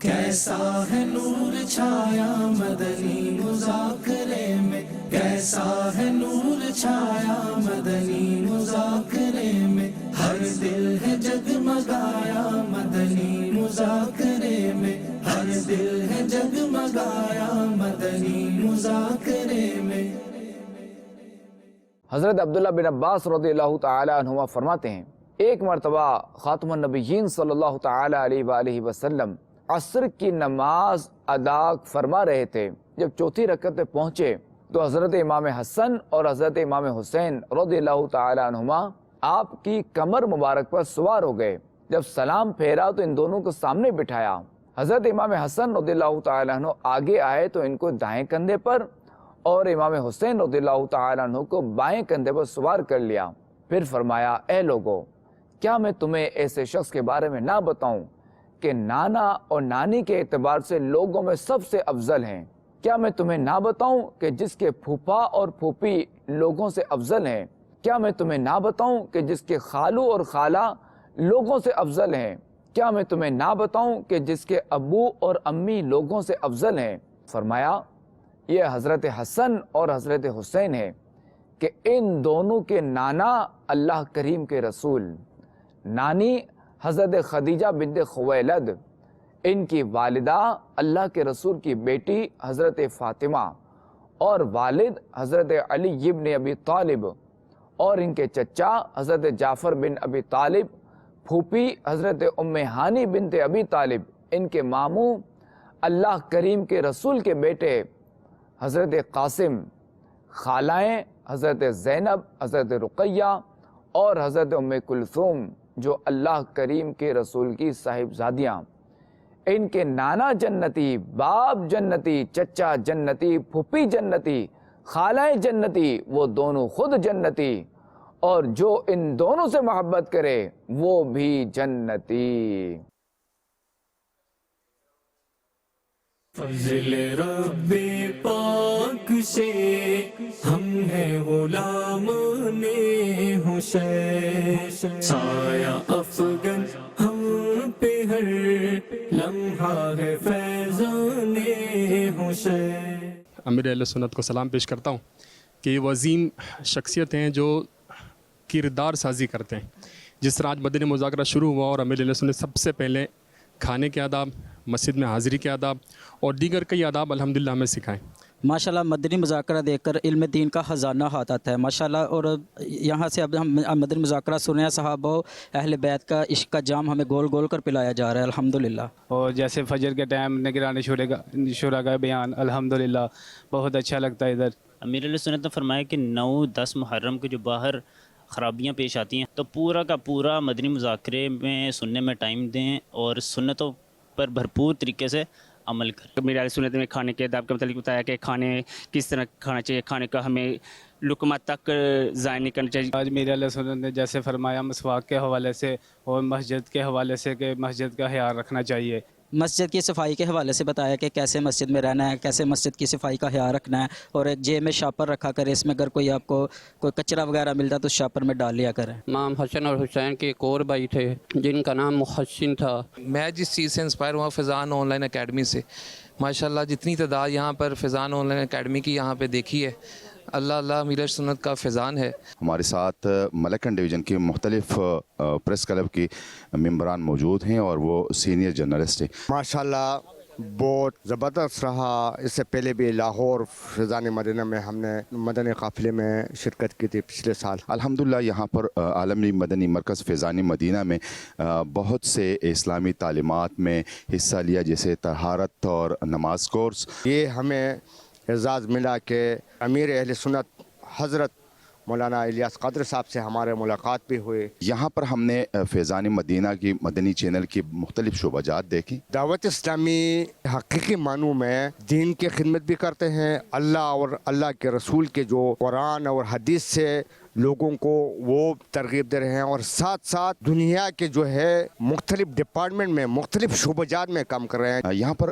کیسا ہے نور چھایا مدنی مذاکرے میں، کیسا ہے نور چھایا مدنی مذاکرے میں، ہر دل ہے جگمگایا مدنی مذاکرے میں، ہر دل ہے جگمگایا مدنی مذاکرے میں۔ حضرت عبداللہ بن عباس رضی اللہ تعالی عنہما فرماتے ہیں، ایک مرتبہ خاتم النبیین صلی اللہ تعالی علیہ وآلہ وسلم عصر کی نماز ادا فرما رہے تھے۔ جب چوتھی رکعت پہ پہنچے تو حضرت امام حسن اور حضرت امام حسین رضی اللہ تعالی عنہما آپ کی کمر مبارک پر سوار ہو گئے۔ جب سلام پھیرا تو ان دونوں کو سامنے بٹھایا۔ حضرت امام حسن رضی اللہ تعالی عنہ آگے آئے تو ان کو دائیں کندھے پر اور امام حسین رضی اللہ تعالی عنہ کو بائیں کندھے پر سوار کر لیا۔ پھر فرمایا، اے لوگو، کیا میں تمہیں ایسے شخص کے بارے میں نہ بتاؤں کہ نانا اور نانی کے اعتبار سے لوگوں میں سب سے افضل ہیں؟ کیا میں تمہیں نہ بتاؤں کہ جس کے پھوپھا اور پھوپھی لوگوں سے افضل ہیں؟ کیا میں تمہیں نہ بتاؤں کہ جس کے خالو اور خالہ لوگوں سے افضل ہیں؟ کیا میں تمہیں نہ بتاؤں کہ جس کے ابو اور امی لوگوں سے افضل ہیں؟ فرمایا، یہ حضرت حسن اور حضرت حسین ہے کہ ان دونوں کے نانا اللہ کریم کے رسول، نانی حضرت خدیجہ بنت خویلد، ان کی والدہ اللہ کے رسول کی بیٹی حضرت فاطمہ، اور والد حضرت علی بن ابی طالب، اور ان کے چچا حضرت جعفر بن ابی طالب، پھوپھی حضرت ام ہانی بنت ابی طالب، ان کے ماموں اللہ کریم کے رسول کے بیٹے حضرت قاسم، خالائیں حضرت زینب، حضرت رقیہ اور حضرت ام کلثوم جو اللہ کریم کے رسول کی صاحبزادیاں۔ ان کے نانا جنتی، باپ جنتی، چچا جنتی، پھوپھی جنتی، خالائیں جنتی، وہ دونوں خود جنتی، اور جو ان دونوں سے محبت کرے وہ بھی جنتی۔ فضل رب پاک سے ہم ہیں غلام حسین، سایہ افغن ہم پہ ہر لمحہ ہے فیضان حسین۔ امیر اہل سنت کو سلام پیش کرتا ہوں کہ یہ وہ عظیم شخصیت ہیں جو کردار سازی کرتے ہیں۔ جس طرح آج مدنی مذاکرہ شروع ہوا اور امیر اہل سنت سب سے پہلے کھانے کے آداب، مسجد میں حاضری کے آداب اور دیگر کئی آداب الحمدللہ ہمیں سکھائیں۔ ماشاءاللہ مدنی مذاکرہ دیکھ کر علم دین کا خزانہ ہاتھ آتا ہے ماشاءاللہ، اور یہاں سے اب ہم مدنی مذاکرہ سنے، صحابہ اہل بیت کا عشق کا جام ہمیں گول گول کر پلایا جا رہا ہے الحمدللہ۔ اور جیسے فجر کے ٹائم نگران شورا کا بیان الحمدللہ بہت اچھا لگتا ہے ادھر۔ امیر علیہ سنت نے فرمایا کہ 9-10 محرم کو جو باہر خرابیاں پیش آتی ہیں تو پورا کا پورا مدنی مذاکرے میں سننے میں ٹائم دیں اور سنتوں پر بھرپور طریقے سے عمل کریں۔ میرے علیہ سنت میں کھانے کے آداب کے متعلق بتایا کہ کھانے کس طرح کھانا چاہیے، کھانے کا ہمیں لقمہ تک ضائع نہیں کرنا چاہیے۔ آج میرے علیہ سنت نے جیسے فرمایا مسواک کے حوالے سے اور مسجد کے حوالے سے کہ مسجد کا خیال رکھنا چاہیے۔ مسجد کی صفائی کے حوالے سے بتایا کہ کیسے مسجد میں رہنا ہے، کیسے مسجد کی صفائی کا خیال رکھنا ہے، اور ایک جیب میں شاپر رکھا کرے، اس میں اگر کوئی آپ کو کوئی کچرا وغیرہ ملتا ہے تو اس شاپر میں ڈال لیا کریں۔ امام حسن اور حسین کے ایک اور بھائی تھے جن کا نام محسن تھا۔ میں جس چیز سے انسپائر ہوا فیضان آن لائن اکیڈمی سے، ماشاءاللہ جتنی تعداد یہاں پر فیضان آن لائن اکیڈمی کی یہاں پہ دیکھی ہے، اللہ اللہ امیر سنت کا فیضان ہے۔ ہمارے ساتھ ملکن ڈویژن کے مختلف پریس کلب کے ممبران موجود ہیں اور وہ سینئر جرنلسٹ ہیں۔ ماشاءاللہ بہت زبردست رہا۔ اس سے پہلے بھی لاہور فیضان مدینہ میں ہم نے مدنی قافلے میں شرکت کی تھی پچھلے سال۔ الحمدللہ یہاں پر عالمی مدنی مرکز فیضان مدینہ میں بہت سے اسلامی تعلیمات میں حصہ لیا، جیسے طہارت اور نماز کورس۔ یہ ہمیں اعزاز ملا کہ امیر اہل سنت حضرت مولانا الیاس قادری صاحب سے ہمارے ملاقات بھی ہوئی۔ یہاں پر ہم نے فیضان مدینہ کی مدنی چینل کی مختلف شعبہ جات دیکھی۔ دعوت اسلامی حقیقی معنوں میں دین کی خدمت بھی کرتے ہیں، اللہ اور اللہ کے رسول کے جو قرآن اور حدیث سے لوگوں کو وہ ترغیب دے رہے ہیں، اور ساتھ ساتھ دنیا کے جو ہے مختلف ڈپارٹمنٹ میں مختلف شعبہ جات میں کام کر رہے ہیں۔ یہاں پر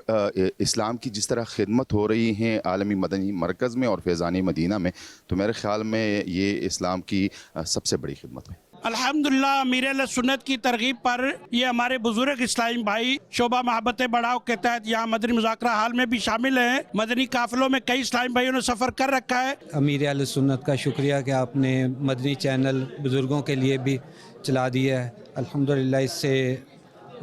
اسلام کی جس طرح خدمت ہو رہی ہیں عالمی مدنی مرکز میں اور فیضان مدینہ میں، تو میرے خیال میں یہ اسلام کی سب سے بڑی خدمت ہے۔ अल्हम्दुलिल्लाह अमीर अहले सुन्नत की तरगीब पर ये हमारे बुजुर्ग इस्लामी भाई शोबा मोहब्बत बढ़ाओ के तहत यहाँ मदनी मुज़ाकरा हाल में भी शामिल हैं। मदनी काफिलों में कई इस्लामी भाइयों ने सफ़र कर रखा है। अमीर अहले सुन्नत का शुक्रिया कि आपने मदनी चैनल बुज़ुर्गों के लिए भी चला दिया है। अल्हम्दुलिल्लाह इससे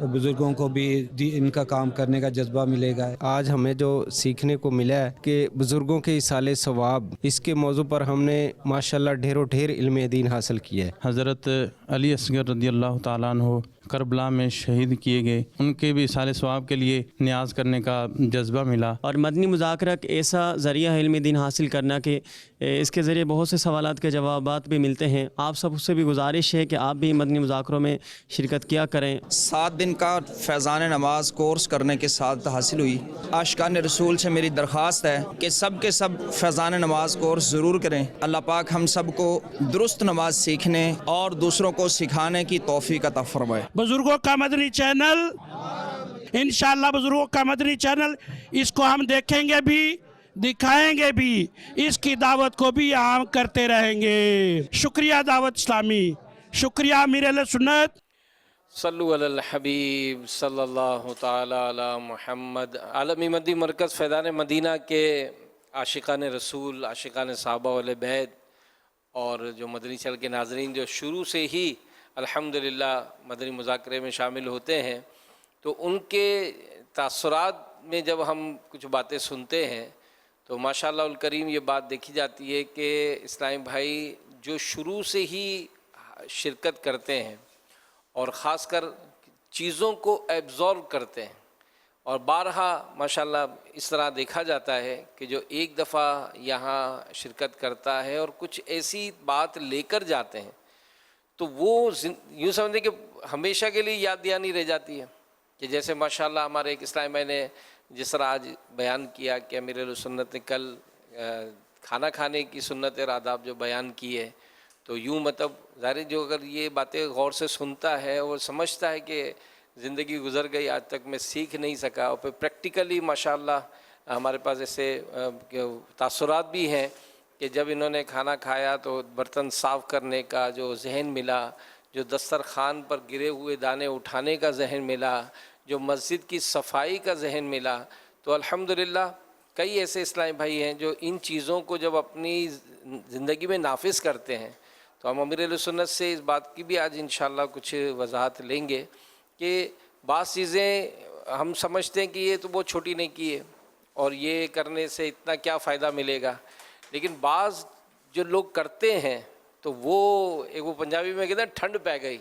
बुज़ुर्गों को भी इनका काम करने का जज्बा मिलेगा। आज हमें जो सीखने को मिला है कि बुज़ुर्गों के इसाले सवाब, इसके मौजू पर हमने माशाल्लाह ढेरों ढेर इल्म दीन हासिल किया है। हज़रत अली असगर रज़ियल्लाहु ताला अन्हु करबला में शहीद किए गए, उनके भी इसाले सवाब के लिए न्याज करने का जज्बा मिला। और मदनी मुज़ाकरा एक ऐसा ज़रिया है इल्म दीन हासिल करना कि इसके ज़रिए बहुत से सवालात के जवाबात भी मिलते हैं। आप सब उससे भी गुजारिश है कि आप भी मदनी मुज़ाकरों में शिरकत किया करें। 7 दिन का फैज़ान नमाज कोर्स करने के साथ हासिल हुई। आशिकान रसूल से मेरी दरख्वास्त है कि सब के सब फैज़ान नमाज कोर्स ज़रूर करें। अल्लाह पाक हम सब को दुरुस्त नमाज सीखने और दूसरों को सिखाने की तौफीक अता फरमाए। बुजुर्गों का मदनी चैनल, इंशाअल्लाह बुजुर्गों का मदनी चैनल, इसको हम देखेंगे भी, दिखाएंगे भी, इसकी दावत को भी आम करते रहेंगे। शुक्रिया दावत इस्लामी, शुक्रिया अमीर अहले सुन्नत। सल्लु अलल हबीब सल्लल्लाहु ताला अला मुहम्मद। आलमी मदनी मरकज़ फैज़ान मदीना के आशिकान रसूल, आशिकान सहाबा वाले बैत और जो मदनी चैनल के नाज़रीन जो शुरू से ही अल्हम्दुलिल्लाह मदनी मुज़ाकरे में शामिल होते हैं, तो उनके तासुरात में जब हम कुछ बातें सुनते हैं तो माशाअल्लाह उल करीम ये बात देखी जाती है कि इस्लामी भाई जो शुरू से ही शिरकत करते हैं और ख़ासकर चीज़ों को एब्ज़ॉर्व करते हैं, और बारहा माशाअल्लाह इस तरह देखा जाता है कि जो एक दफ़ा यहाँ शिरकत करता है और कुछ ऐसी बात लेकर जाते हैं तो वो यूँ समझे कि हमेशा के लिए याद दहानी रह जाती है। कि जैसे माशाअल्लाह हमारे एक इस्लामी भाई ने जिस तरह आज बयान किया कि अमीर अहले सुन्नत ने कल खाना खाने की सुन्नत और आदाब जो बयान की है, तो यूँ मतलब ज़ाहिर जो अगर ये बातें गौर से सुनता है और समझता है कि ज़िंदगी गुज़र गई, आज तक मैं सीख नहीं सका, और फिर प्रैक्टिकली माशाअल्लाह हमारे पास ऐसे तासुरात भी हैं कि जब इन्होंने खाना खाया तो बर्तन साफ़ करने का जो जहन मिला, जो दस्तरखान पर गिरे हुए दाने उठाने का जहन मिला, जो मस्जिद की सफाई का जहन मिला, तो अल्हम्दुलिल्लाह कई ऐसे इस्लामी भाई हैं जो इन चीज़ों को जब अपनी ज़िंदगी में नाफिज करते हैं। तो हम अमीर अहले सुन्नत से इस बात की भी आज इंशाअल्लाह कुछ वजाहत लेंगे कि बाज़ चीज़ें हम समझते हैं कि ये तो बहुत छोटी नहीं की है और ये करने से इतना क्या फ़ायदा मिलेगा, लेकिन बाज़ जो लोग करते हैं तो वो पंजाबी में कहते हैं ठंड पै गई।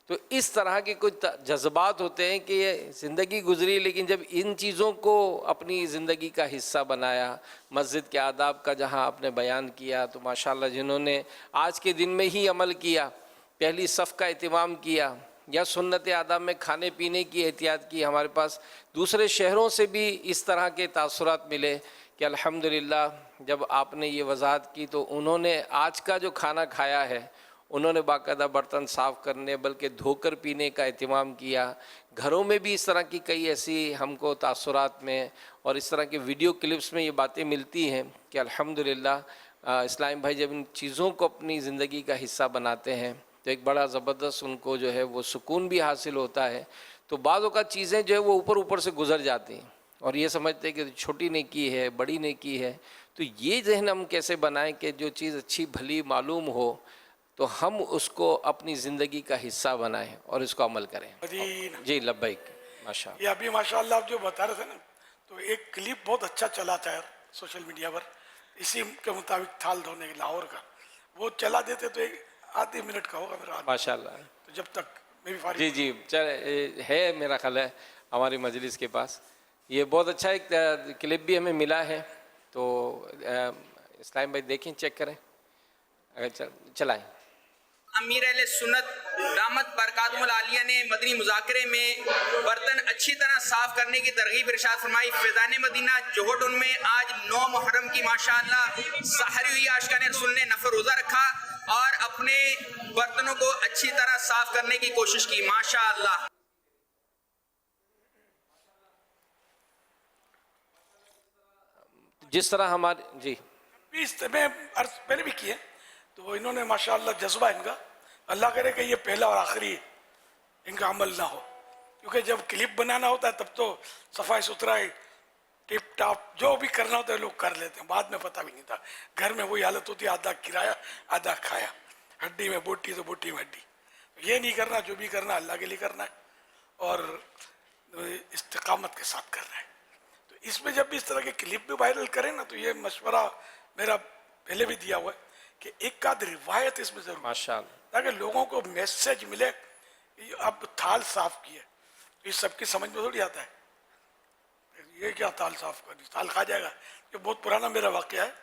तो इस तरह के कुछ जज्बात होते हैं कि ये ज़िंदगी गुजरी, लेकिन जब इन चीज़ों को अपनी ज़िंदगी का हिस्सा बनाया, मस्जिद के आदाब का जहाँ आपने बयान किया, तो माशाअल्लाह जिन्होंने आज के दिन में ही अमल किया, पहली सफ़ का एहतमाम किया या सुन्नत आदाब में खाने पीने की एहतियात की, हमारे पास दूसरे शहरों से भी इस तरह के तासुरात मिले कि अल्हम्दुलिल्लाह जब आपने ये वजाहत की तो उन्होंने आज का जो खाना खाया है उन्होंने बाकायदा बर्तन साफ़ करने बल्कि धोकर पीने का एहतमाम किया। घरों में भी इस तरह की कई ऐसी हमको तासुरात में और इस तरह के वीडियो क्लिप्स में ये बातें मिलती हैं कि अल्हम्दुलिल्लाह इस्लामी भाई जब इन चीज़ों को अपनी ज़िंदगी का हिस्सा बनाते हैं तो एक बड़ा ज़बरदस्त उनको जो है वो सुकून भी हासिल होता है। तो बाज़ औक़ात चीज़ें जो है वो ऊपर ऊपर से गुज़र जाती हैं और ये समझते हैं कि छोटी ने की है, बड़ी ने की है। तो ये जहन हम कैसे बनाएं कि जो चीज़ अच्छी भली मालूम हो तो हम उसको अपनी ज़िंदगी का हिस्सा बनाएं और इसको अमल करें। जी लब्बैक। माशा ये अभी माशाअल्लाह आप जो बता रहे थे ना, तो एक क्लिप बहुत अच्छा चला था यार सोशल मीडिया पर, इसी के मुताबिक थाल धोने के लाहौर का, वो चला देते तो एक आधे मिनट का होगा मेरा माशाअल्लाह। तो जब तक मैं भी जी जी चल है मेरा ख्याल है हमारी मजलिस के पास ये बहुत अच्छा एक क्लिप भी हमें मिला है, तो इस्लाम भाई देखें, चेक करें, अगर चलाएं। अमीर अहले सुन्नत दामत बरकातुहुल आलिया ने मदनी मुज़ाकरे में बर्तन अच्छी तरह साफ करने की तरगीब इरशाद फरमाई। फैज़ान मदीना जोहडुन में आज 9 मुहर्रम की माशाअल्लाह सहरी हुई। आशिकान रसूल ने नफर रोज़ा रखा और अपने बर्तनों को अच्छी तरह साफ करने की कोशिश की माशाअल्लाह। जिस तरह हमारे जी पहले भी किए तो इन्होंने माशाअल्लाह जज्बा इनका अल्लाह करे कि ये पहला और आखिरी इनका अमल ना हो, क्योंकि जब क्लिप बनाना होता है तब तो सफाई सुथराई टिप टाप जो भी करना होता है लोग कर लेते हैं, बाद में पता भी नहीं था। घर में वही हालत होती है, आधा किराया आधा खाया, हड्डी में बोटी तो बोटी में हड्डी। ये नहीं करना, जो भी करना अल्लाह के लिए करना है और इस्तिकामत के साथ करना है। तो इसमें जब भी इस तरह के क्लिप भी वायरल करें ना, तो ये मशवरा मेरा पहले भी दिया हुआ है कि एक आध रिवायत इसमें जरूर, माशाअल्लाह, ताकि लोगों को मैसेज मिले। अब थाल साफ किए तो ये सबकी समझ में थोड़ी आता है, ये क्या थाल साफ कर दी, थाल खा जाएगा। ये बहुत पुराना मेरा वाकया है,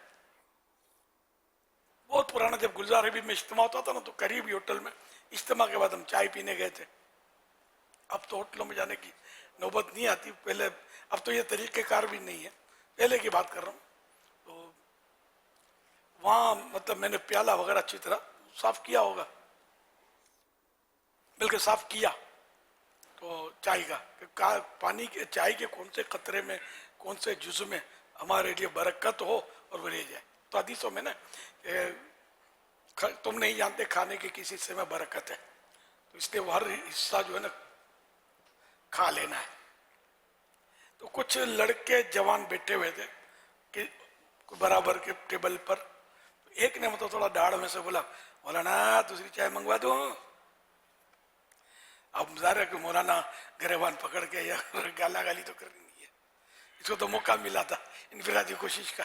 बहुत पुराना। जब गुलजार हबीब में इज्तिमा होता था ना, तो करीबी होटल में इज्तिमा के बाद हम चाय पीने गए थे। अब तो होटलों में जाने की नौबत नहीं आती, पहले अब तो ये तरीक़ेकार भी नहीं है, पहले की बात कर रहा हूँ। तो वहाँ मतलब मैंने प्याला वगैरह अच्छी तरह साफ किया होगा, बल्कि साफ किया तो चाय का पानी के चाय के कौन से कतरे में कौन से जुज़ में हमारे लिए बरकत हो और वो रह जाए। तो हदीसों में ना तुम नहीं जानते खाने के किस हिस्से में बरकत है, तो इसलिए वो हर हिस्सा जो है ना खा लेना है। तो कुछ लड़के जवान बैठे हुए थे कि बराबर के टेबल पर, एक ने मतलब थोड़ा दाढ़ में से बोला, मौलाना दूसरी चाय मंगवा दो। अब ज़ाहिर है कि मौलाना गिरबान पकड़ के या गाला गाली तो करनी नहीं है, इसको तो मौका मिला था इनफरादी कोशिश का।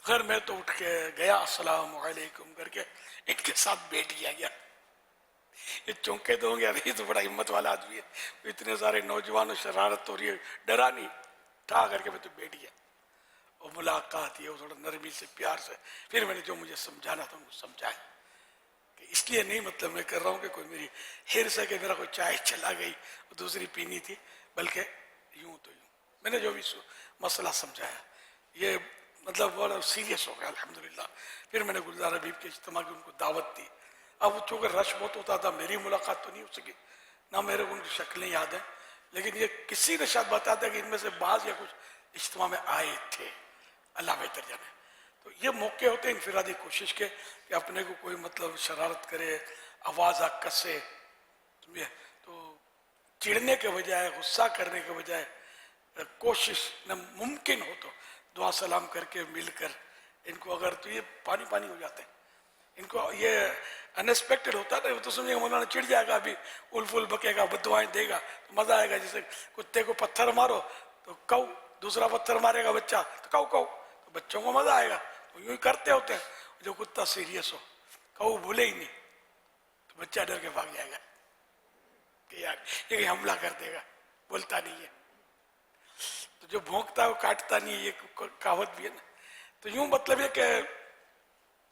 घर में तो उठ के गया, अस्सलाम वालेकुम करके इनके साथ बैठ गया। ये चौंके तो होंगे, अरे तो बड़ा हिम्मत वाला आदमी है, इतने सारे नौजवानों शरारत हो रही है, डरा नहीं, ठा करके मैं तो बैठ गया। और मुलाकात ये थोड़ा नरमी से प्यार से, फिर मैंने जो मुझे समझाना था उनको समझाया कि इसलिए नहीं मतलब मैं कर रहा हूँ कि कोई मेरी हिर्स है कि मेरा कोई चाय चला गई और दूसरी पीनी थी, बल्कि यूं तो यूं मैंने जो भी मसला समझाया ये मतलब बड़ा सीरियस हो गया अल्हम्दुलिल्लाह। फिर मैंने गुलजार हबीब के इज्तिमा की उनको दावत दी। अब चूँकि रश बहुत होता था, मेरी मुलाकात तो नहीं हो सकी, ना मेरे को उनकी शक्लें याद हैं, लेकिन ये किसी ने शायद बताया कि इनमें से बाज़ या कुछ इज्तिमा में आए थे, अल्लाह बेहतर जाने। तो ये मौके होते हैं इनफरादी कोशिश के कि अपने को कोई मतलब शरारत करे, आवाज़ कसे, समझे, तो चिढ़ने के बजाय, गुस्सा करने के बजाय कोशिश न मुमकिन हो तो दुआ सलाम करके मिलकर इनको, अगर तो ये पानी पानी हो जाते हैं, इनको ये अनएक्सपेक्टेड होता है ना, तो समझिए मौलाना चिढ़ जाएगा, अभी उल बकेगा, बदुआएं देगा, तो मज़ा आएगा। जैसे कुत्ते को पत्थर मारो तो कौ, दूसरा पत्थर मारेगा बच्चा तो कौ कौ, तो बच्चों को मज़ा आएगा, तो यूँ ही करते होते हैं। जो कुत्ता सीरियस हो, कौ भूले ही नहीं, तो बच्चा डर के भाग जाएगा कि यार ये कहीं हमला कर देगा, बोलता नहीं है। तो जो भौंकता है वो काटता नहीं है, ये कहावत भी है ना। तो यूँ मतलब है कि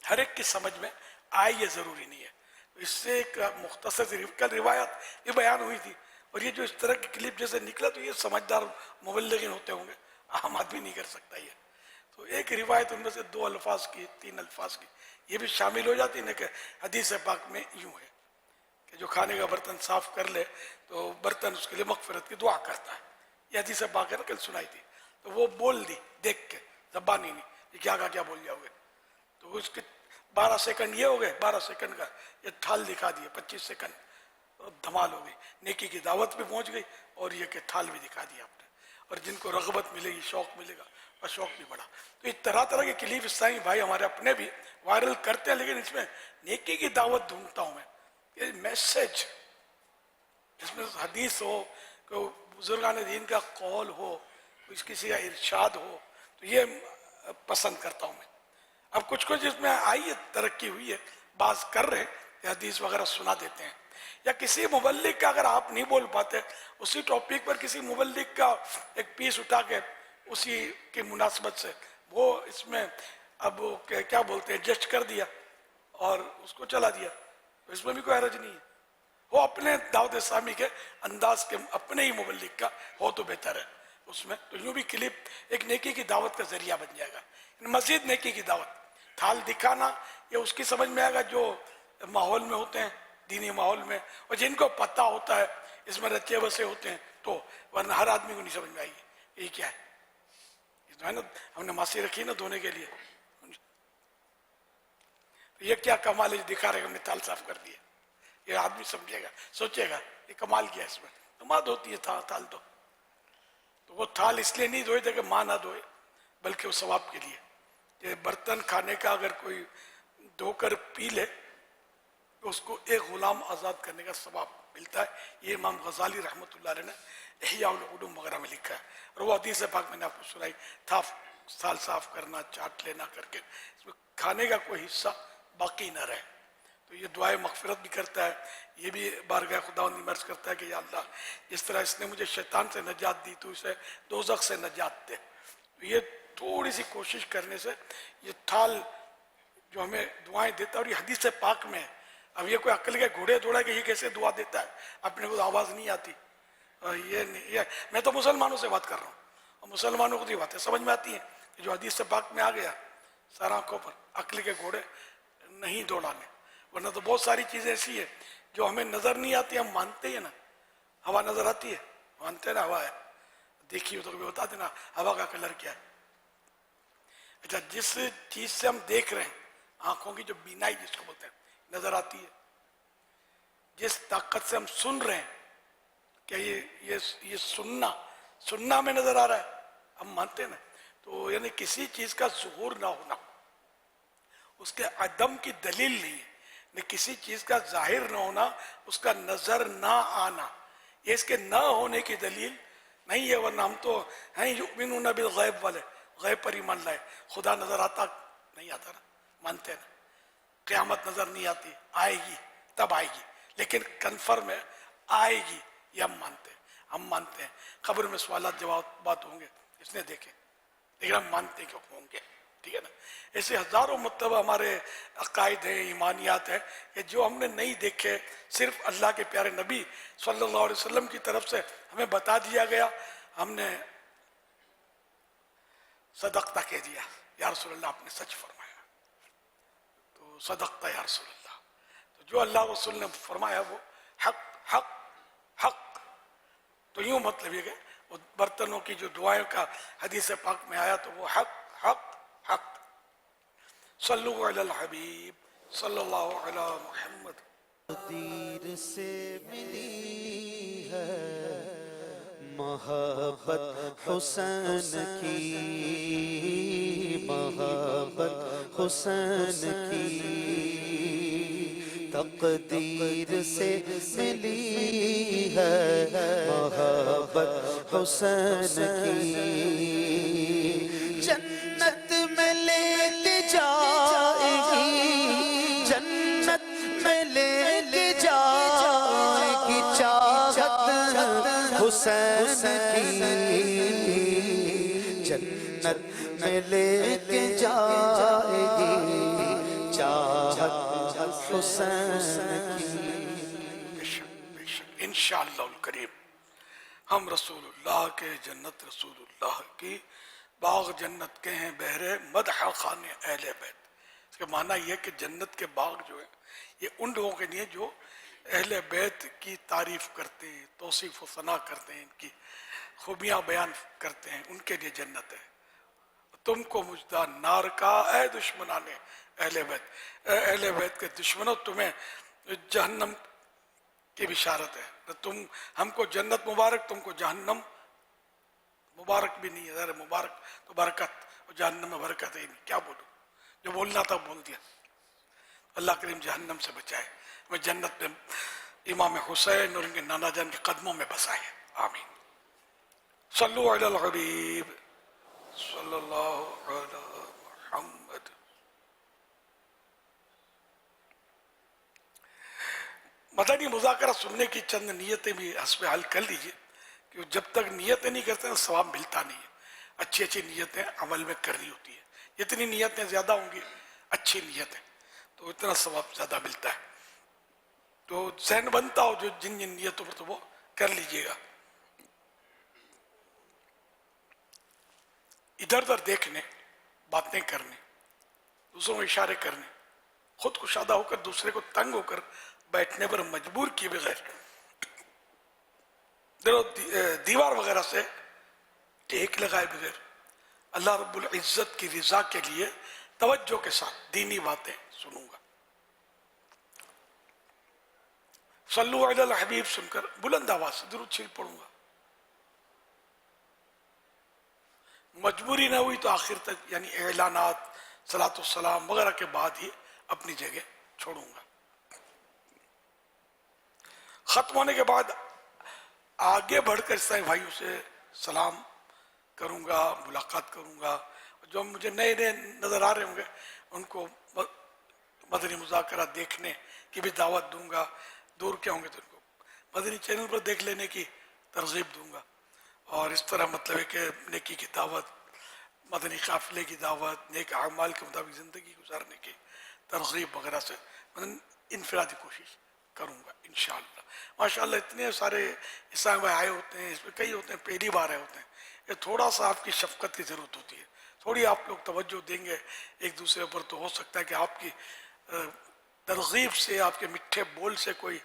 हर एक की समझ में आए ये ज़रूरी नहीं है। तो इससे एक मुख्तसर कल रिवायत ये बयान हुई थी, और ये जो इस तरह की क्लिप जैसे निकला, तो ये समझदार मुबल्लिगीन होते होंगे, आम आदमी नहीं कर सकता ये। तो एक रिवायत उनमें से 2 अल्फाज की, 3 अल्फाज की ये भी शामिल हो जाती है कि हदीस पाक में यूँ है कि जो खाने का बर्तन साफ़ कर ले तो बर्तन उसके लिए मग़फ़िरत की दुआ करता है। ये हदीस पाक है ना, कल सुनाई थी, तो वो बोल दी देख के, ज़बानी नहीं, ये क्या का क्या बोल जाओगे। तो उसके 12 सेकंड ये हो गए, 12 सेकंड का ये थाल दिखा दिए, 25 सेकंड, तो धमाल हो गई, नेकी की दावत भी पहुंच गई और ये कि थाल भी दिखा दिया आपने। और जिनको रग़बत मिलेगी, शौक़ मिलेगा, और शौक़ भी बढ़ा। तो ये तरह तरह के क्लिप इस्लामी भाई हमारे अपने भी वायरल करते हैं, लेकिन इसमें नेकी की दावत ढूंढता हूँ मैं, ये मैसेज इसमें हदीस हो, कोई बुजुर्गान दीन का कौल हो, किसी का इरशाद हो, तो ये पसंद करता हूँ मैं। अब कुछ कुछ इसमें आई है, तरक्की हुई है, बात कर रहे हैं, हदीस वगैरह सुना देते हैं, या किसी मुबल्लिग का अगर आप नहीं बोल पाते, उसी टॉपिक पर किसी मुबल्लिग का एक पीस उठा के उसी की मुनासबत से वो इसमें अब वो क्या बोलते हैं, एडजस्ट कर दिया और उसको चला दिया, तो इसमें भी कोई हरज नहीं है। वो अपने दावत इस्लामी के अंदाज के अपने ही मुबल्लिग का हो तो बेहतर है उसमें। तो यूँ भी क्लिप एक नेकी की दावत का जरिया बन जाएगा। मज़ीद नेकी की दावत, थाल दिखाना ये उसकी समझ में आएगा जो माहौल में होते हैं, दीनी माहौल में, और जिनको पता होता है इसमें रचे बसे होते हैं, तो वरना हर आदमी को नहीं समझ में आएगी ये क्या है। है ना, हमने मासी रखी ना धोने के लिए, یہ کیا کمال ہے دکھا رہے ہم نے تال صاف کر دیا. یہ آدمی سمجھے گا, سوچے گا یہ کمال کیا اس میں. نماز ہوتی ہے تال تو وہ تھال اس لیے نہیں دھوئے تھے کہ ماں نہ دھوئے, بلکہ وہ ثواب کے لیے. یہ برتن کھانے کا اگر کوئی دھو کر پی لے تو اس کو ایک غلام آزاد کرنے کا ثواب ملتا ہے. یہ امام غزالی رحمۃ اللہ علیہ نے احیاء العلوم وغیرہ میں لکھا ہے. اور وہ حدیث پاک میں نے آپ کو سنائی تھا, سال صاف کرنا, چاٹ لینا کر کے اس میں کھانے کا کوئی حصہ باقی نہ رہے. تو یہ دعائے مغفرت بھی کرتا ہے. یہ بھی بارگاہ خداوند میں عرض کرتا ہے کہ یا اللہ جس طرح اس نے مجھے شیطان سے نجات دی تو اسے دوزخ سے نجات دے. یہ تھوڑی سی کوشش کرنے سے یہ تھال جو ہمیں دعائیں دیتا ہے, اور یہ حدیث پاک میں ہے. اب یہ کوئی عقل کے گھوڑے دوڑا کہ یہ کیسے دعا دیتا ہے, اپنے کو آواز نہیں آتی. یہ میں تو مسلمانوں سے بات کر رہا ہوں, اور مسلمانوں کو یہ باتیں سمجھ میں آتی ہیں کہ جو حدیث پاک میں آ گیا سر آنکھوں پر, عقل کے گھوڑے نہیں دوڑانے. ورنہ تو بہت ساری چیزیں ایسی ہیں جو ہمیں نظر نہیں آتی, ہم مانتے ہیں نا. ہوا نظر آتی ہے, مانتے نا ہوا ہے, دیکھی ہو تو کبھی بتا دینا ہوا کا کلر کیا ہے. اچھا, جس چیز سے ہم دیکھ رہے ہیں, آنکھوں کی جو بینائی جس کو بولتے ہیں, نظر آتی ہے. جس طاقت سے ہم سن رہے ہیں کہ یہ سننا ہمیں نظر آ رہا ہے, ہم مانتے ہیں نا. تو یعنی کسی چیز کا ظہور نہ ہونا اس کے عدم کی دلیل نہیں ہے, نہ کسی چیز کا ظاہر نہ ہونا اس کا نظر نہ آنا یہ اس کے نہ ہونے کی دلیل نہیں ہے. ورنہ ہم تو ہیں یؤمنون بالغیب والے, غیب پر ایمان لائے. خدا نظر آتا نہیں آتا نا, مانتے ہیں نا. قیامت نظر نہیں آتی, آئے گی تب آئے گی, لیکن کنفرم ہے آئے گی, یہ ہم مانتے ہیں. ہم مانتے ہیں قبر میں سوالات جوابات ہوں گے, اس نے دیکھے, لیکن ہم مانتے ہیں کہ ہوں گے. ٹھیک ہے نا. ایسے ہزاروں مطلب ہمارے عقائد ہیں, ایمانیات ہیں کہ جو ہم نے نہیں دیکھے, صرف اللہ کے پیارے نبی صلی اللہ علیہ وسلم کی طرف سے ہمیں بتا دیا گیا. ہم نے صدقتا کہہ دیا, یا رسول اللہ آپ نے سچ فرمایا, تو صدقتا یا رسول اللہ. تو جو اللہ رسول نے فرمایا وہ حق حق حق. تو یوں مطلب یہ کہ برتنوں کی جو دعائیں کا حدیث پاک میں آیا تو وہ حق حق حق. صلو علی الحبیب صلی اللہ علی محمد. تقدیر سے ملی ہے محبت حسین کی, محبت حسین کی. تقدیر سے ملی ہے محبت حسین کی. جنت میں لے جائے گی, جنت میں لے جائے گی چاہت حسین کی. جنت میں لے کے جائے گی چاہت حسین کی. انشاءاللہ الکریم ہم رسول اللہ کے, جنت رسول اللہ کی, باغ جنت کے ہیں بہرے مدح خان اہل بیت. اس کا معنی یہ کہ جنت کے باغ جو ہے یہ ان لوگوں کے لیے جو اہل بیت کی تعریف کرتے ہیں, توصیف و ثنا کرتے ہیں, ان کی خوبیاں بیان کرتے ہیں, ان کے لیے جنت ہے. تم کو مجدہ نار کا اے دشمنان اہل بیت, اے اہل بیت کے دشمنوں تمہیں جہنم کی بشارت ہے. تم ہم کو جنت مبارک, تم کو جہنم مبارک بھی نہیں ہے. ذرا مبارک تو برکت, اور جہنم میں برکت ہے نہیں. کیا بولوں, جو بولنا تھا بول دیا. اللہ کریم جہنم سے بچائے, ہمیں جنت میں امام حسین اور ان کے نانا جان کے قدموں میں بسائے. آمین. صلو علی الحبیب صلی اللہ علی محمد. مدنی مذاکرہ سننے کی چند نیتیں بھی حسب حل کر لیجئے, کہ جب تک نیتیں نہیں کرتے ہیں ثواب ملتا نہیں ہے. اچھی اچھی نیتیں عمل میں کرنی ہوتی ہے. جتنی نیتیں زیادہ ہوں گی اچھی نیتیں, تو اتنا ثواب زیادہ ملتا ہے. تو ذہن بنتا ہو جو جن جن نیتوں پر, تو وہ کر لیجئے گا. ادھر ادھر دیکھنے, باتیں کرنے, دوسروں کو اشارے کرنے, خود کشادہ ہو کر دوسرے کو تنگ ہو کر بیٹھنے پر مجبور کیے بغیر, دیوار وغیرہ سے ٹیک لگائے بغیر اللہ رب العزت کی رضا کے لیے توجہ کے ساتھ دینی باتیں سنوں گا. सल्लु अलल हबीब सुनकर बुलंद आवाज से दुरूद शरीफ पढ़ूंगा। मजबूरी ना हुई तो आखिर तक यानी एलानात सलातो सलाम वगैरह के बाद ही अपनी जगह छोड़ूंगा। खत्म होने के बाद आगे बढ़कर इस्लामी भाइयों से सलाम करूंगा, मुलाकात करूंगा। जो मुझे नए नए नजर आ रहे होंगे उनको मदनी मुज़ाकरा देखने की भी दावत दूंगा। दूर के होंगे तो उनको मदनी चैनल पर देख लेने की तरगीब दूंगा। और इस तरह मतलब है कि नेकी की दावत, मदनी काफिले की दावत, नेक अमाल के मुताबिक ज़िंदगी गुजारने की तरगीब वगैरह से इनफरादी कोशिश करूँगा इंशाअल्लाह। माशाअल्लाह इतने सारे इस्लामी भाई आए होते हैं, इसमें कई होते हैं पहली बार आए होते हैं। ये थोड़ा सा आपकी शफकत की ज़रूरत होती है, थोड़ी आप लोग तवज्जो देंगे एक दूसरे पर तो हो सकता है कि आपकी तरगीब से, आपके मिठ्ठे बोल से कोई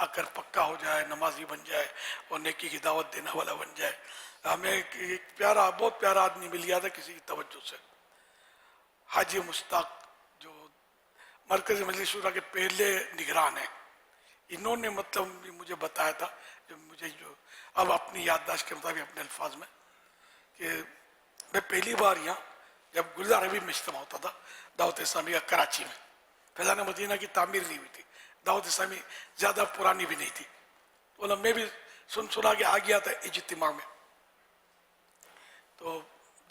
आकर पक्का हो जाए, नमाजी बन जाए और नेकी की दावत देने वाला बन जाए। हमें एक बहुत प्यारा आदमी मिल गया था किसी की तवज्जो से, हाजी मुश्ताक जो मरकज़ी मजलिस शूरा के पहले निगरान हैं। इन्होंने मतलब मुझे बताया था, जो मुझे जो अब अपनी याददाश्त के मुताबिक अपने अल्फाज में, कि मैं पहली बार यहाँ जब गुलजार हबीब में इज्तिमा होता था दावत इस्लामी का कराची में, फैज़ान मदीना की तामीर नहीं हुई थी, दावत इस्लामी ज़्यादा पुरानी भी नहीं थी, तो मैं भी सुना के आ गया था इज्तिमा में। तो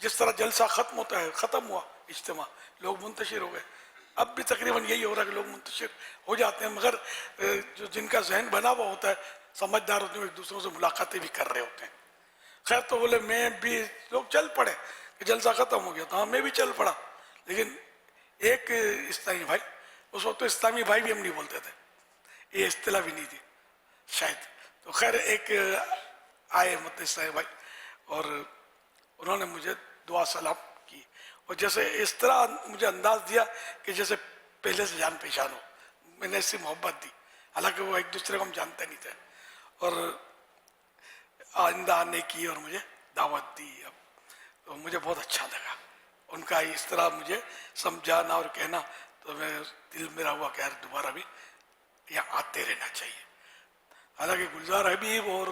जिस तरह जलसा ख़त्म होता है, ख़त्म हुआ इज्तिमा, लोग मुंतशिर हो गए। अब भी तकरीबन यही हो रहा है कि लोग मुंतशिर हो जाते हैं, मगर जो जिनका जहन बना हुआ होता है, समझदार होते हैं, एक दूसरों से मुलाकातें भी कर रहे होते हैं। खैर तो बोले मैं भी, लोग चल पड़े कि जलसा ख़त्म हो गया, तो हाँ मैं भी चल पड़ा। लेकिन एक इस्लामी भाई, उस वक्त तो इस्लामी भाई भी हम नहीं बोलते थे, ये इस्तिलाह भी नहीं थी शायद। तो खैर एक आए मतलब इस्लामी भाई और उन्होंने मुझे दुआ सलाम की, और जैसे इस तरह मुझे अंदाज दिया कि जैसे पहले से जान पहचान हो। मैंने ऐसी मोहब्बत दी, हालांकि वो एक दूसरे को हम जानते नहीं थे, और आइंदा आने की और मुझे दावत दी। अब तो मुझे बहुत अच्छा लगा उनका इस तरह मुझे समझाना और कहना, तो मैं दिल मेरा हुआ कि यार दोबारा भी यहाँ आते रहना चाहिए। हालांकि गुलजार हबीब और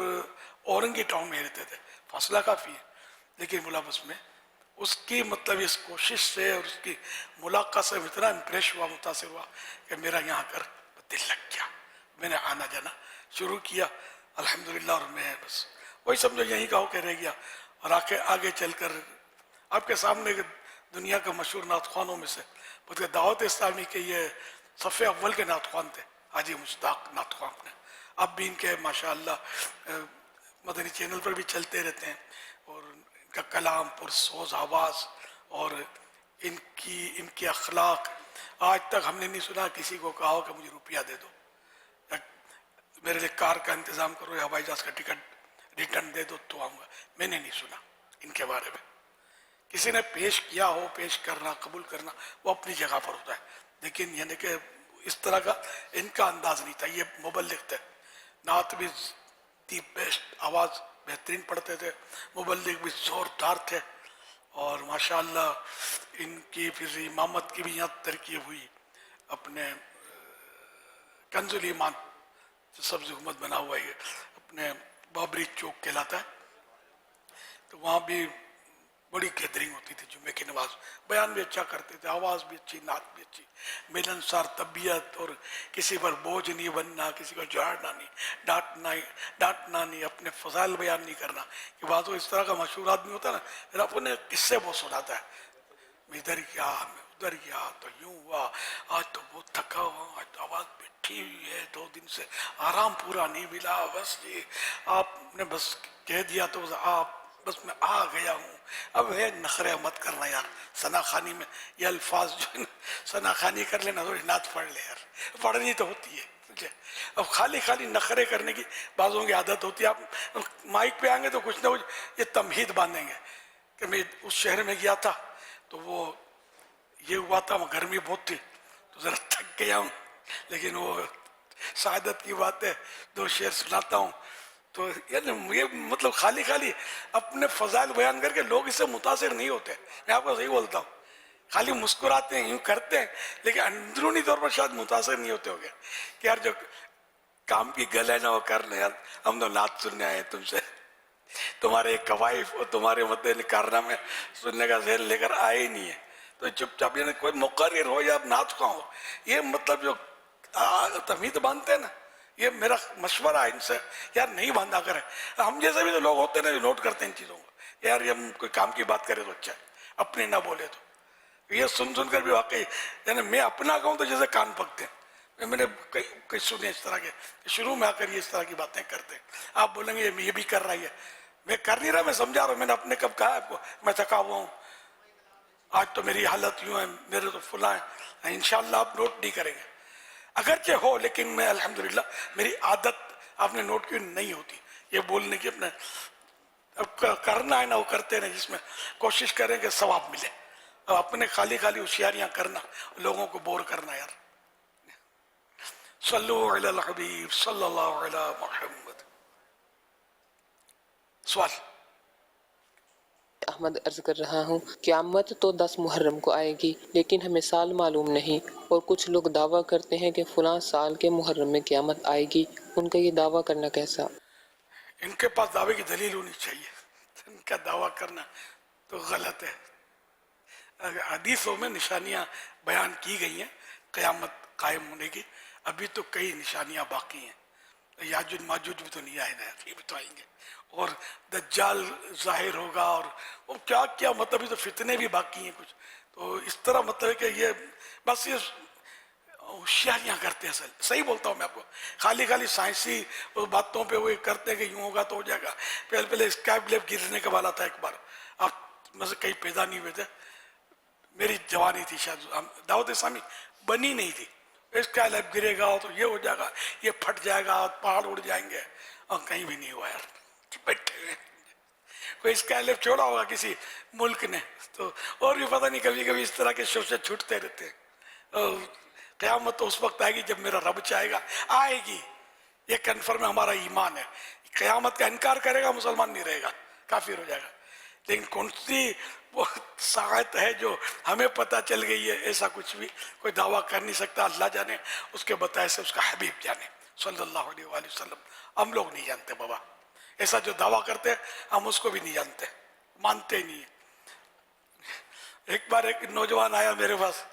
औरंगी टाउन में रहते थे, फासला काफ़ी है, लेकिन मुलाबस में उसकी मतलब इस कोशिश से और उसकी मुलाकात से इतना इम्प्रेस हुआ, मुतासिर हुआ कि मेरा यहाँ कर दिल लग गया। मैंने आना जाना शुरू किया अल्हम्दुलिल्लाह, और मैं बस वही समझो यहीं का होकर रह गया। और आगे चलकर आपके सामने दुनिया के मशहूर नातख्वानों में से बल्कि दावत इस्लामी के ये सफ़े अव्वल के नातख्वान थे, हाजी मुश्ताक नातख्वान ने। अब भी इनके माशाअल्लाह मदनी चैनल पर भी चलते रहते हैं, और इनका कलाम पुरसोज आवाज़ और इनकी अखलाक, आज तक हमने नहीं सुना किसी को कहा हो कि मुझे रुपया दे दो, या मेरे लिए कार का इंतज़ाम करो, या हवाई जहाज़ का टिकट रिटर्न दे दो तो आऊँगा। मैंने नहीं सुना इनके बारे में। किसी ने पेश किया हो, पेश करना, कबूल करना वो अपनी जगह पर होता है, लेकिन यानी कि इस तरह का इनका अंदाज नहीं था। ये मुबल्लिग थे, नात भी दी बेस्ट, आवाज़ बेहतरीन पढ़ते थे, मुबल्लिग भी ज़ोरदार थे, और माशाअल्लाह इनकी फिर इमामत की भी यहाँ तरकीब हुई। अपने कंजुल ईमान जो सब्ज़ हुकूमत बना हुआ है, अपने बाबरी चौक कहलाता है, तो वहाँ भी बड़ी गैदरिंग होती थी जुम्मे की नमाज। बयान भी अच्छा करते थे, आवाज़ भी अच्छी, नात भी अच्छी, मिलनसार तबीयत, और किसी पर बोझ नहीं बनना, किसी को झाड़ना नहीं, डांटना नहीं, अपने फ़ज़ाइल बयान नहीं करना। कि बात हो इस तरह का मशहूर आदमी होता है ना, फिर अपने किस्से बहुत सुनाता है, मैं इधर गया, मैं उधर गया, तो यूँ हुआ, आज तो बहुत थका हुआ, आज तो आवाज़ बैठी हुई है, 2 दिन से आराम पूरा नहीं मिला, बस ये आपने बस कह दिया तो आप बस मैं आ गया हूँ। अब है नखरे मत करना यार, सना खानी में ये अल्फाज जो सना खानी कर लेना, थोड़ी नात पढ़ ले यार, पढ़नी तो होती है समझे। अब खाली नखरे करने की बाज़ों की आदत होती है। आप माइक पे आएंगे तो कुछ ना कुछ ये तमहीद बांधेंगे कि मैं उस शहर में गया था तो वो ये हुआ था, वहाँ गर्मी बहुत थी तो ज़रा थक गया हूँ, लेकिन वो शहादत की बात है, 2 शेर सुनाता हूँ। तो ये मतलब खाली अपने फजाइल बयान करके लोग इससे मुतासिर नहीं होते। मैं आपको सही बोलता हूँ, खाली मुस्कुराते हैं, यूँ करते हैं, लेकिन अंदरूनी तौर पर शायद मुतासिर नहीं होते हो गए कि यार जो काम की गले ना वो कर ले यार, हम तो नाच सुनने आए तुमसे, तुम्हारे कवाइफ और तुम्हारे मतलब कारनामे सुनने का ज़हन लेकर आए ही नहीं है। तो चुपचाप यानी कोई मुकर्रिर हो या नाच का हो, ये मतलब जो तमीज़ बांधते हैं ना, ये मेरा मशवरा है इनसे, यार नहीं बांधा करें। हम जैसे भी तो लोग होते हैं ना जो नोट करते हैं इन चीज़ों को, यार ये हम कोई काम की बात करें तो अच्छा है, अपने ना बोले तो। ये सुन सुन कर भी वाकई यानी मैं अपना कहूँ तो जैसे कान पकते हैं। मैंने कई सुने इस तरह के, शुरू में आकर ये इस तरह की बातें करते हैं। आप बोलेंगे ये भी कर रही है, मैं कर नहीं रहा, मैं समझा रहा हूँ। मैंने अपने कब कहा आपको मैं थका हुआ हूँ, आज तो मेरी हालत यूँ है, मेरे तो फुला है। इंशाल्लाह आप नोट नहीं करेंगे, अगरचे हो, लेकिन मैं अल्हम्दुलिल्लाह मेरी आदत आपने नोट की नहीं होती ये बोलने की। अपने अब करना है ना वो करते रहे, जिसमें कोशिश करें कि सवाब मिले। अब अपने खाली खाली होशियारियाँ करना, लोगों को बोर करना यार। सल्लु अलल हबीब सल्लल्लाहु अलैहि मुहम्मद। सवाल। अहमद अर्ज कर रहा हूँ, क़यामत तो 10 मुहर्रम को आएगी, लेकिन हमें साल मालूम नहीं, और कुछ लोग दावा करते हैं कि फलां साल के मुहर्रम में क़यामत आएगी। उनका ये दावा करना कैसा? इनके पास दावे की दलील होनी चाहिए, इनका दावा करना तो गलत है। हदीसों में निशानियां बयान की गई हैं क़यामत कायम होने की, अभी तो कई निशानियां बाकी हैं। याजुज माजुज भी तो नहीं आए ना, ये भी तो आएंगे, और दज्जाल जाहिर होगा, और वो क्या क्या मतलब ये तो फितने भी बाकी हैं कुछ। तो इस तरह मतलब है कि ये बस ये होशियारियाँ करते हैं। सही बोलता हूँ मैं आपको, खाली खाली साइंसी बातों पे वो करते हैं कि यूँ होगा तो हो जाएगा। पहले स्काई लैब गिरने का वाला था एक बार, आप में से कहीं पैदा नहीं हुए थे, मेरी जवानी थी शायद, दावत इस्लामी बनी नहीं थी। स्काई लैब गिरेगा तो ये हो जाएगा, ये फट जाएगा, पहाड़ उड़ जाएंगे, और कहीं भी नहीं हुआ यार। बैठे कोई स्काई लैब छोड़ा होगा किसी मुल्क ने तो, और भी पता नहीं कभी कभी इस तरह के शो से छूटते रहते हैं। क़यामत तो उस वक्त आएगी जब मेरा रब चाहेगा आएगी, ये कन्फर्म है, हमारा ईमान है। क़यामत का इनकार करेगा मुसलमान नहीं रहेगा, काफिर हो जाएगा। लेकिन कौन सी वो सायत है जो हमें पता चल गई है, ऐसा कुछ भी कोई दावा कर नहीं सकता। अल्लाह जाने, उसके बताए से उसका हबीब जाने सल्लल्लाहु अलैहि वसल्लम। हम लोग नहीं जानते बाबा, ऐसा जो दावा करते हैं हम उसको भी नहीं जानते, मानते ही नहीं है। एक बार एक नौजवान आया मेरे पास,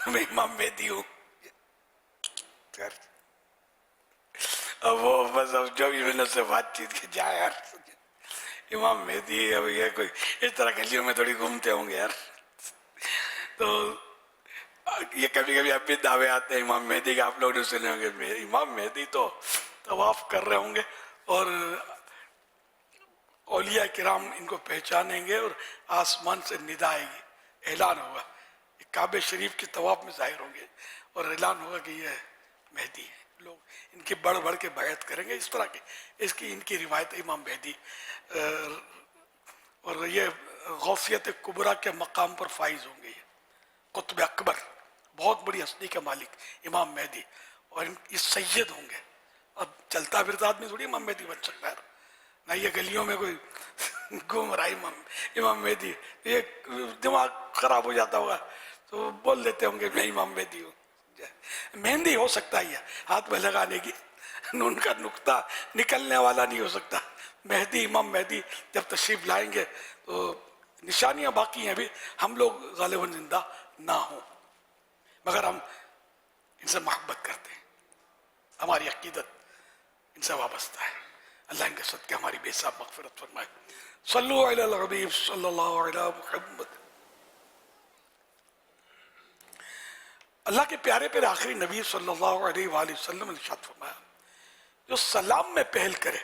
मैं इमाम मेहदी हूँ, अब वो बस अब जो भी मैंने उससे बातचीत की, जाए यार इमाम मेहदी, अब ये कोई इस तरह गलियों में थोड़ी घूमते होंगे यार। तो ये कभी कभी अब भी दावे आते हैं इमाम मेहदी के, आप लोग ने सुने होंगे। इमाम मेहदी तो तवाफ कर रहे होंगे और औलिया किराम इनको पहचानेंगे और आसमान से निदा आएगी, ऐलान होगा, काबे शरीफ की तवाफ में जाहिर होंगे और ऐलान होगा कि ये मेहदी है। लोग इनकी बढ़ बढ़ के बैत करेंगे, इस तरह की इसकी इनकी रिवायत इमाम मेहदी। और ये गौसियत कुबरा के मकाम पर फाइज होंगे, ये कुतुब अकबर, बहुत बड़ी हस्ती के मालिक इमाम मेहदी, और ये सैयद होंगे। अब चलता फिरता आदमी थोड़ी इमाम मेहदी बन सकता है ना, ये गलियों में कोई घूम रहा है इमाम मेहदी, ये दिमाग खराब हो जाता होगा तो बोल देते होंगे मैं इमाम मेहदी हूँ। मेहंदी हो सकता है हाथ में लगाने की, उनका नुक्ता निकलने वाला नहीं हो सकता। मेहदी इमाम मेहदी जब तशरीफ लाएंगे तो निशानियां बाकी हैं अभी, हम लोग गालिबन जिंदा ना हो, मगर हम इनसे मोहब्बत करते हैं, हमारी अकीदत इनसे वाबस्ता है। अल्लाह इनके सदके हमारी बेहिसाब मग़फ़िरत फरमाए। सल्लु अलल हबीब सल्लल्लाहु अलैहि मुहम्मद। अल्लाह के प्यारे प्यारे आखिरी नबी सल्लल्लाहु अलैहि वसल्लम ने इरशाद फरमाया, जो सलाम में पहल करे,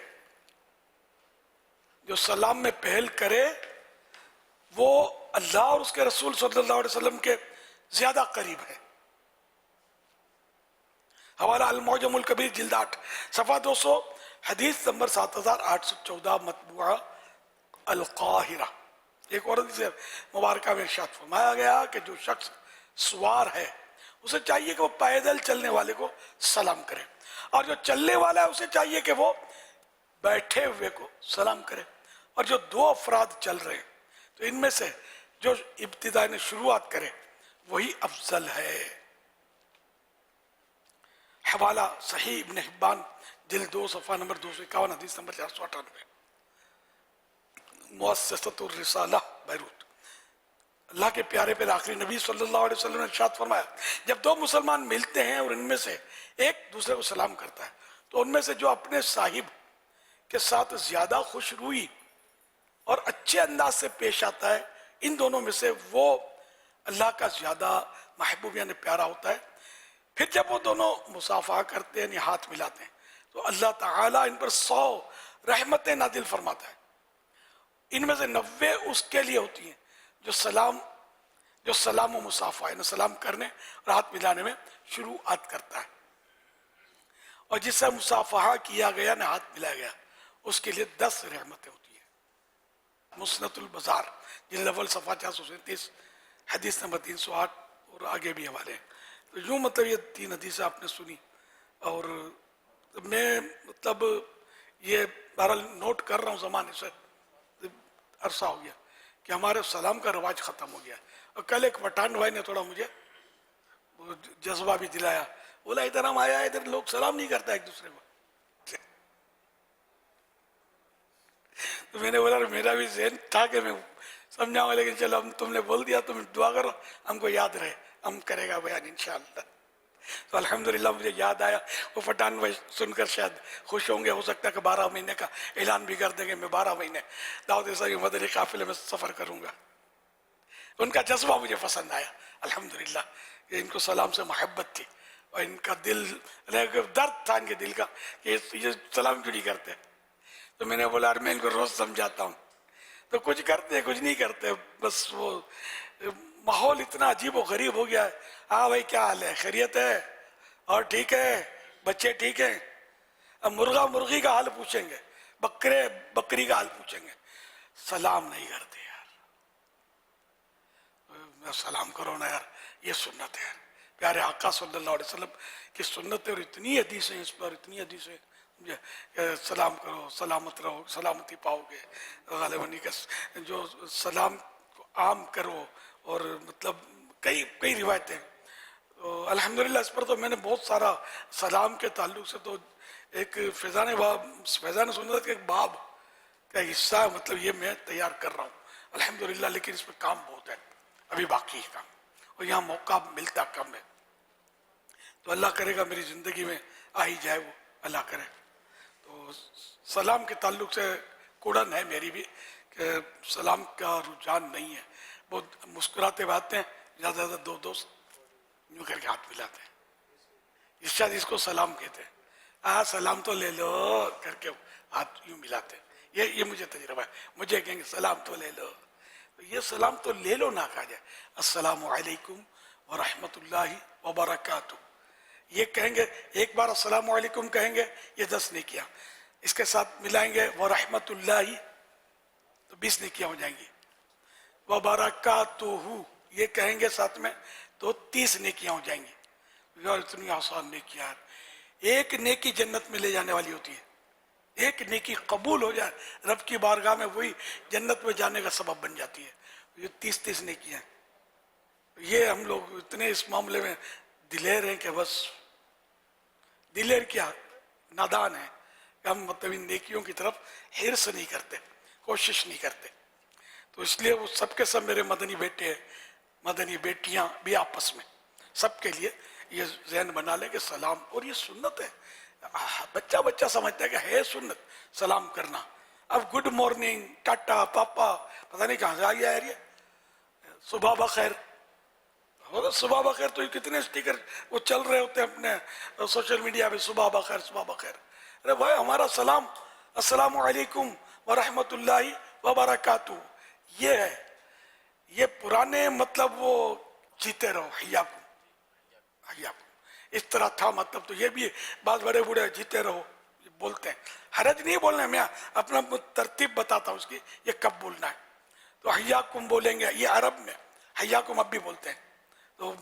जो सलाम में पहल करे वो अल्लाह और उसके रसूल सल्लल्लाहु अलैहि वसल्लम के ज्यादा करीब है। हवाला अल-मुअजमुल कबीर जिल्द 8 सफ़ा 200 हदीस नंबर 7814 मतबूआ अल-काहिरा। एक और हदीस मुबारका में इरशाद फरमाया गया कि जो शख्स सवार है उसे चाहिए कि वो पैदल चलने वाले को सलाम करे, और जो चलने वाला है उसे चाहिए कि वो बैठे हुए को सलाम करे, और जो दो अफराद चल रहे हैं तो इनमें से जो इब्तिदा ने शुरुआत करे वही अफजल है। हवाला सही इब्न हिब्बान जिल्द 2 सफ़ा नंबर 251 हदीस नंबर 498। मुअस्ससतुर रिसाला बैरूत। अल्लाह के प्यारे प्यारे आखिरी नबी सल्लल्लाहु अलैहि वसल्लम ने इरशाद फरमाया, जब दो मुसलमान मिलते हैं और इनमें से एक दूसरे को सलाम करता है तो उनमें से जो अपने साहिब के साथ ज्यादा खुशरूई और अच्छे अंदाज से पेश आता है, इन दोनों में से वो अल्लाह का ज्यादा महबूब यानी प्यारा होता है। फिर जब वो दोनों मुसाफा करते हैं यानी हाथ मिलाते हैं तो अल्लाह ताला इन पर 100 रहमतें नाजिल फरमाता है। इनमें से 90 उसके लिए होती हैं जो सलाम व मुसाफा यानी सलाम करने और हाथ मिलाने में शुरुआत करता है, और जिससे मुसाफा किया गया ना हाथ मिलाया गया उसके लिए 10 रहमतें होती है। मुस्नदुल बाजार जिल्द अव्वल सफ़ा 437 हदीस नंबर 308 और आगे भी हवाले हैं। तो यूँ मतलब ये 3 हदीसें आपने सुनी और मैं मतलब ये बहरहाल नोट कर रहा हूँ ज़माने से, अरसा हो गया कि हमारे सलाम का रवाज ख़त्म हो गया। और कल एक पठान भाई ने थोड़ा मुझे जज्बा भी दिलाया, बोला इधर हम आया इधर लोग सलाम नहीं करता एक दूसरे को। तो मैंने बोला मेरा भी ज़हन था कि मैं समझाऊंगा, लेकिन चलो हम तुमने बोल दिया, तुम दुआ करो हमको याद रहे, हम करेगा बयान इंशाअल्लाह। तो अल्हम्दुलिल्लाह मुझे याद आया। वो पठान भाई सुनकर शायद खुश होंगे, हो सकता है कि 12 महीने का ऐलान भी कर देंगे, मैं 12 महीने दाऊद इस्लामी मदनी काफिले में सफ़र करूँगा। उनका जज्बा मुझे पसंद आया अल्हम्दुलिल्लाह कि इनको सलाम से मोहब्बत थी और इनका दिल दर्द था इनके दिल का कि ये सलाम क्यों नहीं करते। तो मैंने बोला यार मैं इनको रोज़ समझाता हूँ, तो कुछ करते कुछ नहीं करते, बस वो माहौल इतना अजीब व गरीब हो गया है। हाँ भाई क्या हाल है, खैरियत है और ठीक है, बच्चे ठीक हैं। अब मुर्गा मुर्गी का हाल पूछेंगे, बकरे बकरी का हाल पूछेंगे, सलाम नहीं करते यार। सलाम करो ना यार, ये सुन्नत है यार, प्यारे आका सल्लल्लाहु अलैहि वसल्लम की सुन्नत है। और इतनी हदीसें इस पर, इतनी हदीसें सलाम करो सलामत रहो सलामती पाओगे। गालिबनी का जो सलाम को आम करो और मतलब कई रिवायतें। तो अल्हम्दुलिल्लाह इस पर तो मैंने बहुत सारा सलाम के ताल्लुक से तो एक फैज़ान सुन्नत के एक बाब का हिस्सा मतलब ये मैं तैयार कर रहा हूँ अल्हम्दुलिल्लाह, लेकिन इस पर काम बहुत है, अभी बाकी है काम और यहाँ मौका मिलता कम है। तो अल्लाह करेगा मेरी ज़िंदगी में आ ही जाए वो, अल्लाह करे। तो सलाम के ताल्लुक से कुड़न है मेरी भी कि सलाम का रुझान नहीं है। बहुत मुस्कुराते बातें हैं, ज़्यादा से ज़्यादा 2 दोस्त यूँ करके हाथ मिलाते हैं, इस शायद इसको सलाम कहते हैं। हाँ सलाम तो ले लो करके हाथ यूँ मिलाते हैं। ये मुझे तजुर्बा है, मुझे कहेंगे सलाम तो ले लो, तो ये सलाम तो ले लो ना कहा जाए, अस्सलामु अलैकुम व रहमतुल्लाहि व बरकातुहू। ये कहेंगे एक बार अस्सलामु अलैकुम कहेंगे, ये 10 नेकियां, इसके साथ मिलाएंगे व रहमतुल्लाहि तो 20 नेकियां हो जाएंगी, व बरकातुहू ये कहेंगे साथ में तो 30 नेकियां हो जाएंगी। यार इतनी आसान नेकियां, एक नेकी जन्नत में ले जाने वाली होती है, एक नेकी कबूल हो जाए रब की बारगाह में वही जन्नत में जाने का सबब बन जाती है। ये 30 नेकियां, ये हम लोग इतने इस मामले में दिलेर हैं कि बस दिलेर क्या नादान है, हम मतलब इन नेकियों की तरफ हिर्स नहीं करते, कोशिश नहीं करते। तो इसलिए वो सबके सब मेरे मदनी बेटे हैं, मदनी बेटियां भी आपस में सबके लिए ये ज़हन बना ले कि सलाम, और ये सुन्नत है। बच्चा बच्चा समझता है कि है सुन्नत सलाम करना। अब गुड मॉर्निंग टाटा पापा पता नहीं कहाँ से आ गया यार ये, सुबह बखैर, सुबह बखैर तो कितने स्टिकर वो चल रहे होते हैं अपने सोशल मीडिया पे, सुबह बखैर सुबह बखैर। अरे भाई हमारा सलाम अस्सलामु अलैकुम व रहमतुल्लाहि व बरकातुहू ये है, ये पुराने मतलब वो जीते रहो हय्याकुम हय्याकुम इस तरह था मतलब। तो ये भी बात बड़े बूढ़े जीते रहो बोलते हैं, हरज नहीं बोलना, मैं अपना तरतीब बताता हूँ उसकी ये कब बोलना है। तो हय्याकुम बोलेंगे, ये अरब में हय्याकुम अब भी बोलते हैं, तो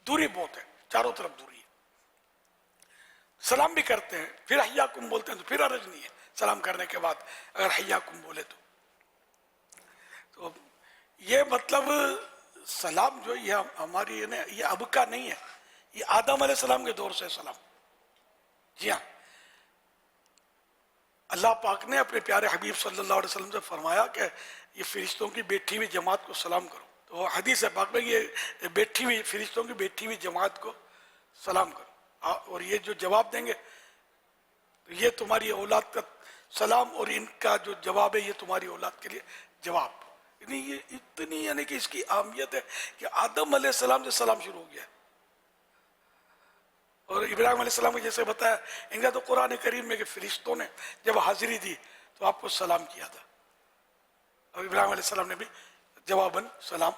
दूरी बहुत है, चारों तरफ दूरी है। सलाम भी करते हैं फिर हय्याकुम बोलते हैं, तो फिर हरज नहीं है सलाम करने के बाद अगर हय्याकुम बोले तो ये मतलब सलाम जो ये हमारी ये अब का नहीं है, ये आदम अलैहिस्सलाम के दौर से सलाम, جی ہاں، اللہ پاک نے اپنے پیارے حبیب صلی اللہ علیہ وسلم سے فرمایا کہ یہ فرشتوں کی بیٹھی ہوئی جماعت کو سلام کرو. تو حدیث ہے پاک میں یہ بیٹھی ہوئی فرشتوں کی بیٹھی ہوئی جماعت کو سلام کرو، اور یہ جو جواب دیں گے تو یہ تمہاری اولاد کا سلام، اور ان کا جو جواب ہے یہ تمہاری اولاد کے لیے جواب. یعنی یہ اتنی یعنی کہ اس کی اہمیت ہے کہ آدم علیہ السلام سے سلام شروع ہو گیا ہے. اور ابراہیم علیہ السلام کو جیسے بتایا ان کا تو قرآن کریم میں کہ فرشتوں نے جب حاضری دی تو آپ کو سلام کیا تھا، اور ابراہیم علیہ السلام نے بھی جواباً سلام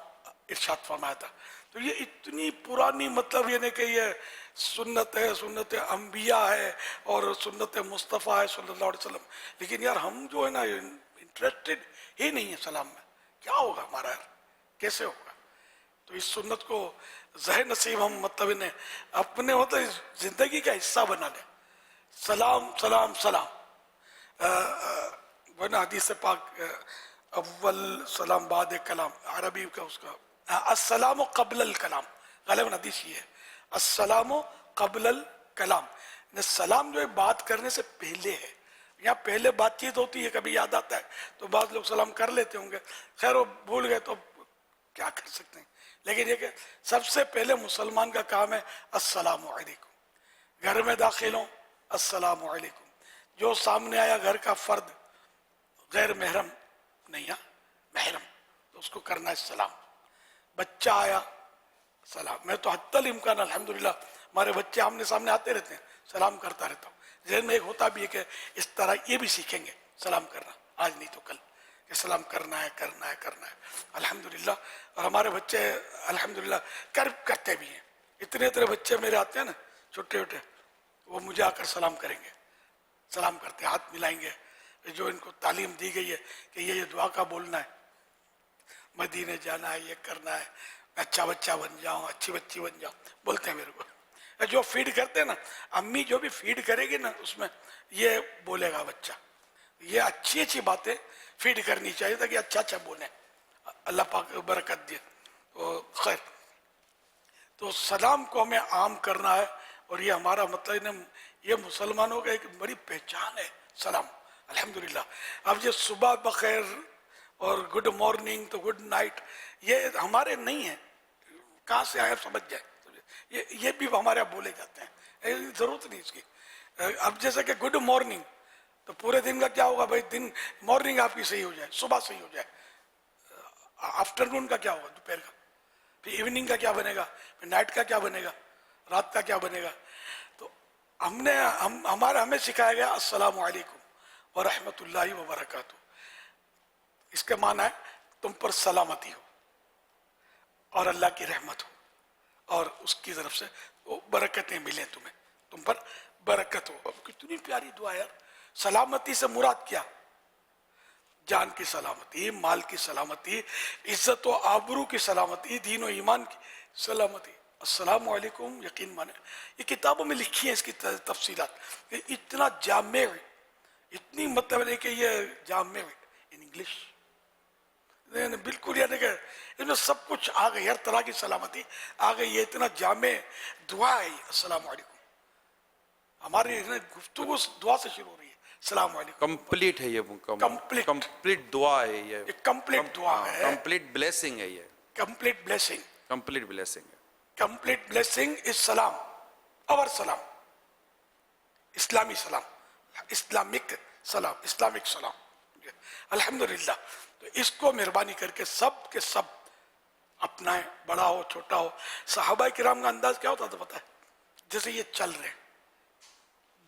ارشاد فرمایا تھا. تو یہ اتنی پرانی مطلب یہ نہیں کہ یہ سنت ہے، سنت انبیاء ہے اور سنت مصطفیٰ ہے صلی اللہ علیہ وسلم. لیکن یار ہم جو ہے نا انٹرسٹڈ ہی نہیں ہے سلام میں. کیا ہوگا ہمارا یار، کیسے ہوگا؟ تو اس سنت کو ذہن نصیب ہم مطلب انہیں اپنے مطلب زندگی کا حصہ بنا لیں. سلام سلام سلام، ورنہ حدیث پاک اول سلام بعد کلام، عربی کا اس کا السلام قبل الکلام، غالباً حدیث یہ ہے السلام قبل الکلام. سلام جو ہے بات کرنے سے پہلے ہے. یہاں پہلے بات چیت ہوتی ہے، کبھی یاد آتا ہے تو بعض لوگ سلام کر لیتے ہوں گے، خیر وہ بھول گئے تو کیا کر سکتے ہیں. لیکن یہ کہ سب سے پہلے مسلمان کا کام ہے السلام علیکم. گھر میں داخل ہوں السلام علیکم. جو سامنے آیا گھر کا فرد غیر محرم نہیں، محرم، تو اس کو کرنا ہے سلام. بچہ آیا سلام. میں تو حتی الامکان الحمدللہ ہمارے بچے آمنے سامنے آتے رہتے ہیں، سلام کرتا رہتا ہوں. ذہن میں ایک ہوتا بھی ہے کہ اس طرح یہ بھی سیکھیں گے سلام کرنا، آج نہیں تو کل، کہ سلام کرنا ہے کرنا ہے کرنا ہے. الحمدللہ. اور ہمارے بچے الحمدللہ کرتے بھی ہیں. اتنے بچے میرے آتے ہیں نا چھوٹے چھوٹے، وہ مجھے آ کر سلام کریں گے، سلام کرتے ہیں، ہاتھ ملائیں گے. جو ان کو تعلیم دی گئی ہے کہ یہ دعا کا بولنا ہے، مدینے جانا ہے، یہ کرنا ہے، اچھا بچہ بن جاؤں، اچھی بچی بن جاؤں، بولتے ہیں میرے کو. جو فیڈ کرتے ہیں نا، امی جو بھی فیڈ کرے گی نا اس میں یہ بولے گا بچہ. یہ اچھی اچھی باتیں فیڈ کرنی چاہیے تاکہ اچھا اچھا بولیں. اللہ پاک برکت دے. تو خیر، تو سلام کو ہمیں عام کرنا ہے، اور یہ ہمارا مطلب یہ مسلمانوں کا ایک بڑی پہچان ہے سلام. الحمدللہ. اب یہ صبح بخیر اور گڈ مارننگ تو گڈ نائٹ یہ ہمارے نہیں ہیں، کہاں سے آئے سمجھ جائے. یہ بھی ہمارے یہاں بولے جاتے ہیں، ضرورت نہیں اس کی. اب جیسے کہ گڈ مارننگ تو پورے دن کا کیا ہوگا بھائی؟ دن مارننگ آپ کی صحیح ہو جائے، صبح صحیح ہو جائے. آفٹرنون کا کیا ہوگا؟ دوپہر کا. پھر ایوننگ کا کیا بنے گا؟ پھر نائٹ کا کیا بنے گا؟ رات کا کیا بنے گا؟ تو ہمیں سکھایا گیا السلام علیکم ورحمۃ اللہ وبرکاتہ. اس کے معنی ہے تم پر سلامتی ہو اور اللہ کی رحمت ہو اور اس کی طرف سے وہ برکتیں ملیں تمہیں، تم پر برکت ہو. اب کتنی پیاری دعا یار. سلامتی سے مراد کیا؟ جان کی سلامتی، مال کی سلامتی، عزت و آبرو کی سلامتی، دین و ایمان کی سلامتی. السلام علیکم یقین مانے یہ کتابوں میں لکھی ہیں اس کی تفصیلات. اتنا جامع، اتنی مطلب نہیں کہ یہ جامع ان انگلش بالکل، یعنی کہ اس میں سب کچھ آ گئی، ہر طرح کی سلامتی آ گئی. یہ اتنا جامع دعا ہے السلام علیکم. ہماری گفتگو دعا سے شروع ہو رہی ہے. السلام علیکم کمپلیٹ ہے، یہ کمپلیٹ دعا ہے، یہ کمپلیٹ دعا ہے، کمپلیٹ بلیسنگ ہے، یہ کمپلیٹ بلیسنگ. کمپلیٹ بلیسنگ ہے. کمپلیٹ بلیسنگ از سلام، اور سلام، اسلامی سلام، اسلامک سلام، اسلامک سلام. الحمدللہ. تو اس کو مہربانی کر کے سب کے سب اپنائیں، بڑا ہو چھوٹا ہو. صحابہ کرام کا انداز کیا ہوتا تھا پتہ ہے؟ جیسے یہ چل رہے ہیں،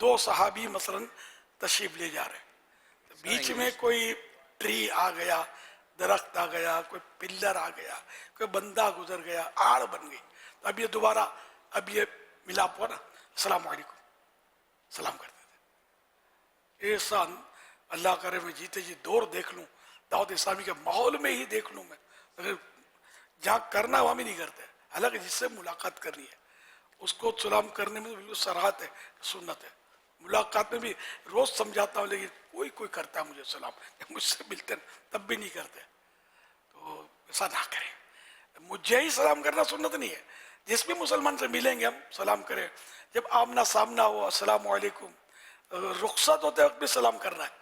دو صحابی مثلا تشریف لے جا رہے ہیں، بیچ میں کوئی ٹری آ گیا، درخت آ گیا، کوئی پلر آ گیا، کوئی بندہ گزر گیا، آڑ بن گئی. تو اب یہ دوبارہ اب یہ ملاپ ہوا نا، السلام علیکم، سلام کرتے تھے. ایسا اللہ کرے میں جیتے جی دور دیکھ لوں، دعوت اسلامی کے ماحول میں ہی دیکھ لوں میں، اگر جہاں کرنا وہاں بھی نہیں کرتے. حالانکہ جس سے ملاقات کرنی ہے اس کو سلام کرنے میں بالکل سراحت ہے، سنت ہے. ملاقات میں بھی روز سمجھاتا ہوں، لیکن کوئی کرتا ہے مجھے سلام، مجھ سے ملتے تب بھی نہیں کرتے. تو ایسا نہ کریں. مجھے ہی سلام کرنا سنت نہیں ہے، जिस भी मुसलमान से मिलेंगे हम सलाम करें, जब आमना सामना हो अस्सलाम वालेकुम, रुखसत होते वक्त भी सलाम करना है।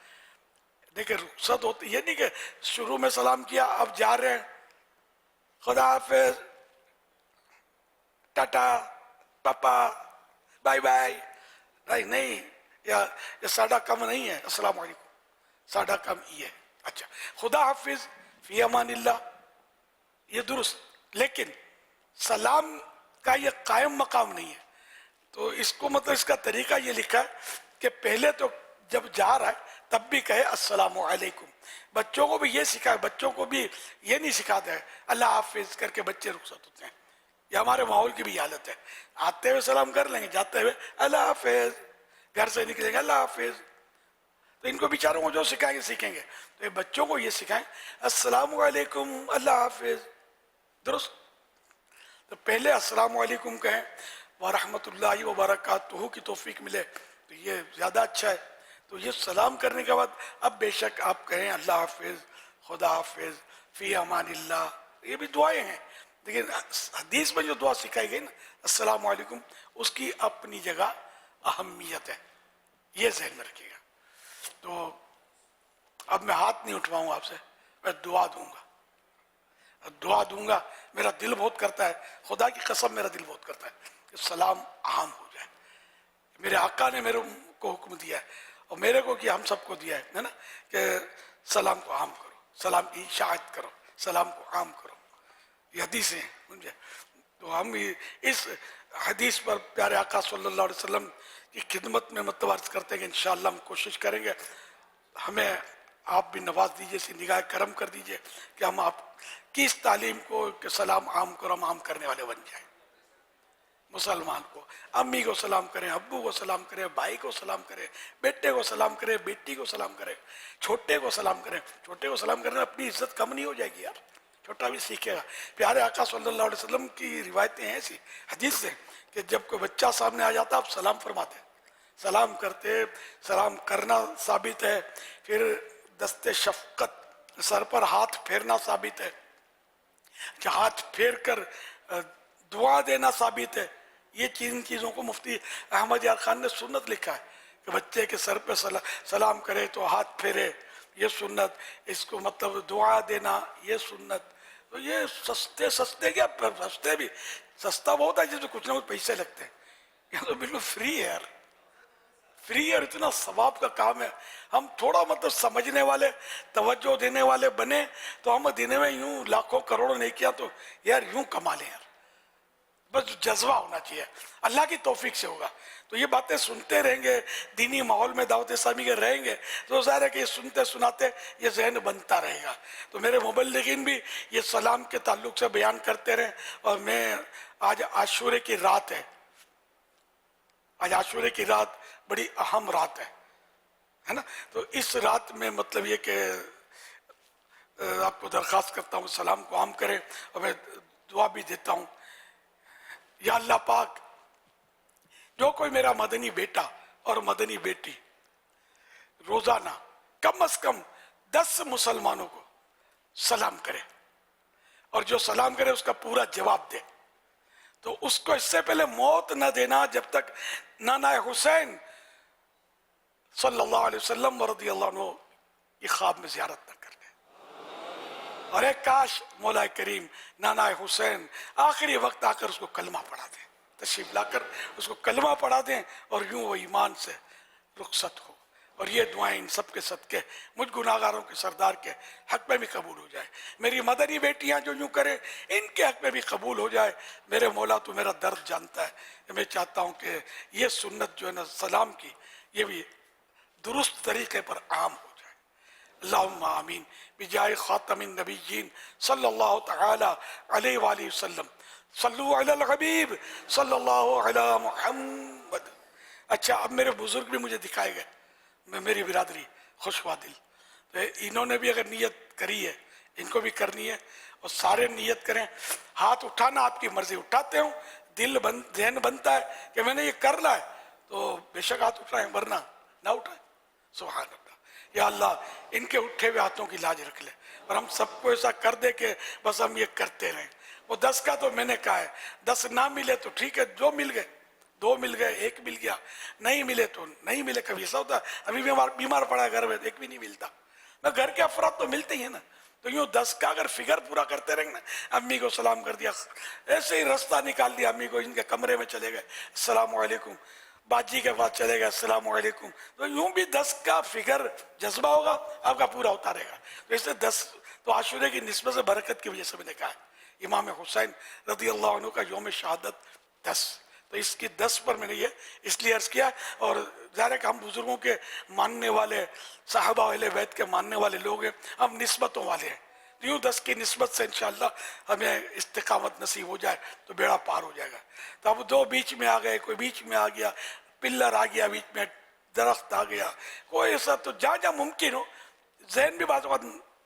देखिए रुखसत होती ये नहीं कि शुरू में सलाम किया अब जा रहे हैं खुदा हाफिज टाटा पापा बाय बाय, नहीं ये साडा कम नहीं है अस्सलाम वालेकुम, साडा कम ये है। अच्छा खुदा हाफिज फी अमानिल्लाह ये दुरुस्त, लेकिन सलाम का ये कायम मकाम नहीं है। तो इसको मतलब इसका तरीका ये लिखा है कि पहले तो जब जा रहा है तब भी कहे अस्सलामु अलैकुम। बच्चों को भी ये सिखाए, बच्चों को भी ये नहीं सिखाते हैं अल्लाह हाफिज करके बच्चे रुखसत होते हैं। ये हमारे माहौल की भी हालत है, आते हुए सलाम कर लेंगे, जाते हुए अल्लाह हाफिज, घर से निकलेंगे अल्लाह हाफिज। तो इनको बेचारों को जो सिखाएंगे सीखेंगे, तो ये बच्चों को ये सिखाएं अस्सलामु अलैकुम अल्लाह हाफिज, दुरुस्त। तो पहले अस्सलामु अलैकुम कहें व रहमतुल्लाहि व बरकातुहू की तौफीक मिले तो ये ज़्यादा अच्छा है। तो ये सलाम करने के बाद अब बेशक आप कहें अल्लाह हाफिज, खुदा हाफिज, फ़ी अमानिल्लाह, ये भी दुआएं हैं, लेकिन हदीस में जो दुआ सिखाई गई ना अस्सलामु अलैकुम, उसकी अपनी जगह अहमियत है, ये ज़हन में रखिएगा। तो अब मैं हाथ नहीं उठवाऊंगा आपसे, मैं दुआ दूंगा, दुआ दूंगा। मेरा दिल बहुत करता है, खुदा की कसम मेरा दिल बहुत करता है कि सलाम आम हो जाए। मेरे आका ने मेरे को हुक्म दिया है और मेरे को कि हम सबको दिया है ना, कि सलाम को आम करो, सलाम की इशाअत करो, सलाम को आम करो, ये हदीसें हैं, समझे। तो हम इस हदीस पर प्यारे आका सल्लल्लाहु अलैहि वसल्लम की खिदमत में मतलब अर्ज करते हैं कि इंशाअल्लाह हम कोशिश करेंगे, हमें आप भी नवाज दीजिए, इसी निगाह करम कर दीजिए कि हम आप की इस तालीम को कि सलाम आम करो, हम आम करने वाले बन जाए। मुसलमान को अम्मी को सलाम करें, अब्बू को सलाम करें, भाई को सलाम करें, बेटे को सलाम करें, बेटी को सलाम करें, छोटे को सलाम करें। छोटे को सलाम करने अपनी इज्जत कम नहीं हो जाएगी यार, छोटा भी सीखेगा। प्यारे आका सल्लल्लाहु अलैहि वसल्लम की रिवायतें हैं ऐसी हदीस से कि जब कोई बच्चा सामने आ जाता आप सलाम फरमाते, सलाम करते, सलाम करना साबित है। फिर दस्ते शफकत, सर पर हाथ फेरना साबित है, हाथ फेर कर दुआ देना साबित है। ये तीन चीज़ों को मुफ्ती अहमद यार खान ने सुन्नत लिखा है कि बच्चे के सर पे सलाम करे तो हाथ फेरे, ये सुन्नत, इसको मतलब दुआ देना ये सुन्नत। तो ये सस्ते क्या, सस्ते भी सस्ता बहुत है जिसमें कुछ ना कुछ पैसे लगते हैं, ये तो बिल्कुल फ्री है यार, फ्री और इतना सवाब का काम है। हम थोड़ा मतलब समझने वाले, तवज्जो देने वाले बने तो हम दिन में यूं लाखों करोड़ों नहीं किया तो यार यूं कमा लें यार, बस जज्बा होना चाहिए, अल्लाह की तौफीक से होगा। तो ये बातें सुनते रहेंगे, दीनी माहौल में दावत इस्लामी के रहेंगे तो ज़ाहिर है कि ये सुनते सुनाते ये जहन बनता रहेगा। तो मेरे मुबल्लिगीन भी ये सलाम के ताल्लुक से बयान करते रहें। और मैं आज आशूरे की रात है, आज आशूरे की रात बड़ी अहम रात है ना। तो इस रात में मतलब ये कि आपको दरख्वास्त करता हूँ सलाम को आम करें और मैं दुआ भी देता हूँ, या अल्लाह पाक जो कोई मेरा मदनी बेटा और मदनी बेटी रोजाना कम से कम 10 मुसलमानों को सलाम करे और जो सलाम करे उसका पूरा जवाब दे, तो उसको इससे पहले मौत न देना जब तक नाना हुसैन सल्लल्लाहु अलैहि वसल्लम रज़ियल्लाहु अन्हु की ख्वाब में ज़ियारत न कर ले। और एक काश मौला करीम नाना हुसैन आखिरी वक्त आकर उसको कलमा पढ़ा दें, तशरीफ लाकर उसको कलमा पढ़ा दें और यूं वो ईमान से रुखसत हो। और ये दुआएं इन सब के सदके मुझ गुनाहगारों के सरदार के हक में भी कबूल हो जाए। मेरी मदनी बेटियां जो यूं करें इनके हक में भी कबूल हो जाए। मेरे मौला तो मेरा दर्द जानता है, मैं चाहता हूँ कि ये सुन्नत जो है ना सलाम की, ये भी दुरुस्त तरीके पर आम हो जाए। अल्लाहुम्मा आमीन बिजाए खातमिन नबिय्यीन सल्लल्लाहु तआला अलैहि वसल्लम सल्लु अलल हबीब सल्लल्लाहु अला मुहम्मद। अच्छा, अब मेरे बुजुर्ग भी मुझे दिखाए गए, मैं मेरी बिरादरी खुशवा दिल, तो इन्होंने भी अगर नियत करी है इनको भी करनी है और सारे नियत करें। हाथ उठाना आपकी मर्जी, उठाते हो दिल ध्यान बनता है कि मैंने ये करना है तो बेशक हाथ उठाएं, वरना ना उठाएं। सुभान अल्लाह, या अल्लाह इनके उठे हुए हाथों की लाज रख ले और हम सबको ऐसा कर दे कि बस हम ये करते रहें। वो 10 का तो मैंने कहा है, 10 ना मिले तो ठीक है, जो मिल गए, 2 मिल गए, 1 मिल गया, नहीं मिले तो नहीं मिले। कभी ऐसा होता है अभी बीमार पड़ा है घर में, 1 भी नहीं मिलता। मैं घर के अफराद तो मिलते ही है ना, तो यूँ 10 का अगर फिगर पूरा करते रहेंगे ना, अम्मी को सलाम कर दिया, ऐसे ही रास्ता निकाल दिया अम्मी को, इनके कमरे में चले गए अस्सलाम वालेकुम, बाजी के पास चले गए अस्सलाम वालेकुम, तो यूं भी 10 का फिगर जज्बा होगा आपका पूरा होता रहेगा। तो इसलिए 10 तो आशूरे की निस्बत से बरकत की वजह से मैंने कहा है। इमाम हुसैन रज़ी अल्लाह अन्हु का यौम शहादत 10, तो इसकी 10 पर मैंने ये इसलिए अर्ज किया। और ज़ाहिर है कि हम बुजुर्गों के मानने वाले, साहबा अहले बैत के मानने वाले लोग हैं, हम निस्बतों वाले हैं। यूँ 10 की निस्बत से इंशाअल्लाह हमें इस्तिकामत नसीब हो जाए तो बेड़ा पार हो जाएगा। तो अब 2 बीच में आ गए, कोई बीच में आ गया, पिल्लर आ गया बीच में, दरख्त आ गया, कोई ऐसा, तो जहाँ जहाँ मुमकिन हो, जहन भी बात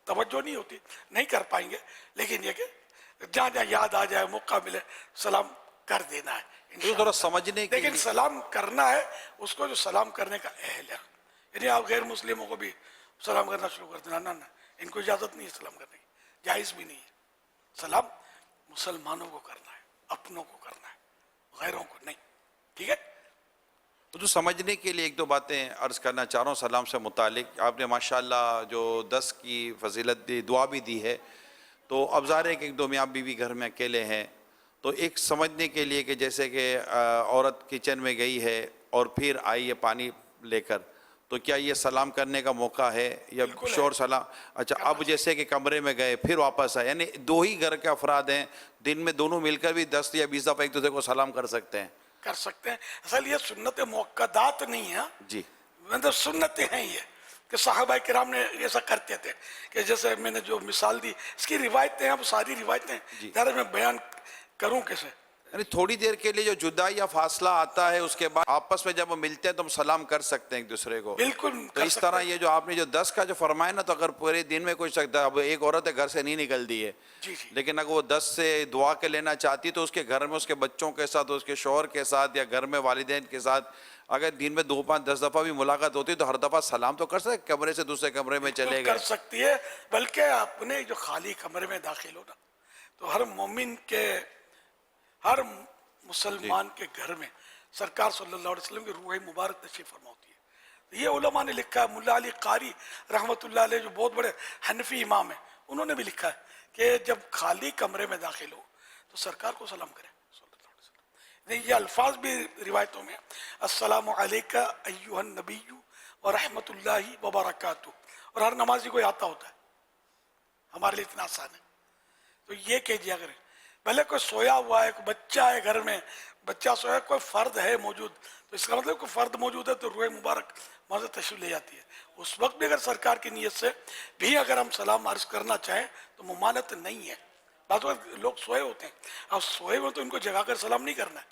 तवज्जो नहीं होती, नहीं कर पाएंगे, लेकिन ये कि जहाँ जहाँ याद आ जाए, मौका मिले, सलाम कर देना है। तो थोड़ा समझने के लेकिन सलाम करना है उसको जो सलाम करने का अहल है, यानी आप गैर मुस्लिमों को भी सलाम करना शुरू कर देना, ना, इनको इजाज़त नहीं है सलाम करने की, जायज़ भी नहीं है। सलाम मुसलमानों को करना है, अपनों को करना है, गैरों को नहीं, ठीक है। तो समझने के लिए 1-2 बातें अर्ज़ करना चाह रहा हूँ सलाम से मुतालिक। आपने माशाल्लाह जो 10 की फजीलत दी, दुआ भी दी है, तो अब ज़ाहिर है कि 1-2 मियाँ बीवी घर में अकेले हैं, तो एक समझने के लिए कि जैसे कि औरत किचन में गई है और फिर आई है पानी लेकर, तो क्या ये सलाम करने का मौका है या शोर सलाम? अच्छा, अब जैसे कि कमरे में गए फिर वापस आए, यानी 2 ही घर के अफराद हैं, दिन में दोनों मिलकर भी 10 या 20 दफ़ा एक दूसरे को सलाम कर सकते हैं। कर सकते हैं। असल ये सुन्नत मुअक्कदात नहीं है जी, मतलब सुन्नतें हैं ये, कि साहबा किराम ने ऐसा करते थे, कि जैसे मैंने जो मिसाल दी, इसकी रिवायतें हैं, वो सारी रिवायतें ज़रा मैं बयान करूं कैसे। यानी थोड़ी देर के लिए जो जुदाई या फासला आता है, उसके बाद आपस में जब वो मिलते हैं तो हम सलाम कर सकते हैं एक दूसरे को। बिल्कुल। तो इस तरह ये जो आपने जो 10 का जो फरमाया ना, तो अगर पूरे दिन में कोई सकता, अब एक औरत है घर से नहीं निकलती है, लेकिन अगर वो 10 से दुआ के लेना चाहती है, तो उसके घर में उसके बच्चों के साथ, उसके शौहर के साथ या घर में वालिदैन के साथ अगर दिन में 2, 5, 10 दफ़ा भी मुलाकात होती है, तो हर दफ़ा सलाम तो कर सकते, कमरे से दूसरे कमरे में चले गए कर सकती है। बल्कि अपने जो खाली कमरे में दाखिल हो ना, तो हर मोमिन के, हर मुसलमान के घर में सरकार सल्लल्लाहु अलैहि वसल्लम की रूह मुबारक तशरीफ फरमा होती है। तो ये उलमा ने लिखा है, मुल्ला अली कारी रहमतुल्लाह अलैह जो बहुत बड़े हनफी इमाम हैं, उन्होंने भी लिखा है कि जब खाली कमरे में दाखिल हो तो सरकार को सलाम करें सल्लल्लाहु अलैहि वसल्लम। ये अल्फाज भी रिवायतों में, अस्सलामु अलैका अय्युहन नबिय्यु व रहमतुल्लाहि व बरकातुहू, और हर नमाजी को आता होता है, हमारे लिए इतना आसान है। तो ये कह दिया करें, भले कोई सोया हुआ है, कोई बच्चा है घर में, बच्चा सोया, कोई फर्द है मौजूद, तो इसका मतलब कोई फर्द मौजूद है तो रूह मुबारक वहाँ से तशरीफ ले जाती है। उस वक्त भी अगर सरकार की नीयत से भी अगर हम सलाम अर्ज करना चाहें तो मुमानत नहीं है। बात लोग सोए होते हैं, अब सोए हुए तो इनको जगाकर सलाम नहीं करना है,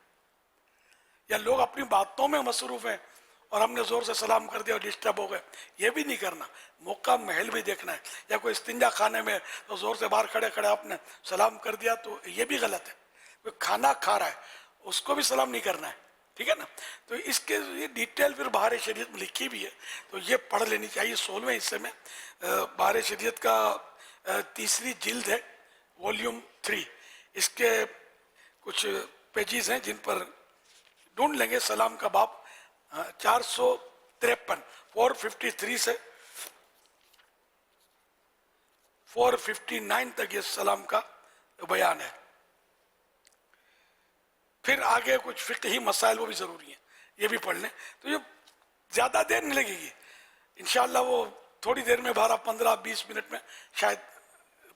या लोग अपनी बातों में मसरूफ़ हैं और हमने ज़ोर से सलाम कर दिया और डिस्टर्ब हो गए, ये भी नहीं करना। मौका महल भी देखना है, या कोई इस्तिंजा खाने में तो ज़ोर से बाहर खड़े खड़े आपने सलाम कर दिया, तो ये भी गलत है। कोई खाना खा रहा है उसको भी सलाम नहीं करना है, ठीक है ना। तो इसके ये डिटेल फिर बाहर शरीयत में लिखी भी है, तो ये पढ़ लेनी चाहिए। 16वें हिस्से में बाहर शरीयत का 3री जिल्द है, वॉल्यूम 3, इसके कुछ पेजेस हैं जिन पर ढूंढ लेंगे सलाम का बाब 453 453 से 459 तक ये सलाम का बयान है। फिर आगे कुछ फिक्ही मसाइल वो भी ज़रूरी हैं, ये भी पढ़ लें, तो ये ज़्यादा देर नहीं लगेगी इंशाअल्लाह, वो थोड़ी देर में 12, 15, 20 मिनट में शायद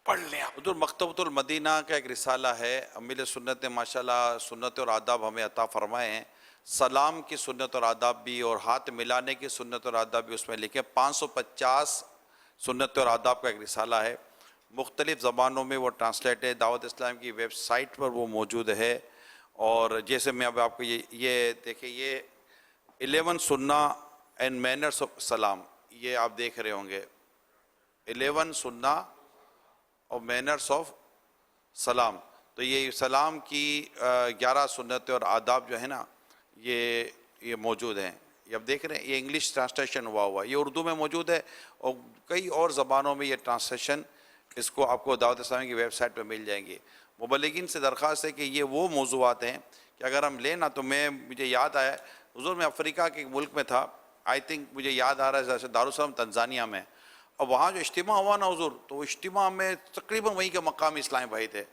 पढ़ लें आप। उधर मकतबतुल मदीना का एक रिसाला है, अमीर सुन्नत ने माशाल्लाह सुन्नत और आदाब हमें अता फरमाए हैं। सलाम की सुन्नत और आदाब भी और हाथ मिलाने की सुन्नत और आदाब भी उसमें लिखे। 550 सुन्नत और आदाब का एक रिसाला है, मुख्तलिफ़ ज़बानों में वो ट्रांसलेट है, दावत इस्लाम की वेबसाइट पर वो मौजूद है। और जैसे मैं अब आपको ये देखिए, ये 11 सुन्ना एंड मैनर्स ऑफ सलाम, ये आप देख रहे होंगे, 11 सुन्ना और मैनर्स ऑफ सलाम। तो ये सलाम की 11 सुन्नत और आदाब जो है ना, ये मौजूद हैं। ये अब देख रहे हैं, ये इंग्लिश ट्रांसलेशन हुआ है, ये उर्दू में मौजूद है और कई और ज़बानों में ये ट्रांसलेशन اس کو آپ کو دعوت اسلامی کی ویب سائٹ پہ مل جائیں گی. مبلغین سے درخواست ہے کہ یہ وہ موضوعات ہیں کہ اگر ہم لیں نا تو مجھے یاد آیا حضور میں افریقہ کے ایک ملک میں تھا, آئی تھنک مجھے یاد آ رہا ہے جیسے دارالسلام تنزانیہ میں, اور وہاں جو اجتماع ہوا نا حضور, تو وہ اجتماع میں تقریباً وہیں کے مقامی اسلامی بھائی تھے.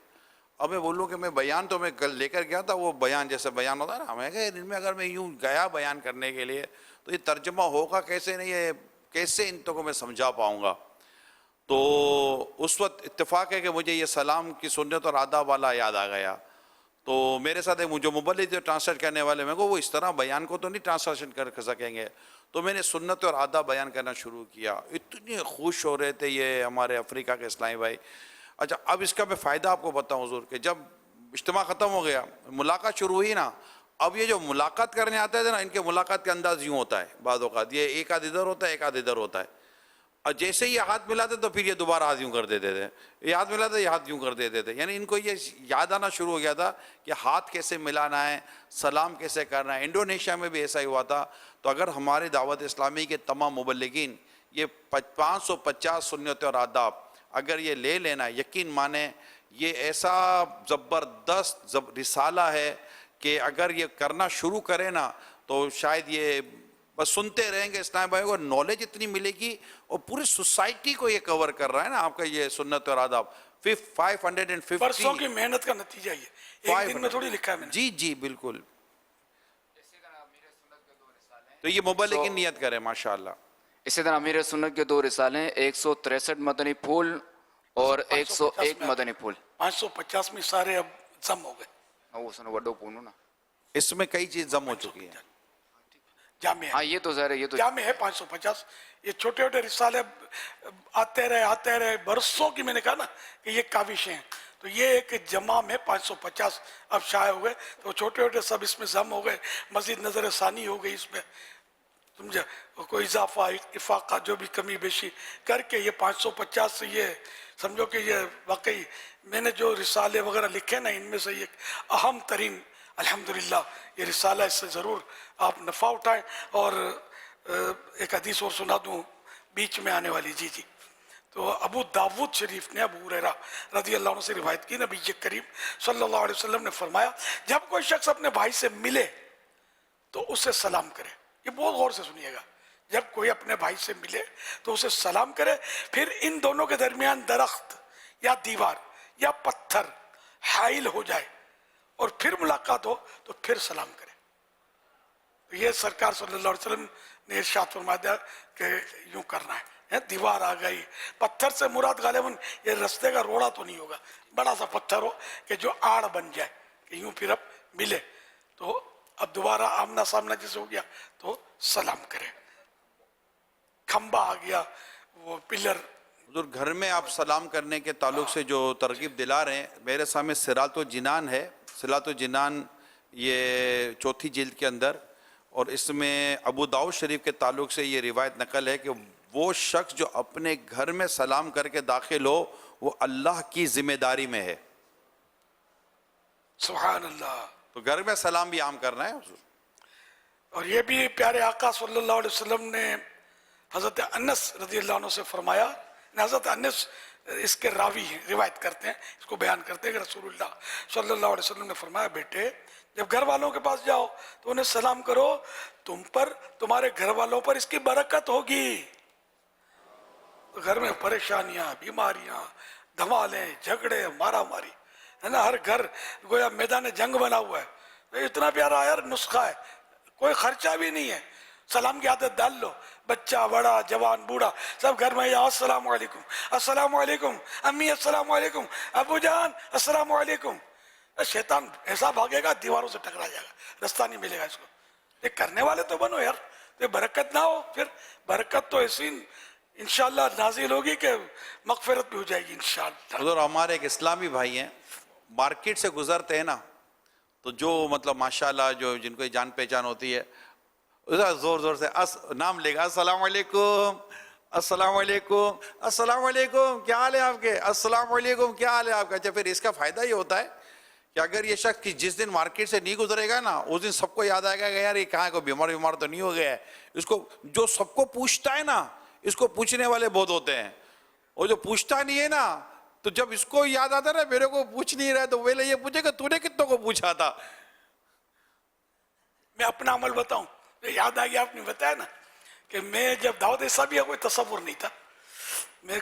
اب میں بولوں کہ میں بیان تو میں کل لے کر گیا تھا, وہ بیان جیسے بیان ہوتا ہے نا, میں کہ ان میں اگر میں یوں گیا بیان کرنے کے لیے تو یہ ترجمہ ہوگا کیسے, نہیں ہے کیسے ان کو میں سمجھا پاؤں گا. تو اس وقت اتفاق ہے کہ مجھے یہ سلام کی سنت اور آداب والا یاد آ گیا. تو میرے ساتھ جو مبلغ جو ٹرانسلیٹ کرنے والے میں کو وہ اس طرح بیان کو تو نہیں ٹرانسلیشن کر سکیں گے, تو میں نے سنت اور آداب بیان کرنا شروع کیا. اتنے خوش ہو رہے تھے یہ ہمارے افریقہ کے اسلامی بھائی. اچھا اب اس کا میں فائدہ آپ کو بتاؤں حضور, کہ جب اجتماع ختم ہو گیا, ملاقات شروع ہوئی نا, اب یہ جو ملاقات کرنے آتے تھے نا, ان کے ملاقات کا انداز یوں ہوتا ہے بعض اوقات, یہ ایک آدھ ادھر ہوتا ہے ایک آدھ ادھر ہوتا ہے, اور جیسے ہی ہاتھ ملاتے تو پھر یہ دوبارہ ہاتھ یوں کر دیتے تھے, یہ ہاتھ ملاتے یہ ہاتھ یوں کر دیتے تھے. یعنی ان کو یہ یاد آنا شروع ہو گیا تھا کہ ہاتھ کیسے ملانا ہے, سلام کیسے کرنا ہے. انڈونیشیا میں بھی ایسا ہی ہوا تھا. تو اگر ہمارے دعوت اسلامی کے تمام مبلغین یہ 550 سنت اور آداب اگر یہ لے لینا, یقین مانیں یہ ایسا زبردست رسالہ ہے کہ اگر یہ کرنا شروع کرے نا تو شاید یہ بس سنتے رہیں گے اسلام بھائی کو, نالج اتنی ملے گی, اور پوری سوسائٹی کو یہ کور کر رہا ہے نا آپ کا یہ سنت اور آداب. 550 برسوں کی محنت کا نتیجہ یہ ایک دن میں تھوڑی لکھا ہے میں نے. جی جی بالکل. تو یہ مبلغ کی نیت کرے ماشاءاللہ. اسی طرح امیر سنت کے 2 رسالے, 163 مدنی پھول اور 101 مدنی پھول. 550 میں سارے اب ضم ہو گئے. اس میں کئی چیز ضم ہو چکی ہیں. جامع ہاں یہ تو ظاہر ہے, یہ تو جامع ہے 550. یہ چھوٹے چھوٹے رسالے آتے رہے برسوں کی, میں نے کہا نا کہ یہ کاوشیں ہیں. تو یہ ایک جمع میں 550 اب شائع ہوئے, تو چھوٹے چھوٹے سب اس میں ضم ہو گئے, مزید نظر ثانی ہو گئی اس میں, سمجھا, کوئی اضافہ افاقہ جو بھی کمی بیشی کر کے یہ 550 سے یہ سمجھو کہ یہ واقعی میں نے جو رسالے وغیرہ لکھے نا ان میں سے یہ اہم ترین الحمدللہ یہ رسالہ, اس سے ضرور آپ نفع اٹھائیں. اور ایک حدیث اور سنا دوں بیچ میں آنے والی. جی جی. تو ابو داود شریف نے ابو ہریرہ رضی اللہ عنہ سے روایت کی, نبی کریم صلی اللہ علیہ وسلم نے فرمایا جب کوئی شخص اپنے بھائی سے ملے تو اسے سلام کرے. یہ بہت غور سے سنیے گا, جب کوئی اپنے بھائی سے ملے تو اسے سلام کرے, پھر ان دونوں کے درمیان درخت یا دیوار یا پتھر حائل ہو جائے اور پھر ملاقات ہو تو پھر سلام کرے. یہ سرکار صلی اللہ علیہ وسلم نے ارشاد فرمایا کہ یوں کرنا ہے. دیوار آ گئی, پتھر سے مراد غالباً یہ رستے کا روڑا تو نہیں ہوگا, بڑا سا پتھر ہو کہ جو آڑ بن جائے کہ یوں پھر اب ملے تو اب دوبارہ آمنا سامنا جیسے ہو گیا تو سلام کرے. کھمبا آ گیا, وہ پلر. حضور گھر میں آپ سلام کرنے کے تعلق سے جو ترغیب دلا رہے ہیں, میرے سامنے صراط الجنان ہے. صراط الجنان یہ 4 جلد کے اندر, اور اس میں ابو داؤد شریف کے تعلق سے یہ روایت نقل ہے کہ وہ شخص جو اپنے گھر میں سلام کر کے داخل ہو وہ اللہ کی ذمہ داری میں ہے. سبحان اللہ. تو گھر میں سلام بھی عام کرنا ہے حضور. اور یہ بھی پیارے آقا صلی اللہ علیہ وسلم نے حضرت انس رضی اللہ عنہ سے فرمایا. حضرت انس اس کے راوی ہیں, روایت کرتے ہیں, اس کو بیان کرتے ہیں کہ رسول اللہ صلی اللہ علیہ وسلم نے فرمایا بیٹے جب گھر والوں کے پاس جاؤ تو انہیں سلام کرو, تم پر تمہارے گھر والوں پر اس کی برکت ہوگی. گھر میں پریشانیاں, بیماریاں, دھمالیں, جھگڑے, مارا ماری ہے نا, ہر گھر گویا میدان جنگ بنا ہوا ہے. اتنا پیارا یار نسخہ ہے, کوئی خرچہ بھی نہیں ہے. سلام کی عادت ڈال لو, بچہ بڑا جوان بوڑھا سب گھر میں یا السلام علیکم, السلام علیکم امی, السلام علیکم ابو جان, السلام علیکم. شیطان ایسا بھاگے گا دیواروں سے ٹکرا جائے گا, رستہ نہیں ملے گا اس کو. یہ کرنے والے تو بنو یار, یہ برکت نہ ہو پھر برکت تو ایسی انشاءاللہ نازل ہوگی کہ مغفرت بھی ہو جائے گی انشاءاللہ. حضور ہمارے ایک اسلامی بھائی ہیں, مارکیٹ سے گزرتے ہیں نا تو جو مطلب ماشاءاللہ جو جن کو جان پہچان ہوتی ہے زور زور سے نام لے گا, السلام علیکم, السلام علیکم, السلام علیکم, کیا حال ہے آپ کے, السلام علیکم, کیا حال ہے آپ کا. اچھا پھر اس کا فائدہ یہ ہوتا ہے کہ اگر یہ شخص جس دن مارکیٹ سے نہیں گزرے گا نا اس دن سب کو یاد آئے گا کہ یار یہ کہاں کو بیمار تو نہیں ہو گیا ہے. اس کو جو سب کو پوچھتا ہے نا, اس کو پوچھنے والے بہت ہوتے ہیں, اور جو پوچھتا نہیں ہے نا تو جب اس کو یاد آتا نا میرے کو پوچھ نہیں رہا تو وہ یہ پوچھے کہ تو نے کتنوں کو پوچھا تھا. میں اپنا عمل بتاؤں, یاد آ گیا آپ نے بتایا نا کہ میں جب دعوت اسلامی کا کوئی تصور نہیں تھا, میں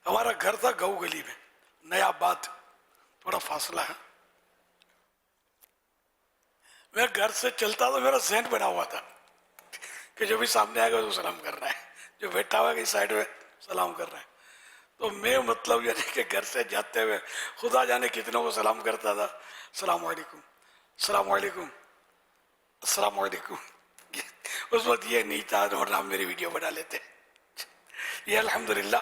ہمارا گھر تھا گاؤں گلی میں, نیا آباد, تھوڑا فاصلہ ہے. میں گھر سے چلتا تو میرا ذہن بنا ہوا تھا کہ جو بھی سامنے آئے گا اس کو سلام کرنا ہے, جو بیٹھا ہوا ہے اس سائڈ میں سلام کر رہا ہے. تو میں مطلب یعنی کہ گھر سے جاتے ہوئے خدا جانے کتنوں کو سلام کرتا تھا, السلام علیکم, السلام علیکم, السلام علیکم. اس وقت یہ نہیں تھا ورنہ ہم میری ویڈیو بنا لیتے. یہ الحمدللہ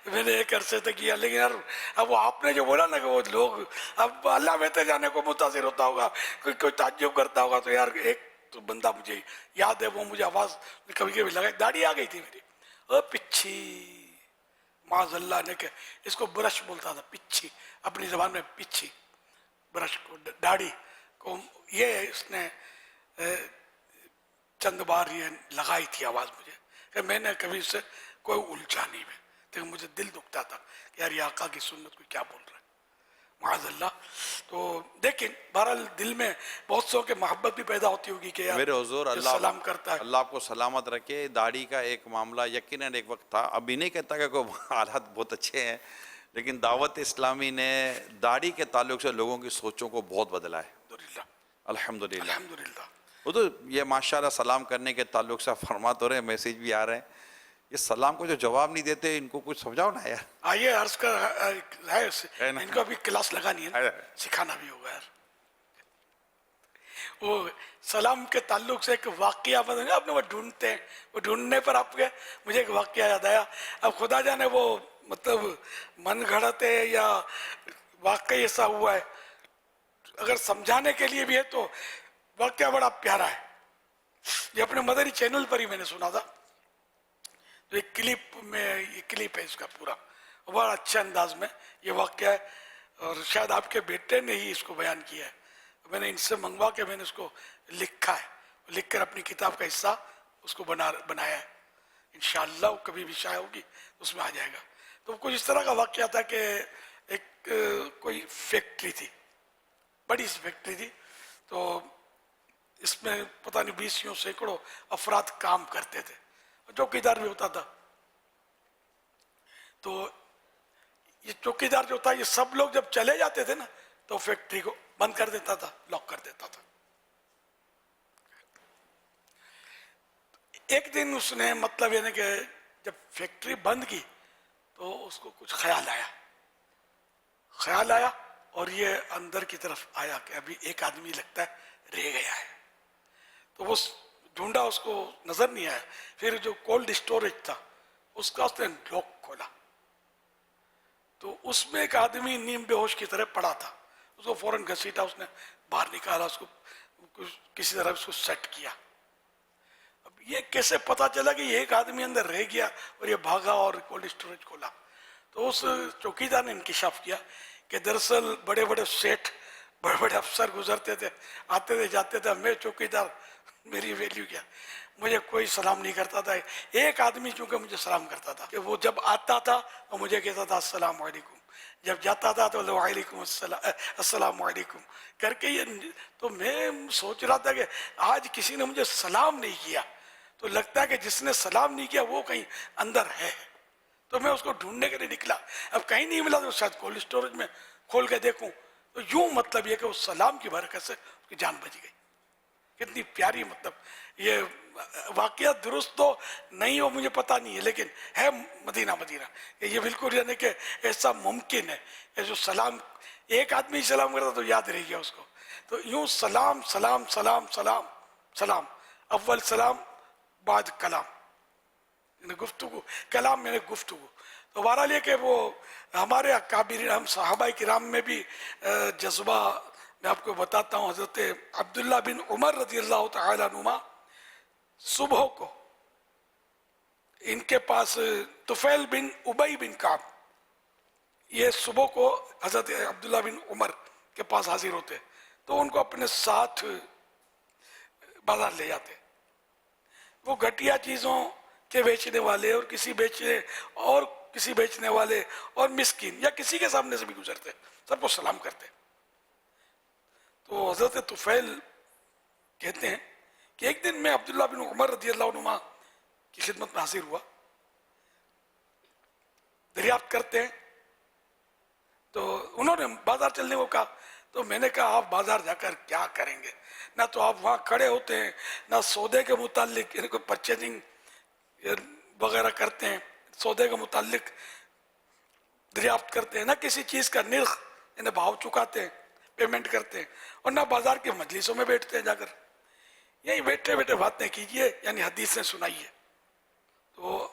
میں نے ایک عرصے تک کیا. لیکن یار اب وہ آپ نے جو بولا نا کہ وہ لوگ اب اللہ بہتر جانے کو متاثر ہوتا ہوگا, کوئی تعجب کرتا ہوگا, تو یار ایک تو بندہ مجھے یاد ہے, وہ مجھے آواز کبھی کبھی لگا, داڑھی آ گئی تھی میری, پچھی, معاذ اللہ نے کہ اس کو برش بولتا تھا, پچھی اپنی زبان میں, پچھی برش کو, داڑھی کو, یہ اس نے چند بار یہ لگائی تھی آواز مجھے, کہ میں نے کبھی اس سے کوئی الجھا نہیں ہے, لیکن مجھے دل دکھتا تھا کہ یار یہ آقا کی سنت کو کیا بول رہا ہے, معاذ اللہ. تو لیکن بہرحال دل میں بہت سو کے محبت بھی پیدا ہوتی ہوگی کہ یار میرے حضور جو سلام کرتا ہے. اللہ آپ کو سلامت رکھے. داڑھی کا ایک معاملہ یقیناً ایک وقت تھا, ابھی نہیں کہتا کہ کوئی حالات بہت اچھے ہیں, لیکن دعوت اسلامی نے داڑھی کے تعلق سے لوگوں کی سوچوں کو بہت بدلا ہے, الحمدللہ. وہ تو یہ ماشاءاللہ سلام کرنے کے تعلق سے فرمات ہو رہے ہیں, میسیج بھی آ رہے ہیں, یہ سلام کو جو جواب نہیں دیتے ان کو کچھ سمجھاؤ نا یار. آئیے عرض کا ہے, ان کو ابھی کلاس لگانی ہے, سکھانا بھی ہوگا یار. وہ سلام کے تعلق سے ایک واقعہ بتا آپ نے, وہ ڈھونڈتے ہیں, وہ ڈھونڈنے پر آپ کے مجھے ایک واقعہ یاد آیا. اب خدا جانے وہ مطلب من گھڑت ہے یا واقعی ایسا ہوا ہے, اگر سمجھانے کے لیے بھی ہے تو واقعہ بڑا پیارا ہے. یہ اپنے مدنی چینل پر ہی میں نے سنا تھا, تو ایک کلپ میں, یہ کلپ ہے اس کا پورا, بڑا اچھا انداز میں یہ واقعہ ہے, اور شاید آپ کے بیٹے نے ہی اس کو بیان کیا ہے. میں نے ان سے منگوا کے میں نے اس کو لکھا ہے, لکھ کر اپنی کتاب کا حصہ اس کو بنایا ہے. انشاءاللہ کبھی بھی شائع ہوگی اس میں آ جائے گا. تو کچھ اس طرح کا واقعہ تھا کہ ایک کوئی فیکٹری تھی, بڑی سی فیکٹری تھی, تو اس میں پتہ نہیں 20 سینکڑوں افراد کام کرتے تھے, چوکیدار بھی ہوتا تھا. تو یہ چوکیدار جو تھا, یہ سب لوگ جب چلے جاتے تھے نا تو فیکٹری کو بند کر دیتا تھا, لاک کر دیتا تھا. ایک دن اس نے مطلب یعنی کہ جب فیکٹری بند کی تو اس کو کچھ خیال آیا اور یہ اندر کی طرف آیا کہ ابھی ایک آدمی لگتا ہے رہ گیا ہے. تو وہ ڈھونڈا, اس کو نظر نہیں آیا. پھر جو کولڈ اسٹوریج تھا اس کا اس نے لاک کھولا, تو اس میں ایک آدمی نیم بے ہوش کی طرح پڑا تھا. اس کو فوراً گھسیٹا, اس نے باہر نکالا, اس کو کسی طرح اس کو سیٹ کیا. اب یہ کیسے پتا چلا کہ یہ ایک آدمی اندر رہ گیا اور یہ بھاگا اور کولڈ اسٹوریج کھولا. تو اس چوکیدار نے انکشاف کیا کہ دراصل بڑے بڑے سیٹ, بڑے بڑے افسر گزرتے تھے, آتے تھے جاتے تھے, میں چوکیدار, میری ویلیو کیا, مجھے کوئی سلام نہیں کرتا تھا. ایک آدمی چونکہ مجھے سلام کرتا تھا, کہ وہ جب آتا تھا وہ مجھے کہتا تھا السلام علیکم, جب جاتا تھا تو وعلیکم السلام, السلام علیکم کر کے. یہ تو میں سوچ رہا تھا کہ آج کسی نے مجھے سلام نہیں کیا, تو لگتا ہے کہ جس نے سلام نہیں کیا وہ کہیں اندر ہے. تو میں اس کو ڈھونڈنے کے لیے نکلا, اب کہیں نہیں ملا تو شاید کولڈ اسٹوریج میں کھول کے دیکھوں. تو یوں مطلب یہ کہ اس سلام کی برکت سے اس کی جان بچ گئی. کتنی پیاری مطلب یہ واقعہ درست تو نہیں ہو مجھے پتہ نہیں ہے, لیکن ہے مدینہ یہ بالکل یعنی کہ ایسا ممکن ہے کہ جو سلام ایک آدمی سلام کرتا تو یاد رہ گیا اس کو. تو یوں سلام سلام سلام سلام سلام, اول سلام بعد کلام, گفتگو, کلام میں نے گفتگو. تو بہرحال یہ کہ وہ ہمارے اکابرین, ہم صحابہ کرام میں بھی جذبہ میں آپ کو بتاتا ہوں. حضرت عبداللہ بن عمر رضی اللہ تعالیٰ عنہما صبح کو ان کے پاس طفیل بن ابی بن کعب, یہ صبح کو حضرت عبداللہ بن عمر کے پاس حاضر ہوتے, تو ان کو اپنے ساتھ بازار لے جاتے. وہ گھٹیا چیزوں کے بیچنے والے اور کسی بیچنے والے اور مسکین یا کسی کے سامنے سے بھی گزرتے سب کو سلام کرتے. تو حضرت طفیل کہتے ہیں کہ ایک دن میں عبداللہ بن عمر رضی اللہ عنہما کی خدمت میں حاضر ہوا. دریافت کرتے ہیں تو انہوں نے بازار چلنے کو کہا. تو میں نے کہا آپ بازار جا کر کیا کریں گے؟ نہ تو آپ وہاں کھڑے ہوتے ہیں، نہ سودے کے متعلق یعنی کوئی پرچیزنگ وغیرہ کرتے ہیں، سودے کے متعلق دریافت کرتے ہیں، نہ کسی چیز کا نرخ یعنی بھاؤ چکاتے ہیں، پیمنٹ کرتے ہیں، اور نہ بازار کے مجلسوں میں بیٹھتے ہیں جا کر. یہی بیٹھے بیٹھے باتیں کیجئے یعنی حدیثیں سنائیے. تو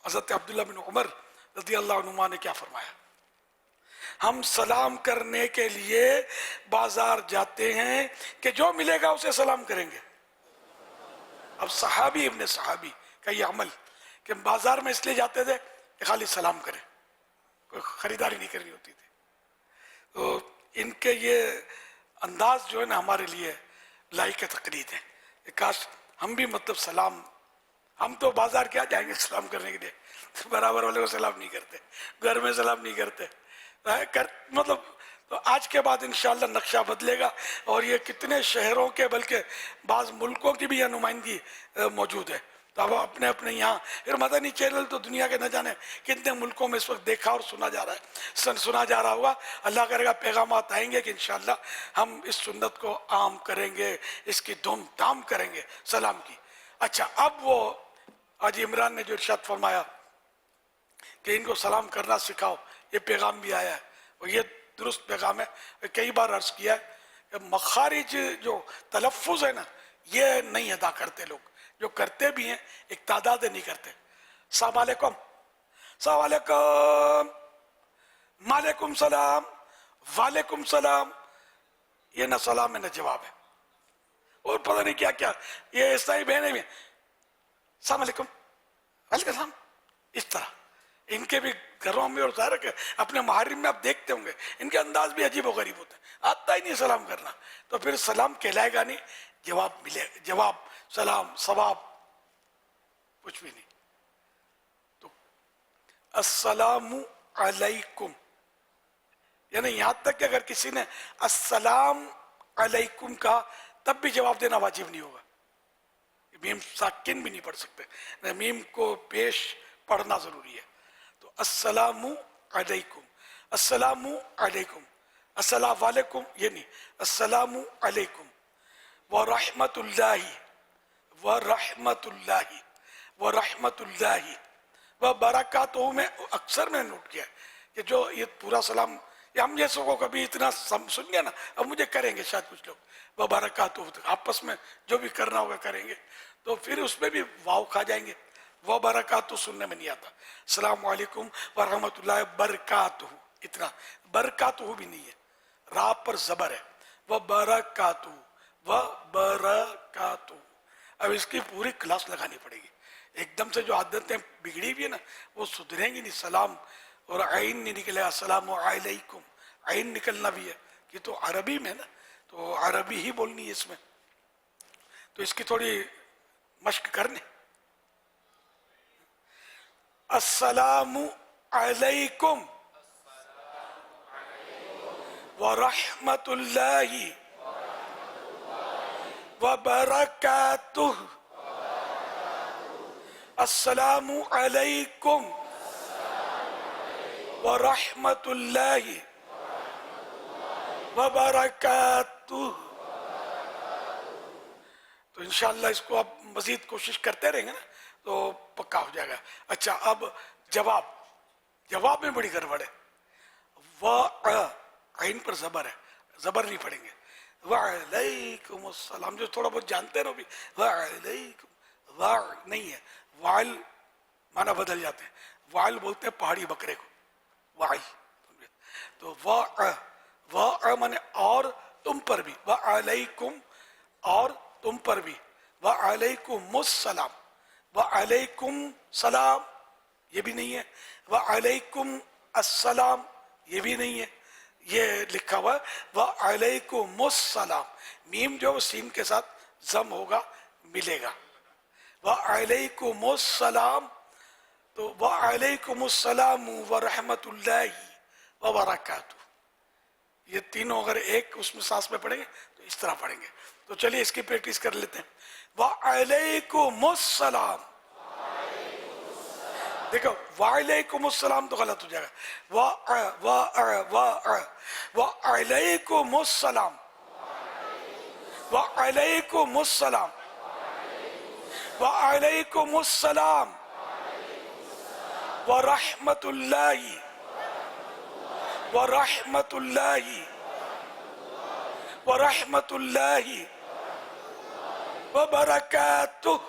حضرت عبداللہ بن عمر رضی اللہ عنہما نے کیا فرمایا؟ ہم سلام کرنے کے لیے بازار جاتے ہیں کہ جو ملے گا اسے سلام کریں گے. اب صحابی ابن صحابی کا یہ عمل کہ بازار میں اس لیے جاتے تھے کہ خالی سلام کریں، کوئی خریداری نہیں کرنی ہوتی تھی. تو ان کے یہ انداز جو ہے نا ہمارے لیے لائق تقلید ہے. کاش ہم بھی مطلب سلام، ہم تو بازار کیا جائیں گے سلام کرنے کے لیے، برابر والے کو سلام نہیں کرتے، گھر میں سلام نہیں کرتے. مطلب تو آج کے بعد انشاءاللہ نقشہ بدلے گا اور یہ کتنے شہروں کے بلکہ بعض ملکوں کی بھی یہ نمائندگی موجود ہے. تو اب اپنے اپنے یہاں پھر مدنی چینل تو دنیا کے نہ جانے کتنے ملکوں میں اس وقت دیکھا اور سنا جا رہا ہے، سنا جا رہا ہوگا. اللہ کرے گا پیغامات آئیں گے کہ انشاءاللہ ہم اس سنت کو عام کریں گے، اس کی دھوم دھام کریں گے سلام کی. اچھا، اب وہ حاجی عمران نے جو ارشاد فرمایا کہ ان کو سلام کرنا سکھاؤ، یہ پیغام بھی آیا ہے اور یہ درست پیغام ہے. کئی بار عرض کیا ہے کہ مخارج جو تلفظ ہے نا یہ نہیں ادا کرتے لوگ، جو کرتے بھی ہیں ایک تعداد نہیں کرتے. السلام علیکم، السلام علیکم، مالکم سلام، وعلیکم سلام، یہ نہ سلام ہے نہ جواب ہے. اور پتہ نہیں کیا کیا یہ عیسائی بہنیں بھی السلام علیکم، وعلیکم السلام، اس طرح ان کے بھی گھروں میں. اور ظاہر ہے کہ اپنے محرم میں آپ دیکھتے ہوں گے ان کے انداز بھی عجیب و غریب ہوتے ہیں، آتا ہی نہیں سلام کرنا. تو پھر سلام کہلائے گا نہیں، جواب ملے، جواب، سلام، ثواب، کچھ بھی نہیں. تو السلام علیکم یعنی یہاں تک کہ اگر کسی نے السلام علیکم کہا تب بھی جواب دینا واجب نہیں ہوگا. میم ساکن بھی نہیں پڑھ سکتے، میم کو پیش پڑھنا ضروری ہے. تو السلام علیکم، السلام علیکم، السلام علیکم یہ نہیں، السلام علیکم ورحمۃ اللہ، ورحمۃ اللہ، ورحمۃ اللہ وبرکاتہ. میں اکثر میں نوٹ کیا کہ جو یہ پورا سلام یہ ہم جیسوں کو کبھی اتنا سن گیا نا، اب مجھے کریں گے شاید کچھ لوگ وبرکاتہ، آپس میں جو بھی کرنا ہوگا کریں گے. تو پھر اس میں بھی واو کھا جائیں گے، وہ برکاتہ سننے میں نہیں آتا. السلام علیکم ورحمۃ اللہ برکاتہ، اتنا برکاتہ بھی نہیں ہے، را پر زبر ہے، وہ برکاتہ، وہ برکاتہ. اب اس کی پوری کلاس لگانی پڑے گی. ایک دم سے جو عادتیں بگڑی ہوئی ہے نا وہ سدھریں گی نہیں. سلام اور عین نہیں نکلے گا، السلام علیکم، عین نکلنا بھی ہے. یہ تو عربی میں نا، تو عربی ہی بولنی ہے اس میں. تو اس کی تھوڑی مشق کرنے. السلام علیکم ورحمۃ اللہ وبرکاتہ. السلام علیکم ورحمۃ اللہ وبرکاتہ. تو انشاءاللہ اس کو آپ مزید کوشش کرتے رہیں گے نا تو پکا ہو جائے گا. اچھا، اب جواب میں بڑی گڑبڑ ہے. عین پر زبر ہے، زبر نہیں پڑھیں گے. وعلیکم السلام، جو تھوڑا بہت جانتے ہیں بھی وعلیکم، نہیں ہے، وعل معنی بدل جاتے ہیں. وعل بولتے ہیں پہاڑی بکرے کو، وعل. تو معنی اور تم پر بھی، وعلیکم اور تم پر بھی، وعلیکم السلام، وعلیکم سلام یہ بھی نہیں ہے، وعلیکم السلام یہ بھی نہیں ہے. یہ لکھا ہوا ہے وعلیکم السلام، میم جو سین کے ساتھ ضم ہوگا ملے گا. وعلیکم السلام तो वालेकुमुस्सलाम व रहमतुल्लाहि व बरकातुहू, ये तीनों अगर एक उसमें सांस में पढ़ेंगे तो इस तरह पढ़ेंगे। तो चलिए इसकी प्रैक्टिस कर लेते हैं। वालेकुमुस्सलाम, देखो वालेकुमुस्सलाम तो गलत हो जाएगा। वालेकुमुस्सलाम, वालेकुमुस्सलाम, वालेकुमुस्सलाम व रहमतुल्लाहि व रहमतुल्लाहि व रहमतुल्लाहि व बरकातुहू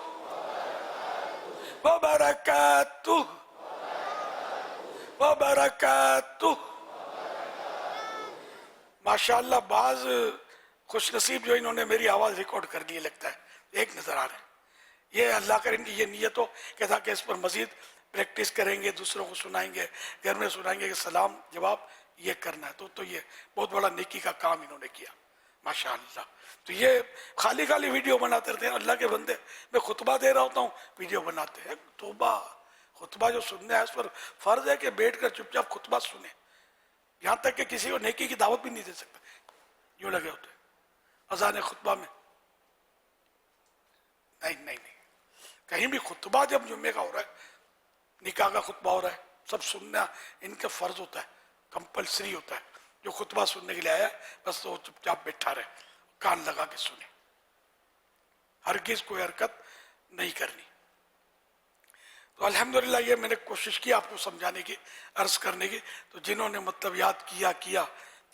व बरकातुहू व बरकातुहू। माशाअल्लाह बाज खुश नसीब जो इन्होंने मेरी आवाज़ रिकॉर्ड कर ली लगता है, एक नज़र आ रहा है। ये अल्लाह करेंगे ये नियत हो कि ताकि इस पर मज़ीद प्रैक्टिस करेंगे, दूसरों को सुनाएंगे, घर में सुनाएंगे कि सलाम जवाब ये करना है। तो ये बहुत बड़ा नेकी का काम इन्होंने किया माशाअल्लाह। तो ये खाली खाली वीडियो बनाते रहते हैं अल्लाह के बंदे। मैं खुतबा दे रहा होता हूँ, वीडियो बनाते हैं। तौबा, खुतबा जो सुनना है उस पर फ़र्ज है कि बैठ कर चुपचाप खुतबा सुने, यहाँ तक कि किसी को नेकी की दावत भी नहीं दे सकता, यूँ लगे होते अज़ान खुतबा में। नहीं, कहीं भी खुतबा जब जुम्मे का हो रहा है, निकाह का खुतबा हो रहा है, सब सुनना इनका फ़र्ज होता है, कंपलसरी होता है। जो खुतबा सुनने के लिए आया बस वो चुपचाप बैठा रहे, कान लगा के सुने, हरगिज़ कोई हरकत नहीं करनी। तो अल्हम्दुलिल्लाह ये मैंने कोशिश की आपको समझाने की, अर्ज़ करने की। तो जिन्होंने मतलब याद किया,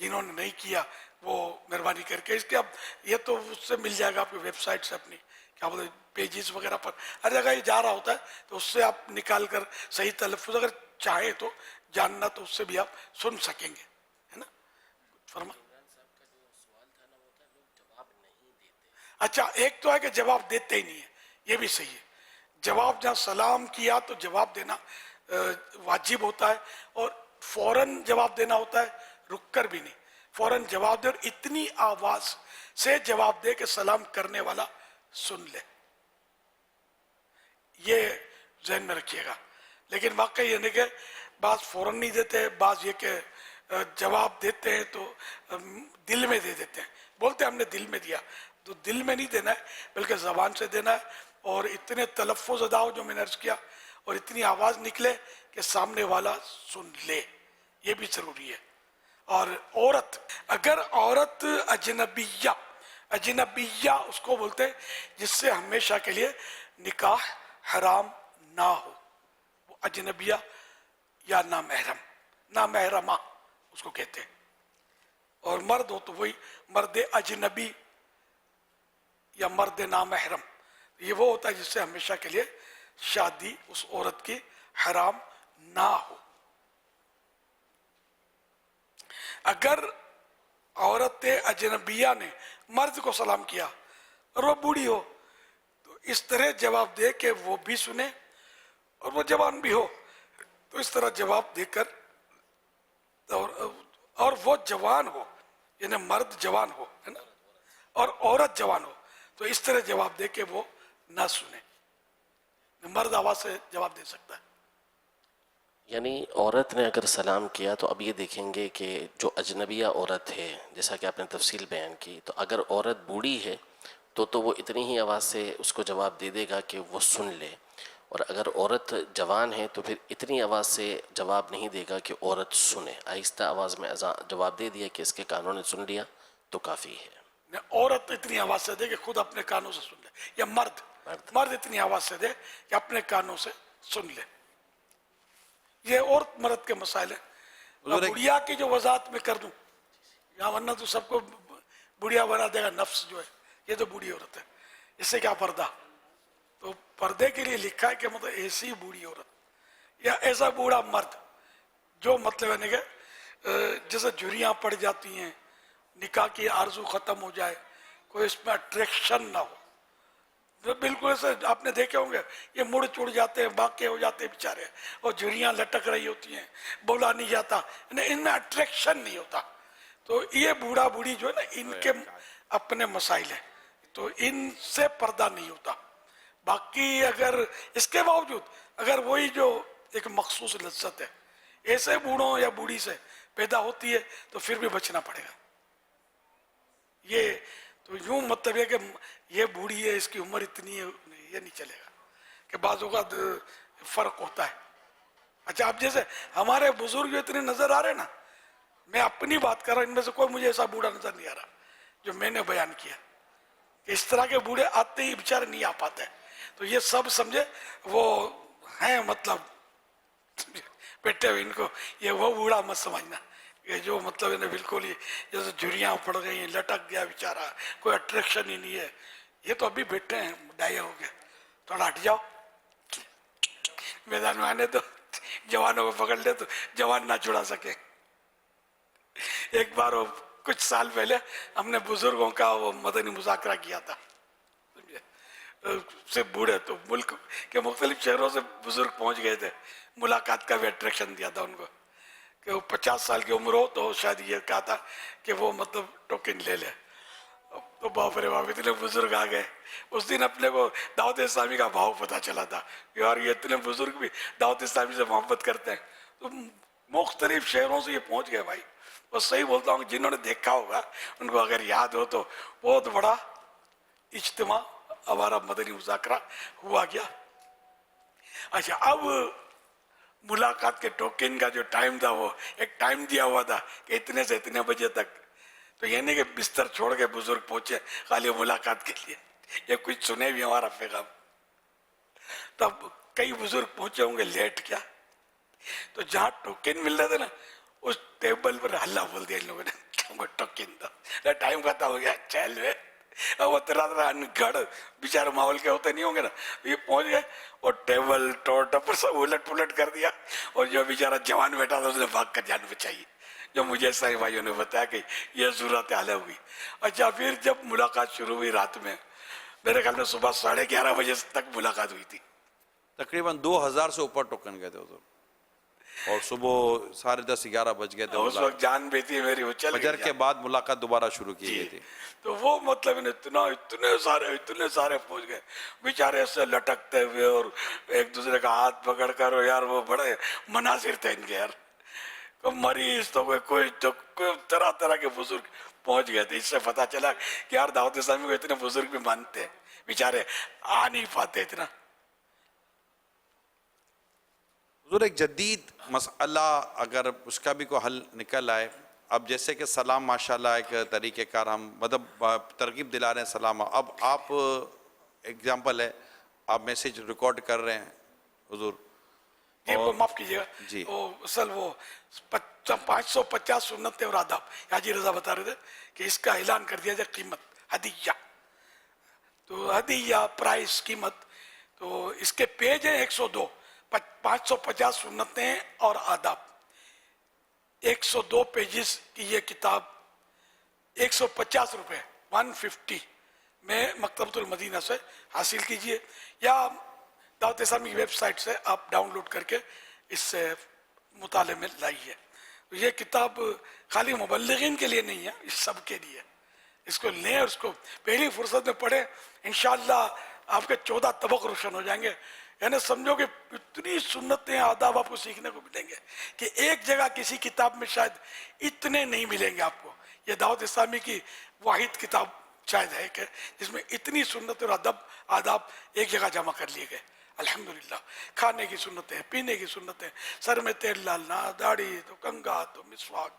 जिन्होंने नहीं किया वो मेहरबानी करके इसके, अब ये तो उससे मिल जाएगा आपकी वेबसाइट से, अपनी क्या बोलते पेजेस वगैरह पर हर जगह ये जा रहा होता है, तो उससे आप निकाल कर सही तलफ़ुज़ अगर चाहे तो जानना, तो उससे भी आप सुन सकेंगे, है ना। फरमा। अच्छा, एक तो है कि जवाब देते ही नहीं है, ये भी सही है। जवाब जहाँ सलाम किया तो जवाब देना वाजिब होता है, और फौरन जवाब देना होता है, रुक कर भी नहीं, फौरन जवाब दे और इतनी आवाज़ से जवाब दे कि सलाम करने वाला सुन ले। ये ज़हन में रखिएगा। लेकिन वाकई ये नहीं कि बात फौरन नहीं देते, बात ये कि जवाब देते हैं तो दिल में दे देते हैं, बोलते हैं हमने दिल में दिया, तो दिल में नहीं देना है बल्कि ज़बान से देना है। और इतने तलफ़ुज़ अदा हो जो मैंने अर्ज़ किया, और इतनी आवाज़ निकले कि सामने वाला सुन ले, ये भी ज़रूरी है। और औरत, अगर औरत अजनबिया उसको बोलते हैं जिससे हमेशा के लिए निकाह हराम ना हो, वो अजनबिया या नामहरमा उसको कहते हैं। और मर्द हो तो वही मर्द अजनबी या मर्द नामहरम, ये वो होता है जिससे हमेशा के लिए शादी उस औरत की हराम ना हो। अगर औरत अजनबिया ने मर्द को सलाम किया और वो बूढ़ी हो, तो इस तरह जवाब दे कि वो भी सुने और वो जवान भी हो, तो इस तरह जवाब देकर, और वो जवान हो, यानी मर्द जवान हो, है ना, और औरत जवान हो, तो इस तरह जवाब दे के वो ना सुने। मर्द आवाज़ से जवाब दे सकता है। यानी औरत ने अगर सलाम किया तो अब ये देखेंगे कि जो अजनबिया औरत है, जैसा कि आपने तफसील बयान की, तो अगर औरत बूढ़ी है तो वो इतनी ही आवाज़ से उसको जवाब दे देगा कि वो सुन ले, और अगर औरत जवान है तो फिर इतनी आवाज़ से जवाब नहीं देगा कि औरत सुने। आहिस्ता आवाज़ में जवाब दे दिया कि इसके कानों ने सुन लिया तो काफ़ी है। औरत इतनी आवाज़ से दे कि खुद अपने कानों से सुन ले, या मर्द इतनी आवाज़ से दे कि अपने कानों से सुन ले। ये औरत मर्द के मसाइल है। बुढ़िया की जो वजाहत में कर दूं यहाँ, वरना तो सबको बुढ़िया बना देगा नफ्स जो है, ये तो बूढ़ी औरत है, इससे क्या पर्दा। तो पर्दे के लिए लिखा है कि मतलब ऐसी बूढ़ी औरत या ऐसा बूढ़ा मर्द जो मतलब है कि जैसे झुर्रियाँ पड़ जाती हैं, निकाह की आरजू ख़त्म हो जाए, कोई इसमें अट्रैक्शन ना हो। तो बिल्कुल ऐसे आपने देखे होंगे, ये मुड़ चुड़ जाते हैं, बाके हो जाते हैं बेचारे, और झुर्रियाँ लटक रही होती हैं, बोला नहीं जाता, इनमें अट्रैक्शन नहीं होता। तो ये बूढ़ा बूढ़ी जो है ना, इनके अपने मसाइल हैं, तो इनसे पर्दा नहीं होता। बाकी अगर इसके बावजूद अगर वही जो एक मखसूस लज्जत है, ऐसे बूढ़ों या बूढ़ी से पैदा होती है तो फिर भी बचना पड़ेगा। ये तो यूं मतलब है कि ये बूढ़ी है, इसकी उम्र इतनी है, ये नहीं चलेगा कि बाजू का फर्क होता है। अच्छा, अब जैसे हमारे बुजुर्ग इतने नजर आ रहे ना, मैं अपनी बात कर रहा हूं, इनमें से कोई मुझे ऐसा बूढ़ा नजर नहीं आ रहा जो मैंने बयान किया। इस तरह के बूढ़े आते ही बेचारे नहीं आ पाते, तो ये सब समझे वो हैं, मतलब बैठे हुए, इनको ये वो बूढ़ा मत समझना, ये जो मतलब इन्हें बिल्कुल ही जैसे झुर्रियाँ पड़ गई, लटक गया बेचारा, कोई अट्रैक्शन ही नहीं है। ये तो अभी बैठे हैं, डाये हो गए, थोड़ा हट जाओ, मैदान में आने तो जवानों को पकड़ ले तो जवान ना छुड़ा सके। एक बार वो कुछ साल पहले हमने बुजुर्गों का वो मदनी मुज़ाकरा किया था, से बूढ़े तो मुल्क के मुख्तलिफ शहरों से बुजुर्ग पहुंच गए थे, मुलाकात का भी अट्रैक्शन दिया था उनको कि वो 50 साल की उम्र हो तो शायद ये कहा था कि वो मतलब टोकन ले ले। तो बाप रे बाप, इतने बुजुर्ग आ गए। उस दिन अपने को दावत इस्लामी का भाव पता चला था, यार ये इतने बुजुर्ग भी दावत इस्लामी से मोहब्बत करते हैं। तो मुख्तलिफ शहरों से ये पहुंच गए भाई। और सही बोलता हूँ, जिन्होंने देखा होगा उनको अगर याद हो तो बहुत बड़ा इज्तिमा हमारा मदनी मुज़ाकरा हुआ गया। अच्छा, अब मुलाकात के टोकन का जो टाइम था, वो एक टाइम दिया हुआ था कि इतने से इतने बजे तक, तो ये नहीं कि बिस्तर छोड़ के बुजुर्ग पहुंचे खाली मुलाकात के लिए, ये कुछ सुने भी हमारा पैगाम। तब कई बुजुर्ग पहुंचे होंगे लेट क्या, तो जहां टोकन मिल रहे थे ना, उस टेबल पर हल्ला बोल दिया इन लोगों ने, टोकन दो, टाइम खत्म हो गया, चल वे। अब वो तरह अनगढ़ बेचारे माहौल के होते नहीं होंगे ना, ये पहुंच गए और टेबल टोर सब उलट पुलट कर दिया, और जो बेचारा जवान बैठा था उसने भाग कर जान बचाई, जो मुझे सारे भाइयों ने बताया कि ये सूरत हाल हुई। अच्छा, फिर जब मुलाकात शुरू हुई रात में, मेरे ख्याल में सुबह 11:30 बजे तक मुलाकात हुई थी। तकरीबन 2000 से ऊपर टोकन गए थे उधर, और सुबह 10:30-11 बज गए थे। उस वक्त जान बेटी मेरी वो चल फजर के बाद मुलाकात दोबारा शुरू की गई थी। तो वो मतलब इतने सारे पहुंच गए बेचारे, ऐसे लटकते हुए और एक दूसरे का हाथ पकड़ कर, यार वो बड़े मनासिर थे इनके यार। तो मरीज तो कोई तरह तरह के बुजुर्ग पहुंच गए थे। इससे पता चला कि यार दावत इस्लामी को इतने बुजुर्ग भी मानते हैं, बेचारे आ नहीं पाते इतना। हुजूर, एक जदीद मसला अगर उसका भी कोई हल निकल आए, अब जैसे कि सलाम माशाल्लाह एक तरीक़ेकार हम मतलब तरगीब दिला रहे हैं सलाम, अब आप एग्जांपल है, आप मैसेज रिकॉर्ड कर रहे हैं हुजूर, वो माफ कीजिएगा जी, वो असल वो 550 सुन्नतें और आदाब, हाजी रजा बता रहे थे कि इसका ऐलान कर दिया जाए कीमत, हदिया, तो हदिया प्राइस कीमत, तो इसके पेज है 102, 550 सुन्नतें और आदाब, 102 पेजेस की ये किताब 150 रुपये 150 में मकतबतुल मदीना से हासिल कीजिए, या दावत इस्लामी की वेबसाइट से आप डाउनलोड करके इससे मुताले में लाइए। तो ये किताब खाली मुबल्लिगीन के लिए नहीं है, इस सब के लिए। इसको लें और इसको पहली फुर्सत में पढ़ें, इंशाअल्लाह आपके 14 तबक रोशन हो जाएंगे। यानी समझो कि इतनी सुन्नतें आदाब आपको सीखने को मिलेंगे कि एक जगह किसी किताब में शायद इतने नहीं मिलेंगे आपको। ये दावत इस्लामी की वाहिद किताब शायद है कि जिसमें इतनी सुन्नत और आदाब एक जगह जमा कर लिए गए। अल्हम्दुलिल्लाह, खाने की सुन्नतें, पीने की सुन्नतें, सर में तेल डालना, दाढ़ी तो कंघा तो मिसवाक,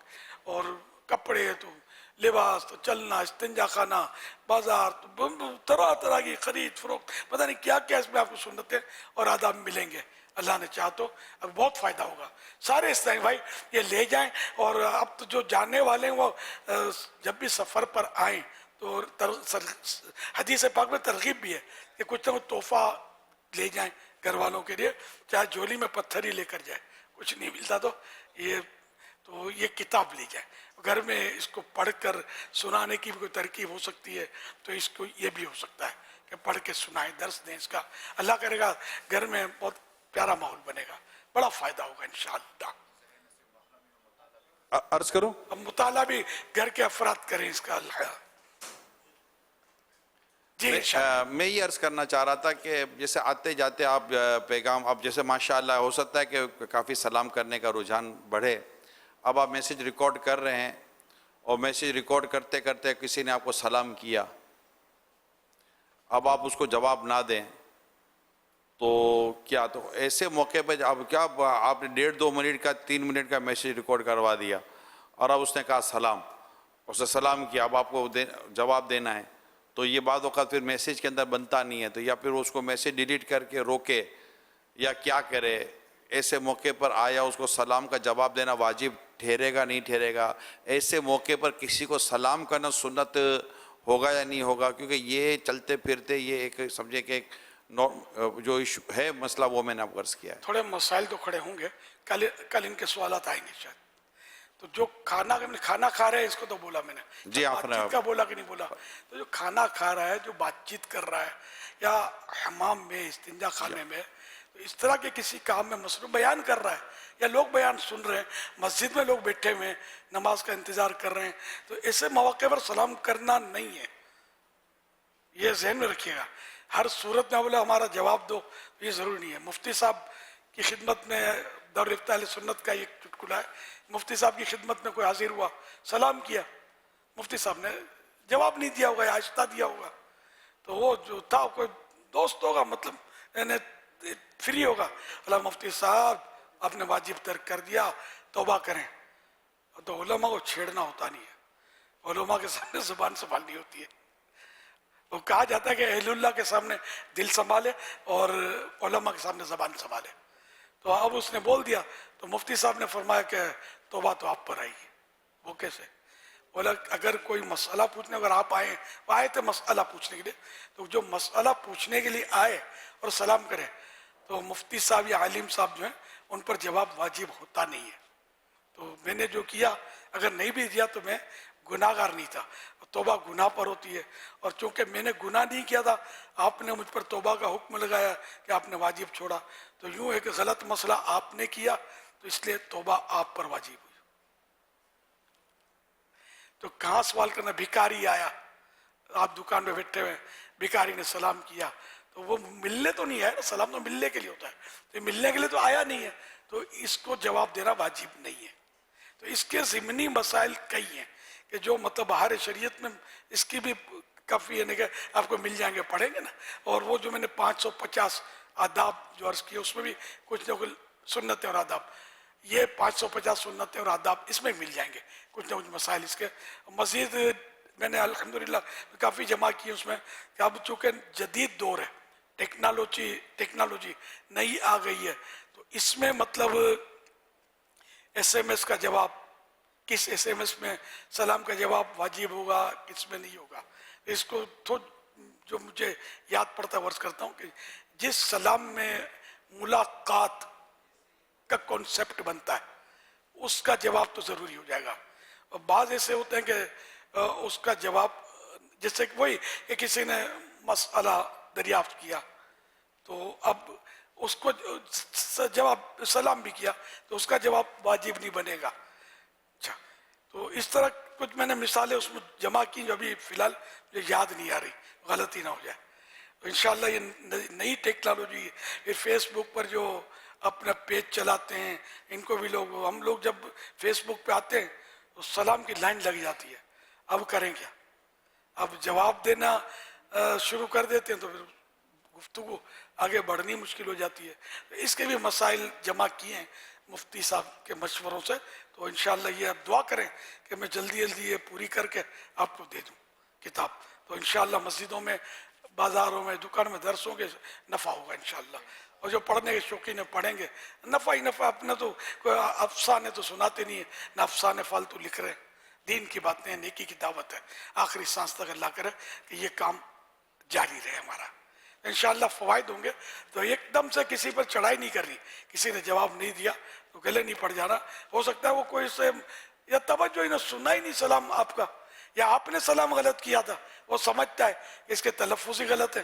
और कपड़े तो लिबास, तो चलना, इस्तिंजा खाना, बाजार तो तरह तरह की खरीद फरोख्त, पता नहीं क्या क्या इसमें आपको सुन्नतें और आदाब मिलेंगे। अल्लाह ने चाहा तो अब बहुत फ़ायदा होगा। सारे इस तरह भाई ये ले जाएं, और अब तो जो जानने वाले हैं वो जब भी सफ़र पर आएँ तो हदीस पाक में तरगीब भी है कि कुछ ना कुछ तोहफा ले जाएं घर वालों के लिए, चाहे झोली में पत्थर ही लेकर जाए, कुछ नहीं मिलता तो ये किताब ले जाए घर में। इसको पढ़कर सुनाने की भी कोई तरकीब हो सकती है, तो इसको ये भी हो सकता है कि पढ़ के सुनाए, दर्स दें इसका। अल्लाह करेगा घर में बहुत प्यारा माहौल बनेगा, बड़ा फ़ायदा होगा इंशाअल्लाह। अर्ज करो, अब मुताला भी घर के अफराद करें इसका। جی میں یہ عرض کرنا چاہ رہا تھا کہ جیسے آتے جاتے آپ پیغام، اب جیسے ماشاءاللہ ہو سکتا ہے کہ کافی سلام کرنے کا رجحان بڑھے، اب آپ میسیج ریکارڈ کر رہے ہیں اور میسیج ریکارڈ کرتے کرتے کسی نے آپ کو سلام کیا، اب آپ اس کو جواب نہ دیں تو کیا، تو ایسے موقع پہ اب کیا آپ نے 1.5-2 منٹ کا 3 منٹ کا میسیج ریکارڈ کروا دیا اور اب اس نے کہا سلام، اس نے سلام کیا، اب آپ کو جواب دینا ہے، تو یہ بعض اوقات پھر میسیج کے اندر بنتا نہیں ہے، تو یا پھر اس کو میسیج ڈیلیٹ کر کے روکے یا کیا کرے، ایسے موقع پر آیا اس کو سلام کا جواب دینا واجب ٹھہرے گا نہیں ٹھہرے گا؟ ایسے موقع پر کسی کو سلام کرنا سنت ہوگا یا نہیں ہوگا؟ کیونکہ یہ چلتے پھرتے یہ ایک سمجھے کہ ایک جو ایشو ہے مسئلہ وہ میں نے آپ کو عرض کیا ہے. تھوڑے مسائل تو کھڑے ہوں گے، کل ان کے سوالات آئیں گے شاید. تو جو کھانا کھا رہے ہیں اس کو تو بولا میں نے، جی آپ نے بات چیت کا بولا کہ نہیں بولا. تو جو کھانا کھا رہا ہے، جو بات چیت کر رہا ہے یا حمام میں استنجا خانے میں، تو اس طرح کے کسی کام میں مصروف بیان کر رہا ہے یا لوگ بیان سن رہے ہیں، مسجد میں لوگ بیٹھے ہوئے ہیں نماز کا انتظار کر رہے ہیں، تو ایسے مواقع پر سلام کرنا نہیں ہے، یہ ذہن میں رکھیے گا. ہر صورت میں بولا ہمارا جواب دو، یہ ضروری نہیں ہے. مفتی صاحب کی خدمت میں دور افتاء اہل سنت کا ایک چٹکلا ہے، مفتی صاحب کی خدمت میں کوئی حاضر ہوا، سلام کیا، مفتی صاحب نے جواب نہیں دیا ہوگا یا آہستہ دیا ہوگا، تو وہ جو تھا کوئی دوست ہوگا، مطلب یعنی فری ہوگا، اللہ مفتی صاحب آپ نے واجب ترک کر دیا، توبہ کریں. تو علماء کو چھیڑنا ہوتا نہیں ہے، علماء کے سامنے زبان سنبھالنی ہوتی ہے. وہ کہا جاتا ہے کہ اہل اللہ کے سامنے دل سنبھالے اور علماء کے سامنے زبان سنبھالے. تو اب اس نے بول دیا تو مفتی صاحب نے فرمایا کہ توبہ تو آپ پر آئے گی. وہ کیسے؟ بولا اگر کوئی مسئلہ پوچھنے، اگر آپ آئے تھے مسئلہ پوچھنے کے لیے، تو جو مسئلہ پوچھنے کے لیے آئے اور سلام کرے تو مفتی صاحب یا عالم صاحب جو ہیں ان پر جواب واجب ہوتا نہیں ہے. تو میں نے جو کیا، اگر نہیں بھی دیا تو میں گناہ گار نہیں تھا. توبہ گناہ پر ہوتی ہے، اور چونکہ میں نے گناہ نہیں کیا تھا، آپ نے مجھ پر توبہ کا حکم لگایا کہ آپ نے واجب چھوڑا، تو یوں ایک غلط مسئلہ آپ نے کیا تو اس لیے توبہ آپ پر واجب ہوئی. تو کہاں سوال کرنا؟ بھکاری آیا، آپ دکان پہ بیٹھے ہوئے، بھکاری نے سلام کیا، تو وہ ملنے تو نہیں ہے، سلام تو ملنے کے لیے ہوتا ہے، تو ملنے کے لیے تو آیا نہیں ہے، تو اس کو جواب دینا واجب نہیں ہے. تو اس کے ضمنی مسائل کئی ہیں کہ جو مطلب باہر شریعت میں اس کی بھی کافی ہے کہ آپ کو مل جائیں گے، پڑھیں گے نا. اور وہ جو میں نے 550 آداب جو عرض کیے اس میں بھی کچھ نہ کچھ سنتیں اور آداب، یہ 550 سنتیں اور آداب اس میں مل جائیں گے، کچھ نہ کچھ مسائل اس کے. مزید میں نے الحمدللہ کافی جمع کی اس میں کہ اب چونکہ جدید دور ہے، ٹیکنالوجی نئی آ گئی ہے، تو اس میں مطلب ایس ایم ایس کا جواب، کس ایس ایم ایس میں سلام کا جواب واجب ہوگا، کس میں نہیں ہوگا. اس کو جو مجھے یاد پڑتا ورز کرتا ہوں کہ جس سلام میں ملاقات کا کانسیپٹ بنتا ہے اس کا جواب تو ضروری ہو جائے گا. اور بعض ایسے ہوتے ہیں کہ اس کا جواب، جیسے کہ وہی کہ کسی نے مسئلہ دریافت کیا تو اب اس کو جواب سلام بھی کیا تو اس کا جواب واجب نہیں بنے گا. اچھا، تو اس طرح کچھ میں نے مثالیں اس میں جمع کی جو ابھی فی الحال مجھے یاد نہیں آ رہی، غلطی نہ ہو جائے. تو انشاءاللہ یہ نئی ٹیکنالوجی ہے. یہ فیس بک پر جو اپنا پیج چلاتے ہیں ان کو بھی ہم لوگ جب فیس بک پہ آتے ہیں تو سلام کی لائن لگ جاتی ہے. اب کریں کیا؟ اب جواب دینا شروع کر دیتے ہیں تو پھر گفتگو آگے بڑھنی مشکل ہو جاتی ہے. اس کے بھی مسائل جمع کیے ہیں مفتی صاحب کے مشوروں سے. تو انشاءاللہ یہ آپ دعا کریں کہ میں جلدی یہ پوری کر کے آپ کو دے دوں کتاب. تو انشاءاللہ مسجدوں میں، بازاروں میں، دکان میں درسوں کے نفع ہوگا انشاءاللہ. اور جو پڑھنے کے شوقین پڑھیں گے، نفع ہی نفع. اپنا تو کوئی افسانے تو سناتے نہیں ہیں، نہ افسانے فالتو لکھ رہے ہیں. دین کی باتیں، نیکی کی دعوت ہے. آخری سانس تک اللہ کرے کہ یہ کام جاری رہے ہمارا. انشاءاللہ فوائد ہوں گے. تو ایک دم سے کسی پر چڑھائی نہیں کرنی، کسی نے جواب نہیں دیا تو گلے نہیں پڑ جانا. ہو سکتا ہے وہ کوئی سے یا توجہ ہی نہ سنا ہی نہیں سلام آپ کا، یا آپ نے سلام غلط کیا تھا، وہ سمجھتا ہے اس کے تلفظ ہی غلط ہے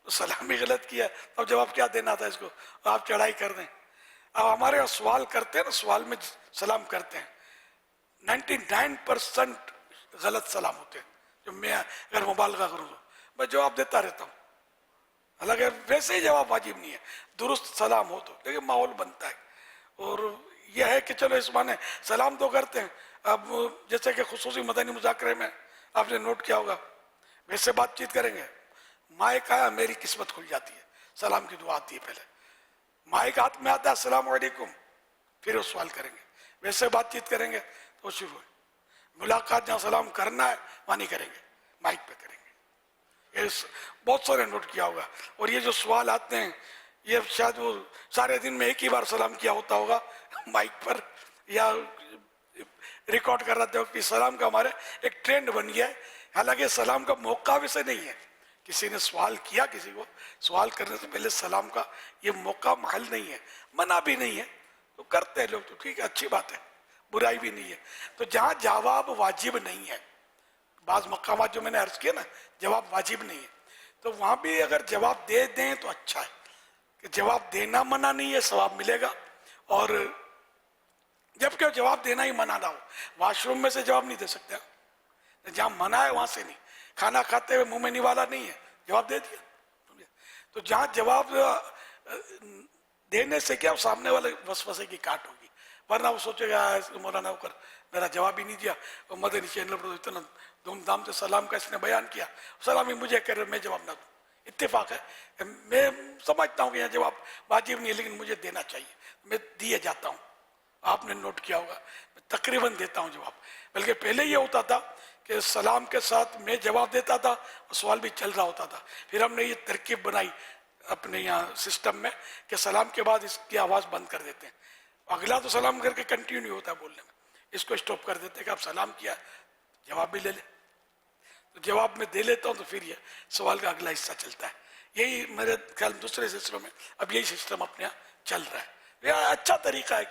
تو سلام ہی غلط کیا ہے، اب جواب کیا دینا تھا اس کو، آپ چڑھائی کر دیں. اب ہمارے یہاں سوال کرتے ہیں نا، سوال میں سلام کرتے ہیں 99% غلط سلام ہوتے ہیں. جو میں اگر مبالغہ کروں تو میں جواب دیتا رہتا ہوں. حالانکہ ویسے ہی جواب واجب نہیں ہے, درست سلام ہو تو, لیکن ماحول بنتا ہے. اور یہ ہے کہ چلو اس بہانے سلام تو کرتے ہیں. اب جیسے کہ خصوصی مدنی مذاکرے میں آپ نے نوٹ کیا ہوگا, ویسے بات چیت کریں گے, مائک آیا میری قسمت کھل جاتی ہے, سلام کی دعا آتی ہے پہلے, مائک ہاتھ میں آتا ہے السلام علیکم, پھر وہ سوال کریں گے. ویسے بات چیت کریں گے تو شروع ہے. ملاقات جہاں سلام کرنا ہے وہاں نہیں کریں گے, مائک پہ کریں گے. یہ بہت سارے نوٹ کیا ہوگا. اور یہ جو سوال آتے ہیں یہ شاید وہ سارے دن میں ایک ہی بار سلام کیا ہوتا ہوگا مائک پر, یا ریکارڈ کر رہے وقت سلام کا ہمارے ایک ٹرینڈ بن گیا ہے. حالانکہ سلام کا موقع ویسے نہیں ہے. کسی نے سوال کیا, کسی کو سوال کرنے سے پہلے سلام کا یہ موقع محل نہیں ہے, منع بھی نہیں ہے, تو کرتے ہیں لوگ تو ٹھیک ہے, اچھی بات ہے, برائی بھی نہیں ہے. تو جہاں جواب واجب نہیں ہے, بعض مقامات جو میں نے عرض کیا نا جواب واجب نہیں ہے, تو وہاں بھی اگر جواب دے دیں تو اچھا ہے. کہ جواب دینا منع نہیں ہے, ثواب ملے گا. اور جبکہ جواب دینا ہی منع نہ ہو, واش روم میں سے جواب نہیں دے سکتے, جہاں منع ہے وہاں سے نہیں. کھانا کھاتے ہوئے منہ میں نوالا نہیں ہے, جواب دے دیا. تو جہاں جواب دینے سے کیا سامنے والے وسوسے کی کاٹ ہوگی, ورنہ وہ سوچے گا مولانا ہو کر میرا جواب ہی نہیں دیا, اور مدنی چینل پر اتنا دھوم دھام سے سلام کا اس نے بیان کیا, سلام ہی مجھے کہہ رہے میں جواب نہ دوں. اتفاق ہے, میں سمجھتا ہوں کہ یہ جواب واجب نہیں ہے لیکن مجھے دینا چاہیے, میں دیے جاتا ہوں. آپ نے نوٹ کیا ہوگا میں تقریباً دیتا ہوں جواب. بلکہ پہلے یہ ہوتا تھا کہ سلام کے ساتھ میں جواب دیتا تھا اور سوال بھی چل رہا ہوتا تھا. پھر ہم نے یہ ترکیب بنائی اپنے یہاں سسٹم میں کہ سلام کے بعد اس کی آواز بند کر دیتے ہیں. اگلا تو سلام کر کے کنٹینیو ہوتا ہے بولنے میں, اس کو اسٹاپ کر دیتے ہیں کہ آپ سلام کیا جواب بھی لے لیں. تو جواب میں دے لیتا ہوں تو پھر یہ سوال کا اگلا حصہ چلتا ہے. یہی میرے خیال دوسرے سلسلوں میں اب یہی سسٹم اپنے یہاں چل رہا ہے. یہ اچھا طریقہ ہے,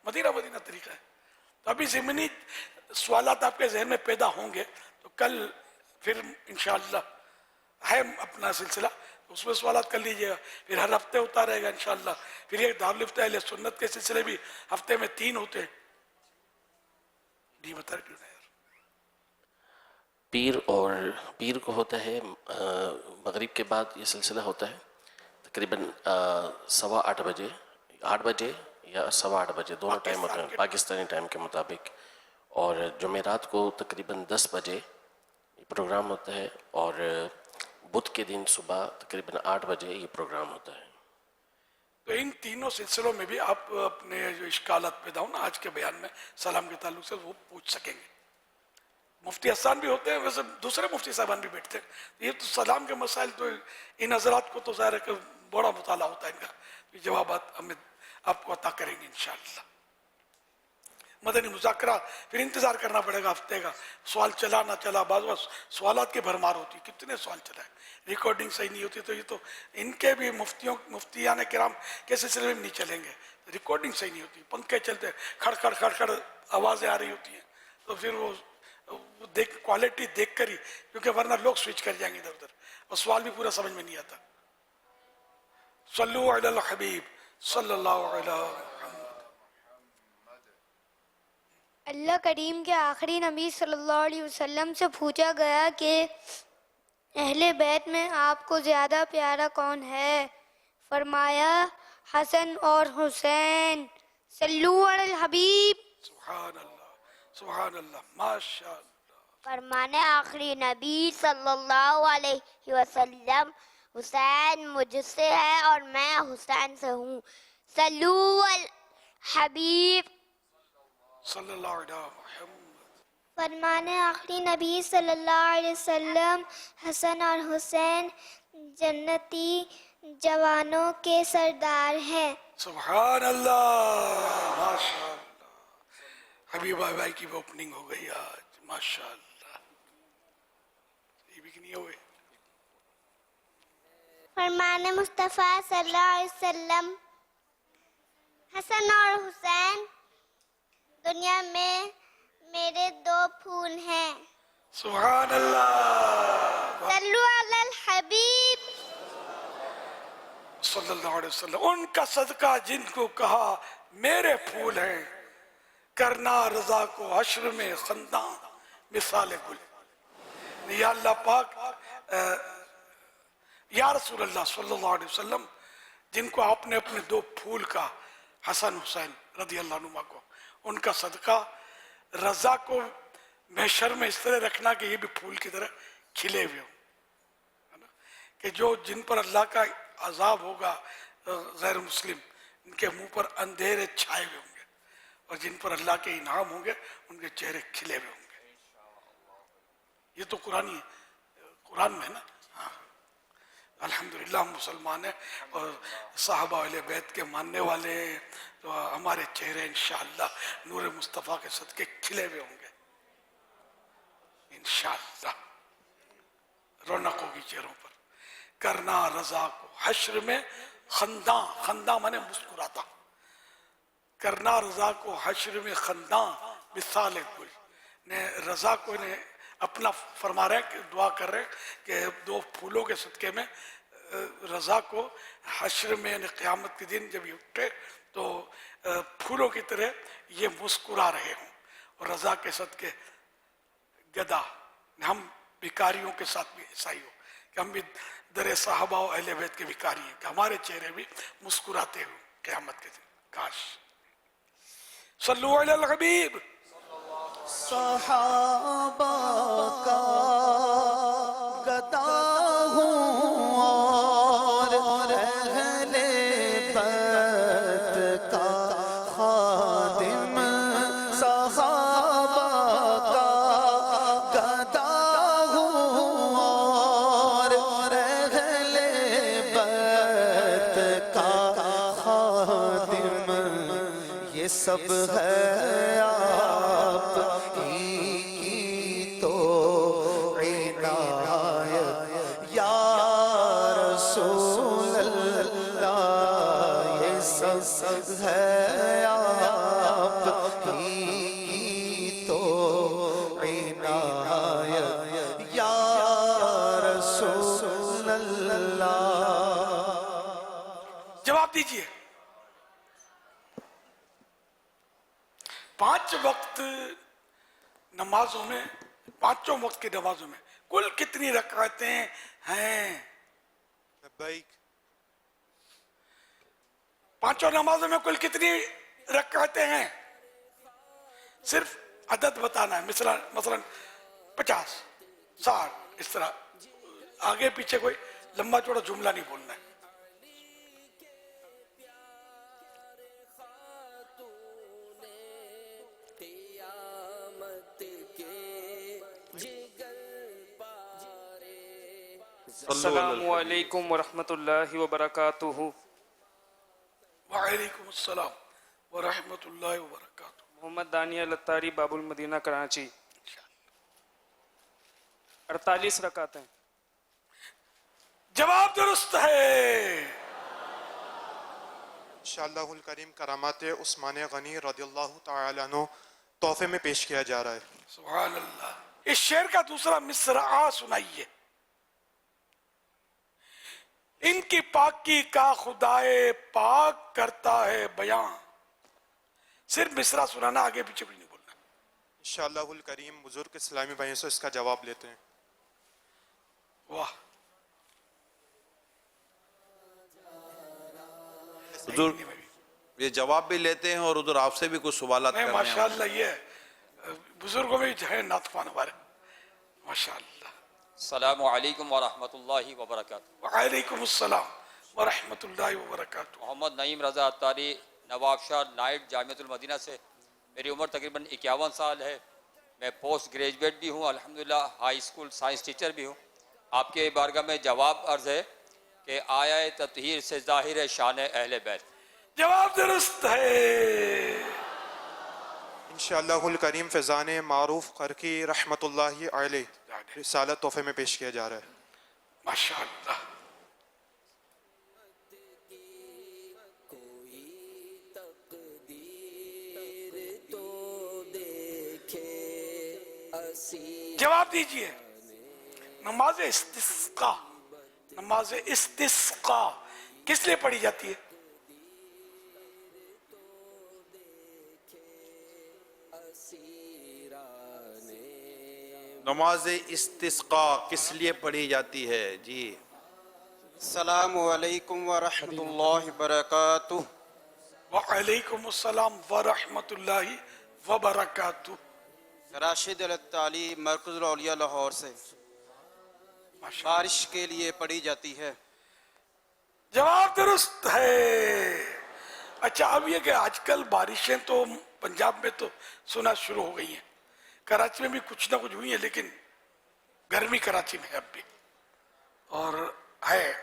مدینہ طریقہ ہے. تو ابھی ضمنی سوالات آپ کے ذہن میں پیدا ہوں گے, تو کل پھر انشاءاللہ ہے اپنا سلسلہ, اس میں سوالات کر لیجئے گا. پھر ہر ہفتے ہوتا رہے گا انشاءاللہ. پھر یہ دارالفتہ اہل سنت کے سلسلے بھی ہفتے میں 3 ہوتے ہیں. بتا رہے یار پیر کو ہوتا ہے مغرب کے بعد یہ سلسلہ ہوتا ہے تقریباً 8:15 بجے, 8 بجے یا 8:15 بجے, دونوں ٹائم ہوتے ہیں پاکستانی ٹائم کے مطابق. اور جمعرات کو تقریباً 10 بجے یہ پروگرام ہوتا ہے, اور بدھ کے دن صبح تقریباً 8 بجے یہ پروگرام ہوتا ہے. تو ان تینوں سلسلوں میں بھی آپ اپنے جو اشکالات پیدا ہوں نا آج کے بیان میں سلام کے تعلق سے وہ پوچھ سکیں گے. مفتی حسان بھی ہوتے ہیں, ویسے دوسرے مفتی صاحبان بھی بیٹھتے ہیں. یہ تو سلام کے مسائل تو ان حضرات کو تو ظاہر ہے کہ بڑا مطالعہ ہوتا ہے ان کا, جوابات ہمیں آپ کو عطا کریں گے انشاءاللہ. مدنی مذاکرہ پھر انتظار کرنا پڑے گا ہفتے کا, سوال چلا نہ چلا, بعض سوالات کی بھرمار ہوتی, کتنے سوال چلائے, ریکارڈنگ صحیح نہیں ہوتی. تو یہ تو ان کے بھی مفتیان کرام کے سلسلے میں نہیں چلیں گے, ریکارڈنگ صحیح نہیں ہوتی, پنکھے چلتے کھڑ کھڑ کھڑ کھڑ آوازیں آ رہی ہوتی ہیں. تو پھر وہ کوالٹی دیکھ کر ہی, کیونکہ ورنہ لوگ سوئچ کر جائیں گے ادھر ادھر, اور سوال بھی پورا سمجھ میں نہیں آتا. صلو علی الحبیب صلی اللہ علیہ اللہ کریم کے آخری نبی صلی اللہ علیہ وسلم سے پوچھا گیا کہ اہل بیت میں آپ کو زیادہ پیارا کون ہے؟ فرمایا حسن اور حسین. صلو علی الحبیب. سبحان اللہ سبحان اللہ ماشاء اللہ. فرمانے آخری نبی صلی اللہ علیہ وسلم حسین مجھ سے ہے اور میں حسین سے ہوں. صلو علی الحبیب صلی اللہ علیہ محمد. فرمانے آخری نبی صلی اللہ علیہ وسلم حسن اور حسین جنتی جوانوں کے سردار ہیں. سبحان اللہ ماشاء اللہ. حبیب بھائی کی بھی اوپننگ ہو گئی آج ماشاء اللہ. یہ بھی نہیں ہوئے. فرمانے مصطفیٰ صلی اللہ علیہ وسلم حسن اور حسین دنیا میں میرے 2 پھول ہیں. سبحان اللہ. صلو علی الحبیب صلی اللہ علیہ وسلم. ان کا صدقہ جن کو کہا میرے پھول ہیں, کرنا رضا کو حشر میں خنداں مثال گل. یا اللہ پاک या रसूल अल्लाह सल्लल्लाहु अलैहि वसल्लम, जिनको आपने अपने दो फूल का, हसन हुसैन रदी अल्लाह अनुमा को, उनका सदका रजा को महशर में इस तरह रखना कि ये भी फूल की तरह खिले हुए हो, है ना, कि जो जिन पर अल्लाह का अजाब होगा गैर मुस्लिम, इनके मुंह पर अंधेरे छाए हुए होंगे, और जिन पर अल्लाह के इनाम होंगे उनके चेहरे खिले हुए होंगे। ये तो कुरान में है ना। हाँ, अल्हम्दुलिल्लाह मुसलमान है और साहबा अहले बैत के मानने वाले हैं, तो हमारे चेहरे इंशाअल्लाह नूर मुस्तफ़ा के सदके खिले हुए होंगे इंशाअल्लाह, रौनक होगी चेहरों पर। करना रजा को हश्र में खंदा, खंदा माने मुस्कुराता, करना रजा को हश्र में खंदा बिसाल गुल ने रजा को ने अपना फरमा रहे कि दुआ कर रहे कि दो फूलों के सदके में रजा को हश्र में यानी क़यामत के दिन जब ये उठे तो फूलों की तरह ये मुस्कुरा रहे हों। और रजा के सदके गदा, हम भिखारियों के साथ भी ऐसा ही हो कि हम भी दर साहबा और अहले बैत के भिखारी हैं, कि हमारे चेहरे भी मुस्कुराते हो क़यामत के दिन। काश सल्लु अलल हबीब। सहाबा का गदा हूँ और अहले बैत का खादिम, सहाबा का गदा हूँ और अहले बैत का खादिम, ये सब है है आप ही तो इनायत या रसूल अल्लाह। जवाब दीजिए, 5 वक्त नमाजों में, 5 वक्त की नमाजों में कुल कितनी रकातें हैं? 5 नमाजों में कुल कितनी रकातें हैं? सिर्फ अदद बताना है, मसलन 50, 60, इस तरह, आगे पीछे कोई लंबा चौड़ा जुमला नहीं बोलना है। अस्सलामु अलैकुम वरहमतुल्लाहि वबरकातुहू। वालेकुम अस्सलाम वरहमतुल्लाहि वबरकातुहू। मोहम्मद दानिया लत्तारी, बाबुल मदीना, कराची। 48 रकातें। जवाब दुरुस्त है। इंशाअल्लाहुल करीम करामात उस्मान गनी रदियल्लाहु ताला अन्हु तोहफे में पेश किया जा रहा है। सुभान अल्लाह। इस शेर का दूसरा मिसरा सुनाइए। इनकी पाकी का खुदाए पाक करता है बयां। सिर्फ मिसरा सुनाना, आगे पीछे भी नहीं बोलना। इंशाअल्लाहुल करीम बुजुर्ग इस्लामी भाइयों से इसका जवाब लेते हैं। वाह, हुजूर ये जवाब भी लेते हैं और उधर आपसे भी कुछ सवालात नहीं, कर रहे हैं। माशाअल्लाह, ये बुजुर्गों में है नातफान हमारे, माशाअल्लाह। अस्सलामु अलैकुम वरहमतुल्लाहि वबरकातुहू। वालेकुम अस्सलाम वरहमतुल्लाहि वबरकातुहू। मोहम्मद नईम रज़ा अत्तारी, नवाब शाह नाइट, जामिअतुल मदीना से। मेरी उम्र तकरीबन 51 साल है। मैं पोस्ट ग्रेजुएट भी हूँ, अल्हम्दुलिल्लाह हाई स्कूल साइंस टीचर भी हूँ। आपके बारगाह में जवाब अर्ज़ है कि आया तत्हीर से ज़ाहिर है शान अहले बैत। जवाब दुरुस्त है। इंशाअल्लाहुल करीम फैज़ान मारूफ करकी रहमतुल्लाहि अलैह रिसालत तोहफे में पेश किया जा रहा है। माशाअल्लाह। जवाब दीजिए। नमाज इस्तिस्का, नमाज इस्तिस्का किस लिए पढ़ी जाती है? नमाज इस्तिस्का किस लिए पढ़ी जाती है? जी, السلام علیکم ورحمۃ اللہ وبرکاتہ. وعلیکم السلام ورحمۃ اللہ وبرکاتہ. راشد الطالی مرکز الاولیاء لاہور سے. بارش کے لیے پڑھی جاتی ہے. جواب درست ہے. اچھا اب یہ کہ آج کل بارشیں تو پنجاب میں تو سنا شروع ہو گئی ہیں, کراچی میں بھی کچھ نہ کچھ ہوئی ہیں, لیکن گرمی کراچی میں ہے اب بھی, اور ہے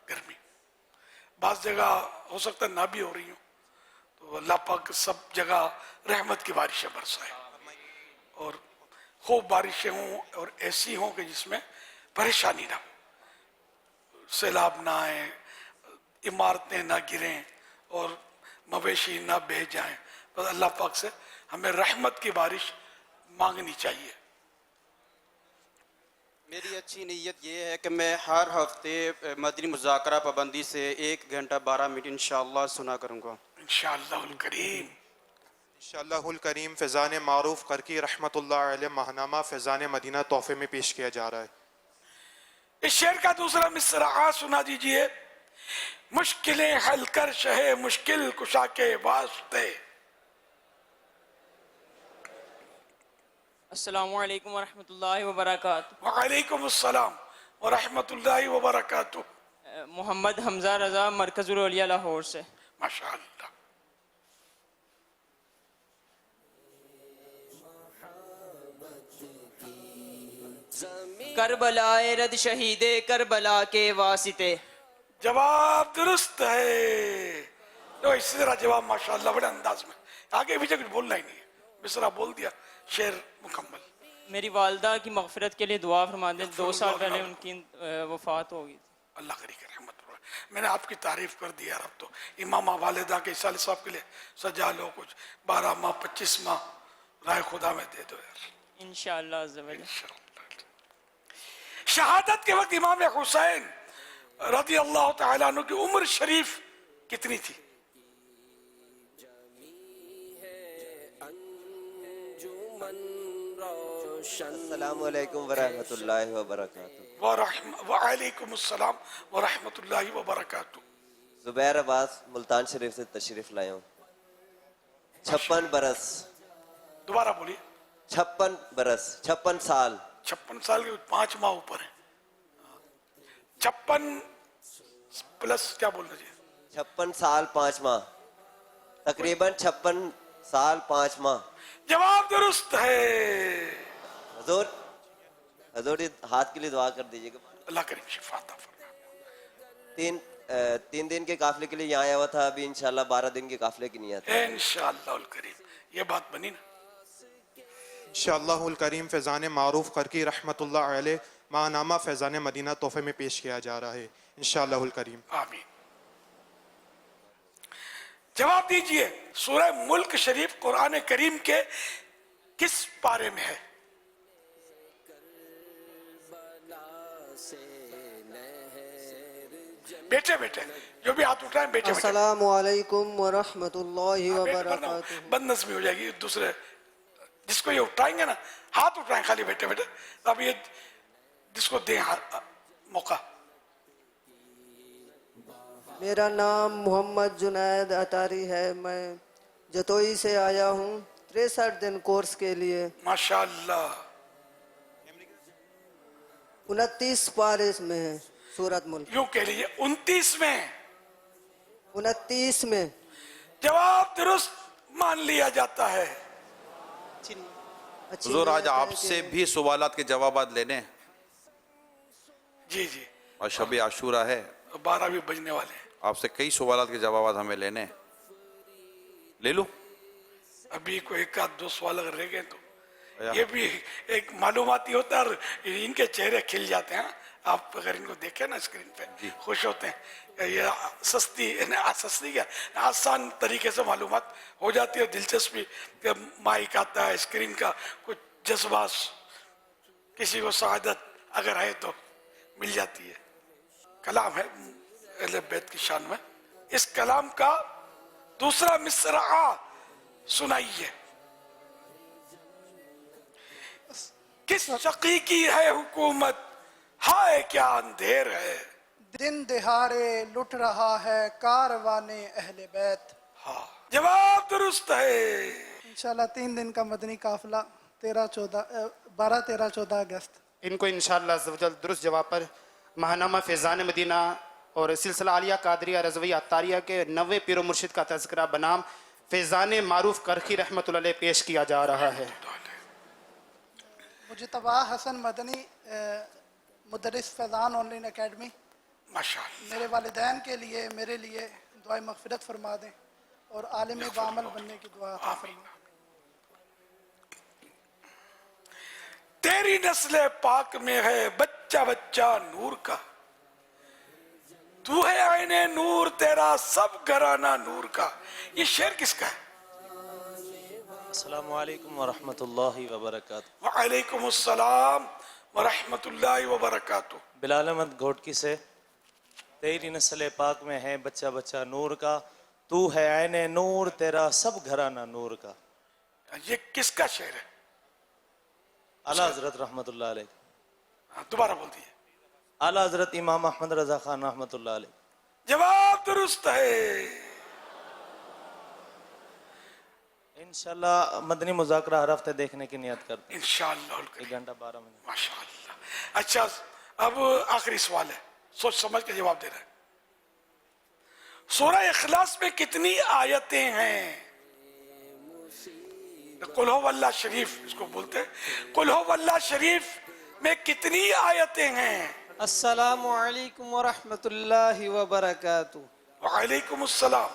گرمی. بعض جگہ ہو سکتا ہے نہ بھی ہو رہی ہوں, تو اللہ پاک سب جگہ رحمت کی بارشیں برسائے, اور خوب بارشیں ہوں اور ایسی ہوں کہ جس میں پریشانی نہ ہو, سیلاب نہ آئے, عمارتیں نہ گریں اور مویشی نہ بہہ جائیں. بس اللہ پاک سے ہمیں رحمت کی بارش مانگنی چاہیے. میری اچھی نیت یہ ہے کہ میں ہر ہفتے مدنی مذاکرہ پابندی سے 1 گھنٹہ 12 منٹ انشاءاللہ سنا کروں گا. انشاءاللہ الکریم. انشاءاللہ الکریم فیضان معروف کرکی رحمۃ اللہ علیہ ماہنامہ فیضان مدینہ تحفے میں پیش کیا جا رہا ہے. اس شعر کا دوسرا مصرع سنا دیجئے. مشکلیں حل کر شہ مشکل کشا کے واسطے. السلام علیکم ورحمۃ اللہ وبرکاتہ. وعلیکم السلام ورحمۃ اللہ وبرکاتہ. محمد حمزہ رضا مرکز الاولیاء لاہور سے. ماشاء اللہ. کربلائے رد شہید کربلا کے واسطے. جواب درست ہے. تو اس طرح جواب ماشاءاللہ بڑے انداز میں, آگے پیچھے کچھ بولنا ہی نہیں ہے, مصرع بول دیا, شعر مکمل. میری والدہ کی مغفرت کے لیے دعا فرما دیں, 2 سال پہلے ان کی وفات ہو گئی. اللہ کری کہ رحمت فرمائے. میں نے آپ کی تعریف کر دی یار. اب تو امامہ والدہ کے سال صاحب کے لیے سجا لو کچھ 12 ماہ 25 ماہ رائے خدا میں دے دو یار. انشاءاللہ عز و جل. شہادت کے وقت امام حسین رضی اللہ تعالیٰ عنہ کی عمر شریف کتنی تھی؟ السلام علیکم ورحمۃ اللہ وبرکاتہ. وعلیکم السلام ورحمۃ اللہ وبرکاتہ. زبیر عباس ملتان شریف سے تشریف لائے ہوں. 56 برس. دوبارہ بولیے. 56 برس, 56 سال. 56 سال کے 5 ماہ اوپر ہیں. 56 پلس کیا بولنا چاہیے؟ 56 سال 5 ماہ, تقریباً 56 سال 5 ماہ. جواب درست ہے. حضور ہاتھ کے لیے دعا کر دیجیے گا. اللہ کریم شفا عطا فرمائے. 3 دن کے قافلے کے لیے یہاں آیا ہوا تھا, ابھی انشاءاللہ 12 دن کے قافلے کی نیت ہے. انشاءاللہ الکریم. یہ بات بنی نا. انشاءاللہ الکریم فیضان معروف کرکی رحمۃ اللہ علیہ ماہنامہ فیضان مدینہ تحفے میں پیش کیا جا رہا ہے انشاءاللہ الکریم. آمین. جواب دیجئے. سورہ ملک شریف قرآن کریم کے کس پارے میں ہے؟ بیٹھے بیٹھے جو بھی ہاتھ اٹھائیں بیٹھے بیٹھے. السلام علیکم ورحمۃ اللہ وبرکاتہ. بد نظمی ہو جائے گی. دوسرے جس کو یہ اٹھائیں گے نا, ہاتھ اٹھائیں خالی بیٹھے بیٹھے, اب یہ جس کو دیں موقع. میرا نام محمد جنید اطاری ہے, میں جتوئی سے آیا ہوں 63 دن کورس کے لیے. ماشاءاللہ. 29 پارے میں ہے سورت ملک. یوں کہہ لیجیے 29 میں. 29 میں. جواب درست مان لیا جاتا ہے. حضور آج آپ سے بھی سوالات کے جوابات لینے. جی جی. اور شب عاشورہ ہے, 12 بھی بجنے والے ہیں. آپ سے کئی سوالات کے جوابات ہمیں لینے. لے لو. ابھی کوئی 1-2 سوال اگر رہ گئے تو یہ بھی ایک معلوماتی ہوتا ہے, اور ان کے چہرے کھل جاتے ہیں. آپ اگر ان کو دیکھیں نا اسکرین پہ خوش ہوتے ہیں. یہ سستی کیا آسان طریقے سے معلومات ہو جاتی ہے. دلچسپی کہ مائک آتا ہے, اسکرین کا کچھ جذبات, کسی کو سعادت اگر ہے تو مل جاتی ہے. کلام ہے اہل بیت کی شان میں. اس کلام کا دوسرا مصرع سنائیے. کس شقی کی ہے حکومت, ہائے کیا اندھیر ہے. دن دہارے لٹ رہا ہے کاروان اہل بیت. جواب درست ہے. انشاءاللہ 3 دن کا مدنی قافلہ 12 13 14 اگست. ان کو انشاءاللہ عزوجل درست جواب پر ماہنامہ فیضان مدینہ اور سلسلہ عالیہ قادریہ رضویہ عطاریہ کے 90 پیر و مرشد کا تذکرہ بنام فیضان معروف کرخی رحمۃ اللہ علیہ پیش کیا جا رہا ہے. مجتبیٰ حسن مدنی مدرس فیضان آن لائن اکیڈمی. ماشاءاللہ. میرے والدین کے لیے میرے لیے دعائے مغفرت فرما دیں اور عالم بعمل بننے کی دعا عطا فرمائیں. تیری نسل پاک میں ہے بچہ بچہ نور کا، تو ہے عین نور تیرا سب گھرانہ نور کا. یہ شعر کس کا ہے؟ السلام علیکم ورحمۃ اللہ وبرکاتہ. وعلیکم السلام ورحمۃ اللہ وبرکاتہ. بلال احمد گھوٹکی سے. تیری نسل پاک میں ہے بچہ بچہ نور کا، تو ہے عین نور تیرا سب گھرانہ نور کا. یہ کس کا شعر ہے؟ اعلیٰ حضرت رحمۃ اللہ علیہ. دوبارہ بول دیئے. اعلیٰ حضرت امام احمد رضا خان رحمۃ اللہ علیہ. جواب درست ہے. انشاءاللہ مدنی مذاکرہ ہر ہفتے دیکھنے کی نیت کرتے ہیں. انشاءاللہ. 1 گھنٹہ 12 منٹ. ماشاءاللہ. اچھا اب آخری سوال ہے، سوچ سمجھ کے جواب دے رہے ہیں. سورہ اخلاص میں کتنی آیتیں ہیں؟ قل ہو اللہ شریف اس کو بولتے ہیں. قل ہو اللہ شریف میں کتنی آیتیں ہیں؟ السلام علیکم ورحمۃ اللہ وبرکاتہ. وعلیکم السلام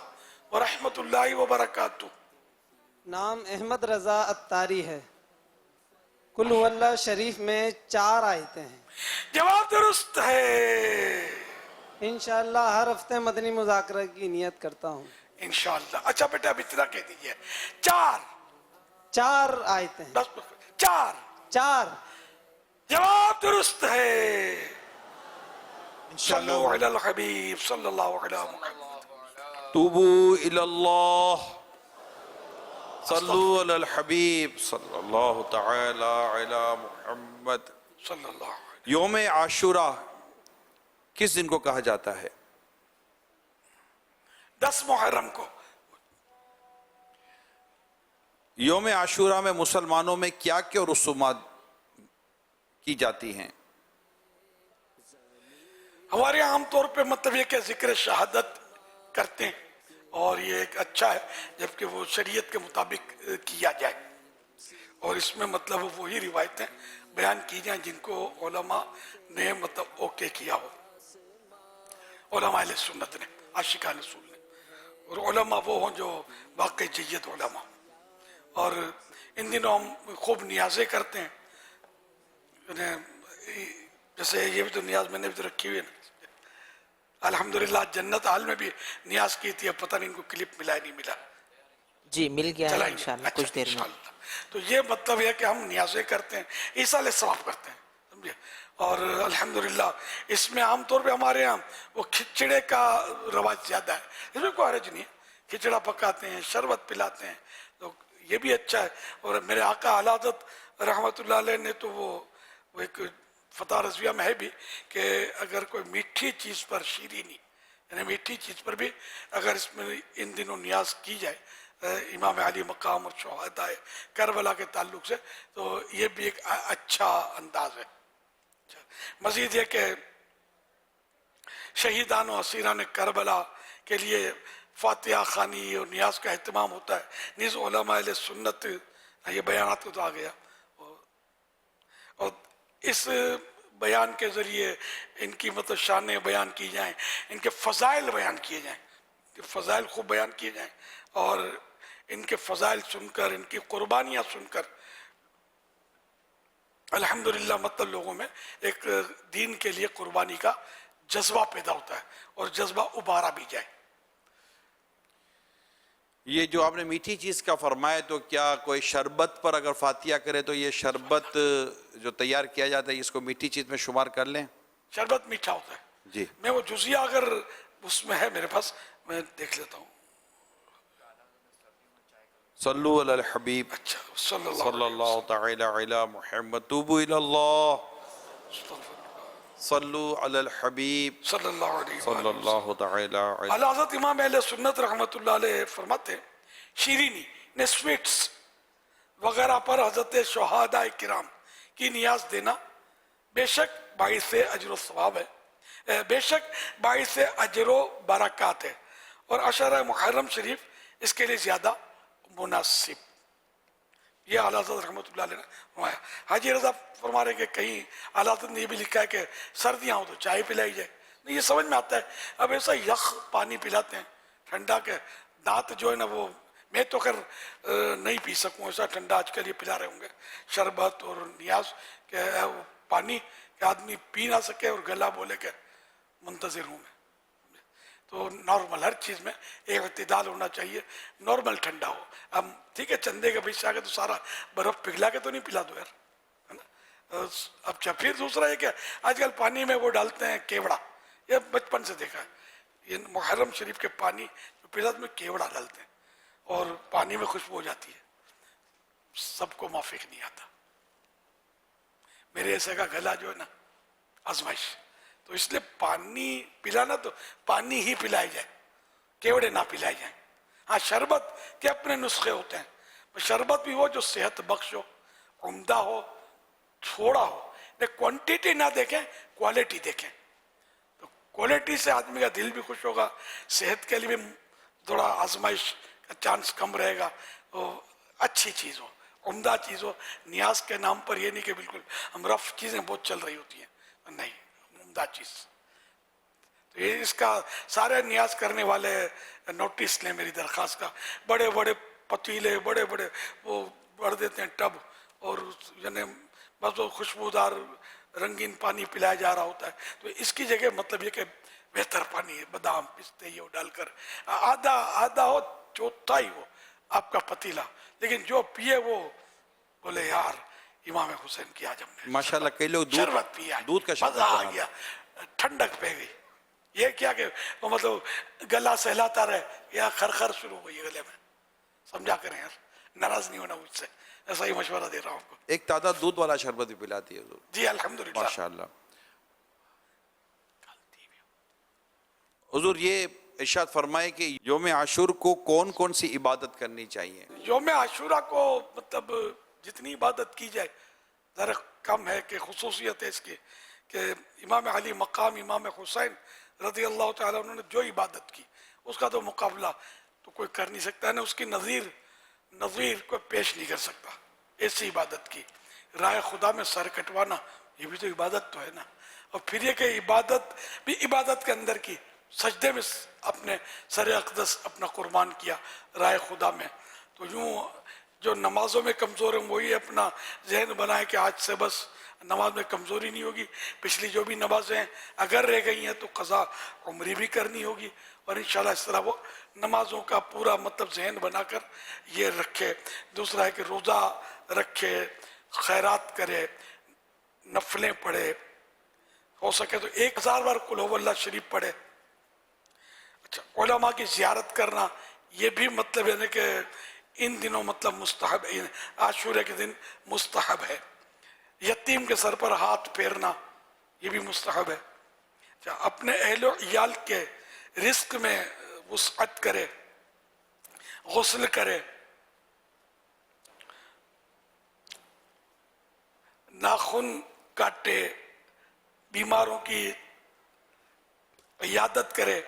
ورحمۃ اللہ وبرکاتہ. نام احمد رضا عطاری ہے. قل هو اللہ شریف میں 4 آیتیں ہیں. جواب درست ہے. انشاءاللہ ہر ہفتے مدنی مذاکرہ کی نیت کرتا ہوں. انشاءاللہ. اچھا بیٹا اب اتنا کہہ دیجئے 4 آیتیں ہیں. 4 جواب درست ہے. صلو علی الحبیب صلی اللہ علیہ محمد. توبو الی اللہ صلو علی الحبیب صلی اللہ تعالی علی محمد صلی اللہ علیہ. یوم عاشورہ کس دن کو کہا جاتا ہے؟ 10 محرم کو. یوم عاشورہ میں مسلمانوں میں کیا کیا رسومات کی جاتی ہیں؟ ہمارے عام طور پہ مطلب یہ کہ ذکر شہادت کرتے ہیں اور یہ ایک اچھا ہے جبکہ وہ شریعت کے مطابق کیا جائے اور اس میں مطلب وہی روایتیں بیان کی جائیں جن کو علماء نے مطلب اوکے کیا ہو. علماء اہل سنت نے، عاشقان رسول نے، اور علماء وہ ہوں جو واقعی جید علماء. اور ان دنوں ہم خوب نیازیں کرتے ہیں، جیسے یہ بھی تو نیاز میں نے بھی تو رکھی ہوئی ہے نا. الحمدللہ جنت حال میں بھی نیاز کی تھی، اب پتہ نہیں ان کو کلپ ملا ہے نہیں ملا. جی مل گیا ہے انشاءاللہ کچھ دیر میں. تو یہ مطلب ہے کہ ہم نیازیں کرتے ہیں، ایصال ثواب کرتے ہیں، سمجھے. اور الحمدللہ اس میں عام طور پہ ہمارے ہاں وہ کھچڑے کا رواج زیادہ ہے. اس میں کوئی حرج نہیں ہے، کھچڑا پکاتے ہیں، شربت پلاتے ہیں، تو یہ بھی اچھا ہے. اور میرے آقا اعلیٰ حضرت رحمۃ اللہ علیہ نے تو وہ ایک فتح رضویہ میں ہے بھی کہ اگر کوئی میٹھی چیز پر شیرینی یعنی میٹھی چیز پر بھی اگر اس میں ان دنوں نیاز کی جائے امام علی مقام اور شہداء کربلا کے تعلق سے تو یہ بھی ایک اچھا انداز ہے. مزید یہ کہ شہیدان و اسیران کربلا کے لیے فاتحہ خوانی اور نیاز کا اہتمام ہوتا ہے. نیز علماء اہل سنت یہ بیانات کو تو آ گیا اور اس بیان کے ذریعے ان کی مطلب شانیں بیان کی جائیں، ان کے فضائل بیان کیے جائیں، فضائل خوب بیان کیے جائیں اور ان کے فضائل سن کر ان کی قربانیاں سن کر الحمدللہ مطلب لوگوں میں ایک دین کے لیے قربانی کا جذبہ پیدا ہوتا ہے اور جذبہ ابھارا بھی جائے. یہ جو آپ نے میٹھی چیز کا فرمایا تو کیا کوئی شربت پر اگر فاتحہ کرے تو یہ شربت جو تیار کیا جاتا ہے اس کو میٹھی چیز میں شمار کر لیں؟ شربت میٹھا ہوتا ہے جی. میں وہ جزیہ اگر اس میں ہے میرے پاس میں دیکھ لیتا ہوں. صلو علی الحبیب صلی اللہ تعالی علی محمد. توبو الی اللہ सल्लु अलल हबीब सल्लल्लाहु अलैहि सल्लल्लाहु तआला अलैहि आला हज़रत इमाम अहले सुन्नत रहमतुल्लाह अलैह फरमाते हैं, शीरीनी ने स्वीट्स वगैरह पर हजरत शहादा किराम की नियाज देना बेशक बाइस अजर सवाब है, बेशक बाइस अजर बरकत है और अशर मुहर्रम शरीफ इसके लिए ज़्यादा मुनासिब। ये आला हज़रत रहमतुल्लाह अलैह ने फरमाया। हाजी रज़ा फरमा रहे कि कहीं आला हज़रत ने ये भी लिखा है कि सर्दियाँ हो तो चाय पिलाई जाए, नहीं ये समझ में आता है। अब ऐसा यख पानी पिलाते हैं ठंडा के, दांत जो है ना वो मैं तो खैर नहीं पी सकूँ, ऐसा ठंडा आजकल ये पिला रहे होंगे शरबत और नियाज के पानी के आदमी पी ना सके और गला बोले के मुंतज़िर हूँ मैं। तो नॉर्मल हर चीज़ में एक इत्तिदाल होना चाहिए, नॉर्मल ठंडा हो। अब ठीक है चंदे के बीच से आगे तो सारा बर्फ़ पिघला के तो नहीं पिला दो यार, है ना। अब फिर दूसरा है क्या, आजकल पानी में वो डालते हैं केवड़ा, ये बचपन से देखा है, ये मुहर्रम शरीफ के पानी जो पिलाते में केवड़ा डालते हैं और पानी में खुशबू हो जाती है, सबको माफिक नहीं आता। मेरे ऐसे का गला जो है ना आजमाइश, तो इसलिए पानी पिलाना तो पानी ही पिलाई जाए, केवड़े ना पिलाई जाए। हाँ शरबत के अपने नुस्खे होते हैं, शरबत भी हो जो सेहत बख्श हो, उम्दा हो, थोड़ा हो, क्वांटिटी ना देखें क्वालिटी देखें, तो क्वालिटी से आदमी का दिल भी खुश होगा, सेहत के लिए भी थोड़ा आजमाइश का चांस कम रहेगा। तो अच्छी चीज़ हो, उम्दा चीज़ हो, नियाज के नाम पर ये नहीं कि बिल्कुल हम रफ चीज़ें बहुत चल रही होती हैं, नहीं उम्दा चीज़। तो ये इसका सारे नियाज करने वाले नोटिस लें मेरी दरख्वास्त का, बड़े बड़े पतीले बड़े बड़े वो भर देते हैं टब और यानी बस वो खुशबूदार रंगीन पानी पिलाया जा रहा होता है। तो इसकी जगह मतलब ये कि बेहतर पानी है, बादाम पिस्ते ये डालकर आधा आधा हो चौथाई हो आपका पतीला, लेकिन जो पिए वो बोले यार इमाम हुसैन की आज हमने माशाल्लाह कई लोग शरबत पिया, दूध का मजा आ गया, ठंडक पे गई। ये क्या कि वो मतलब गला सहलाता रहे या खरखर शुरू हो गई गले में, समझा करें यार, नाराज नहीं होना मुझसे, ऐसा ही मशवरा दे रहा हूँ आपको। एक तादाद दूध वाला शरबत भी पिलाती है जी अल्हम्दुलिल्लाह माशाल्लाह। हुजूर ये इरशाद फरमाए कि यौम आशूर को कौन कौन सी इबादत करनी चाहिए? यौम आशूरा को मतलब जितनी इबादत की जाए ज़रा कम है कि खुसूसियत है इसकी कि इमाम अली मकाम इमाम हुसैन रज़ी अल्लाह ताला उन्होंने जो इबादत की उसका तो मुकाबला तो कोई कर नहीं सकता है ना, उसकी नज़ीर को पेश नहीं कर सकता। ऐसी इबादत की, राय खुदा में सर कटवाना ये भी तो इबादत तो है ना। और फिर ये कि इबादत भी इबादत के अंदर की, सजदे में अपने सर अक़दस अपना कुर्बान किया राय खुदा में। तो यूँ जो नमाजों में कमज़ोर है वही अपना जहन बनाए कि आज से बस नमाज में कमज़ोरी नहीं होगी, पिछली जो भी नमाजें हैं अगर रह गई हैं तो क़ज़ा उम्री भी करनी होगी और इंशाल्लाह इस तरह वो नमाजों का पूरा मतलब जहन बनाकर ये रखे। दूसरा है कि रोज़ा रखे, खैरात करे, नफलें पढ़े, हो सके तो 1000 बार कुल हुवल्लाह शरीफ पढ़े। अच्छा उलमा की ज़ियारत करना ये भी मतलब है कि इन दिनों मतलब मुस्तहब, आशूरे के दिन मुस्तहब है। यतीम के सर पर हाथ फेरना ये भी मुस्तहब है। अच्छा अपने अहल इयाल के रिस्क में वुसअत करे, गुस्ल करे, नाखून काटे, बीमारों की इयादत करे,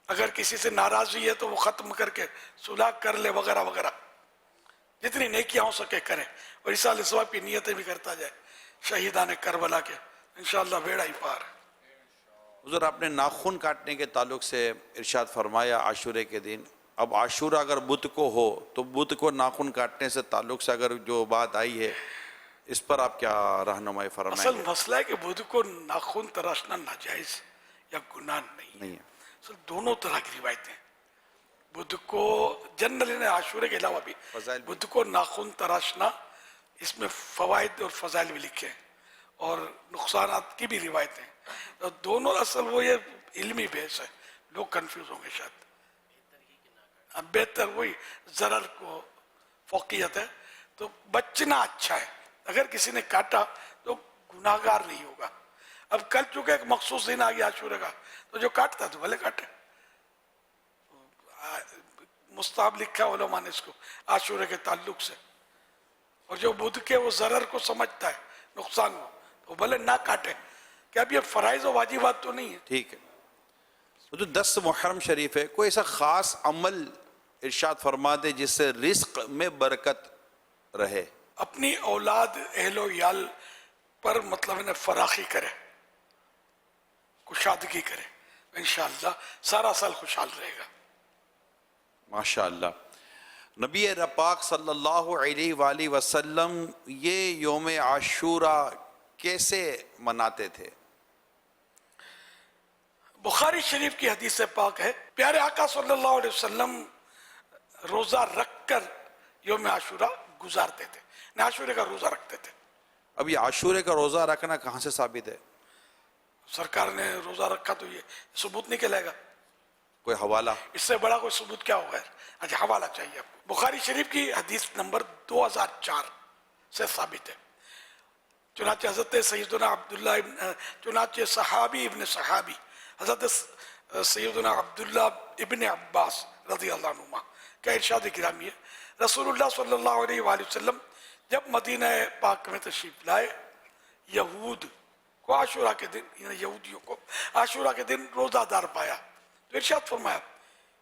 अगर किसी से नाराजगी है तो वो ख़त्म करके सुलह कर ले वगैरह वगैरह, जितनी नेकियां हो सके करे और इस साल सवाब की नियतें भी करता जाए शहीदान करबला के, इंशाअल्लाह बेड़ा ही पार है। हुजूर आपने नाखून काटने के ताल्लुक से इरशाद फरमाया आशूरे के दिन, अब आशूरा अगर बुध को हो तो बुध को नाखून काटने से ताल्लुक से अगर जो बात आई है इस पर आप क्या रहनुमाई फरमाएंगे? असल मसला है कि बुध को नाखून तराशना नाजायज या गुनाह नहीं है। असल दोनों तरह की रिवायतें, बुध को जनरली ने आशूरे के अलावा भी बुध को नाखून तराशना इसमें फवाइद और फजाइल भी लिखे हैं और नुकसानात की भी रिवायतें हैं। तो दोनों असल वो ये इल्मी बेस है, लोग कंफ्यूज होंगे शायद। अब बेहतर वही जरर को फौकियत है तो बचना अच्छा है। अगर किसी ने काटा तो गुनाहगार नहीं होगा, اب کل چونکہ ایک مخصوص دن آ گیا عاشورے کا، تو جو کاٹتا تو بھلے کاٹے، مستحب لکھا ہے علماء نے اس کو عاشورے کے تعلق سے، اور جو بدھ کے وہ ضرر کو سمجھتا ہے، نقصان کو، تو بھلے نہ کاٹے، کہ اب یہ فرائض و واجبات تو نہیں ہے۔ ٹھیک ہے، جو 10 محرم شریف ہے، کوئی ایسا خاص عمل ارشاد فرما دے جس سے رزق میں برکت رہے؟ اپنی اولاد اہل و عیال پر مطلب انہیں فراخی کرے، کشادگی کرے، انشاءاللہ سارا سال خوشحال رہے گا۔ ماشاءاللہ۔ نبی پاک صلی اللہ علیہ وآلہ وسلم یہ یوم عاشورہ کیسے مناتے تھے؟ بخاری شریف کی حدیث پاک ہے، پیارے آقا صلی اللہ علیہ وسلم روزہ رکھ کر یوم عاشورہ گزارتے تھے، عاشورے کا روزہ رکھتے تھے۔ اب یہ عاشورے کا روزہ رکھنا کہاں سے ثابت ہے؟ سرکار نے روزہ رکھا تو یہ ثبوت نہیں کہلائے گا، کوئی حوالہ؟ اس سے بڑا کوئی ثبوت کیا ہوگا؟ اچھا حوالہ چاہیے آپ کو۔ بخاری شریف کی حدیث نمبر 2004 سے ثابت ہے، چنانچہ حضرت سیدنا عبداللہ چنانچہ صحابی ابن صحابی حضرت سیدنا عبداللہ ابن عباس رضی اللہ عنہما کا ارشاد گرامی ہے، رسول اللہ صلی اللہ علیہ وآلہ وسلم جب مدینہ پاک میں تشریف لائے، یہود کو عاشورہ کے دن، یعنی یہودیوں کو عاشورہ کے دن روزہ دار پایا، تو ارشاد فرمایا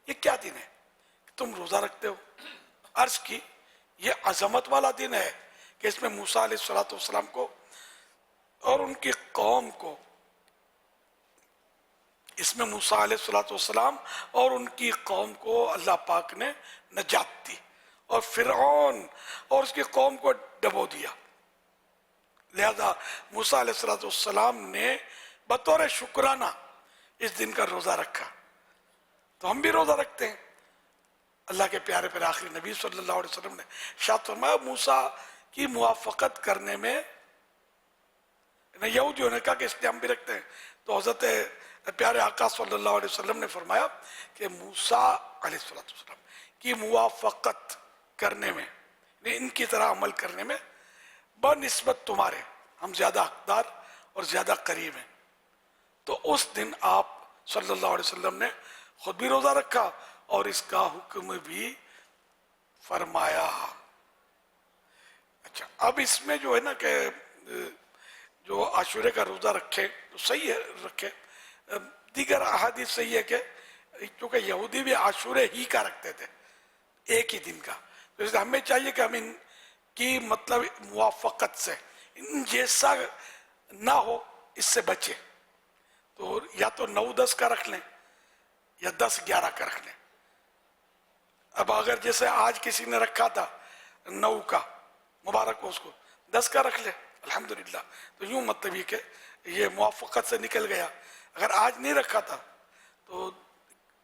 یہ کیا دن ہے کہ تم روزہ رکھتے ہو؟ عرض کی یہ عظمت والا دن ہے کہ اس میں موسیٰ علیہ السلام کو اور ان کی قوم کو، اس میں موسیٰ علیہ السلام اور ان کی قوم کو اللہ پاک نے نجات دی، اور فرعون اور اس کی قوم کو ڈبو دیا، لہذا موسیٰ علیہ السلام نے بطور شکرانہ اس دن کا روزہ رکھا، تو ہم بھی روزہ رکھتے ہیں۔ اللہ کے پیارے پیارے آخری نبی صلی اللہ علیہ وسلم نے ارشاد فرمایا موسیٰ کی موافقت کرنے میں، یہودیوں نے کہا کہ اس لیے ہم بھی رکھتے ہیں، تو حضرت پیارے آقا صلی اللہ علیہ وسلم نے فرمایا کہ موسیٰ علیہ السلام کی موافقت کرنے میں، ان کی طرح عمل کرنے میں بنسبت تمہارے ہم زیادہ حقدار اور زیادہ قریب ہیں۔ تو اس دن آپ صلی اللہ علیہ وسلم نے خود بھی روزہ رکھا اور اس کا حکم بھی فرمایا۔ اچھا، اب اس میں جو ہے نا کہ جو عاشورے کا روزہ رکھے تو صحیح ہے، رکھے، دیگر احادیث صحیح ہے کہ چونکہ یہودی بھی عاشورے ہی کا رکھتے تھے، ایک ہی دن کا، تو اس لیے ہمیں چاہیے کہ ہم ان کی مطلب موافقت سے ان جیسا نہ ہو، اس سے بچے، تو یا تو 9-10 کا رکھ لیں یا 10-11 کا رکھ لیں۔ اب اگر جیسے آج کسی نے رکھا تھا 9 کا، مبارک ہو اس کو، 10 کا رکھ لے الحمدللہ، تو یوں مطلب یہ کہ یہ موافقت سے نکل گیا۔ اگر آج نہیں رکھا تھا تو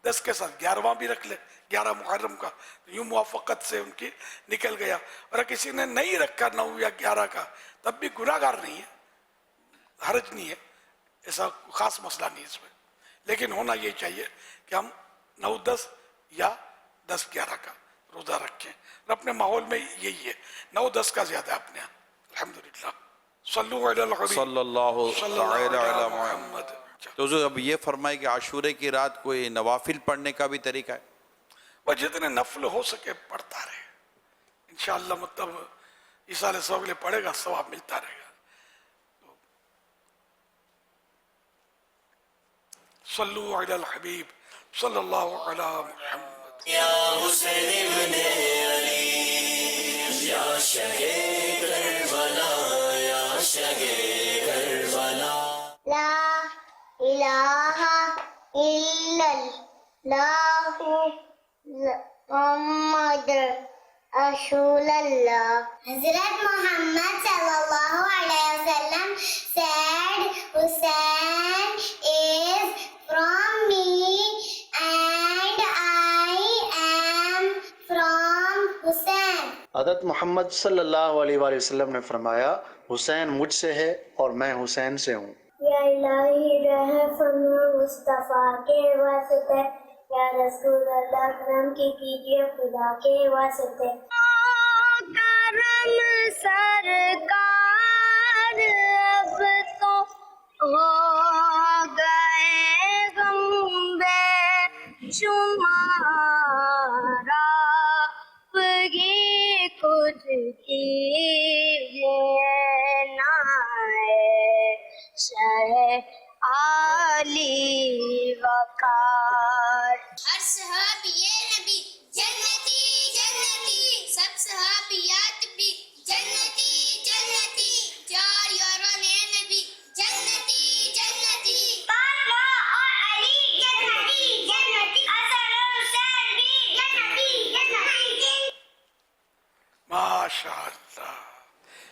10 کے ساتھ 11واں بھی رکھ لے، 11 محرم کا، تو یوں موافقت سے ان کی نکل گیا۔ اور اگر کسی نے نہیں رکھا 9 یا 11 کا، تب بھی گناہگار نہیں ہے، حرج نہیں ہے، ایسا خاص مسئلہ نہیں اس میں، لیکن ہونا یہ چاہیے کہ ہم 9-10 یا 10-11 کا روزہ رکھیں، اور اپنے ماحول میں یہی ہے، 9-10 کا زیادہ ہے اپنے یہاں الحمدللہ۔ صلو علی الحبیب صلی اللہ تعالی علی محمد۔ محمد۔ تو حضور اب یہ فرمائے کہ عاشورے کی رات کوئی نوافل پڑھنے کا بھی طریقہ ہے؟ وہ جتنے نفل ہو سکے پڑھتا رہے، انشاءاللہ مطلب عیسیٰ علیہ السلام کے لیے پڑھے گا، ثواب ملتا رہے گا۔ صلو علی الحبیب صلی اللہ علی محمد۔ یا حسین ابن علی یا شہ کربلا یا شہ کربلا لا الہ الا اللہ محمد رسول اللہ۔ حضرت محمد صلی اللہ علیہ وسلم said Hussein is from me and I am from Hussein۔ حضرت محمد صلی اللہ علیہ وآلہ وسلم نے فرمایا حسین مجھ سے ہے اور میں حسین سے ہوں۔ یا الہی رہ فرما مصطفیٰ کے واسطے، یا رسول اللہ کرم کی کیجیے خدا کے واسطے۔ کرم سرکار اب تو ہو وقار ہر صحابی نبی جنتی جنتی سب صحابیات بھی جنتی جنتی چار یاران نبی جنتی جنتی فاطمہ اور علی جنتی جنتی حسن اور حسین بھی جنتی جنتی ماشاء اللہ،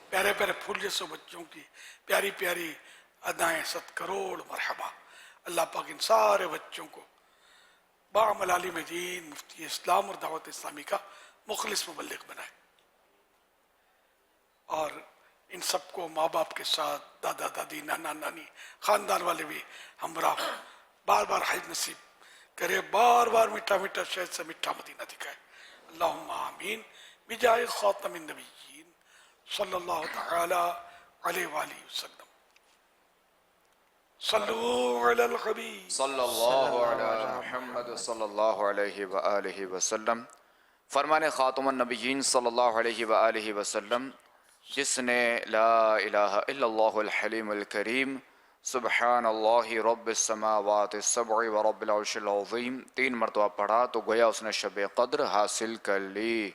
پیارے پیارے پھول جیسے بچوں کی پیاری پیاری ادائیں، 7 کروڑ مرحبا۔ اللہ پاک ان سارے بچوں کو بعمل عالم دین، مفتی اسلام اور دعوت اسلامی کا مخلص مبلغ بنائے، اور ان سب کو ماں باپ کے ساتھ دادا دادی نانا نانی خاندان والے بھی ہمراہ ہوں، بار بار حج نصیب کرے، بار بار میٹھا میٹھا شہد سے میٹھا مدینہ دکھائے، اللہم آمین بجائے خاتم النبیین صلی اللہ تعالی علیہ وآلہ وسلم۔ صلو علی الحبیب صلی اللہ علی محمد صلی اللہ علیہ وآلہ وسلم۔ فرمان خاتم النبیین صلی اللہ علیہ وآلہ وسلم، جس نے لا الہ الا اللہ الحلیم الکریم سبحان اللہ رب السماوات السبع و رب العرش العظیم 3 مرتبہ پڑھا تو گویا اس نے شب قدر حاصل کر لی۔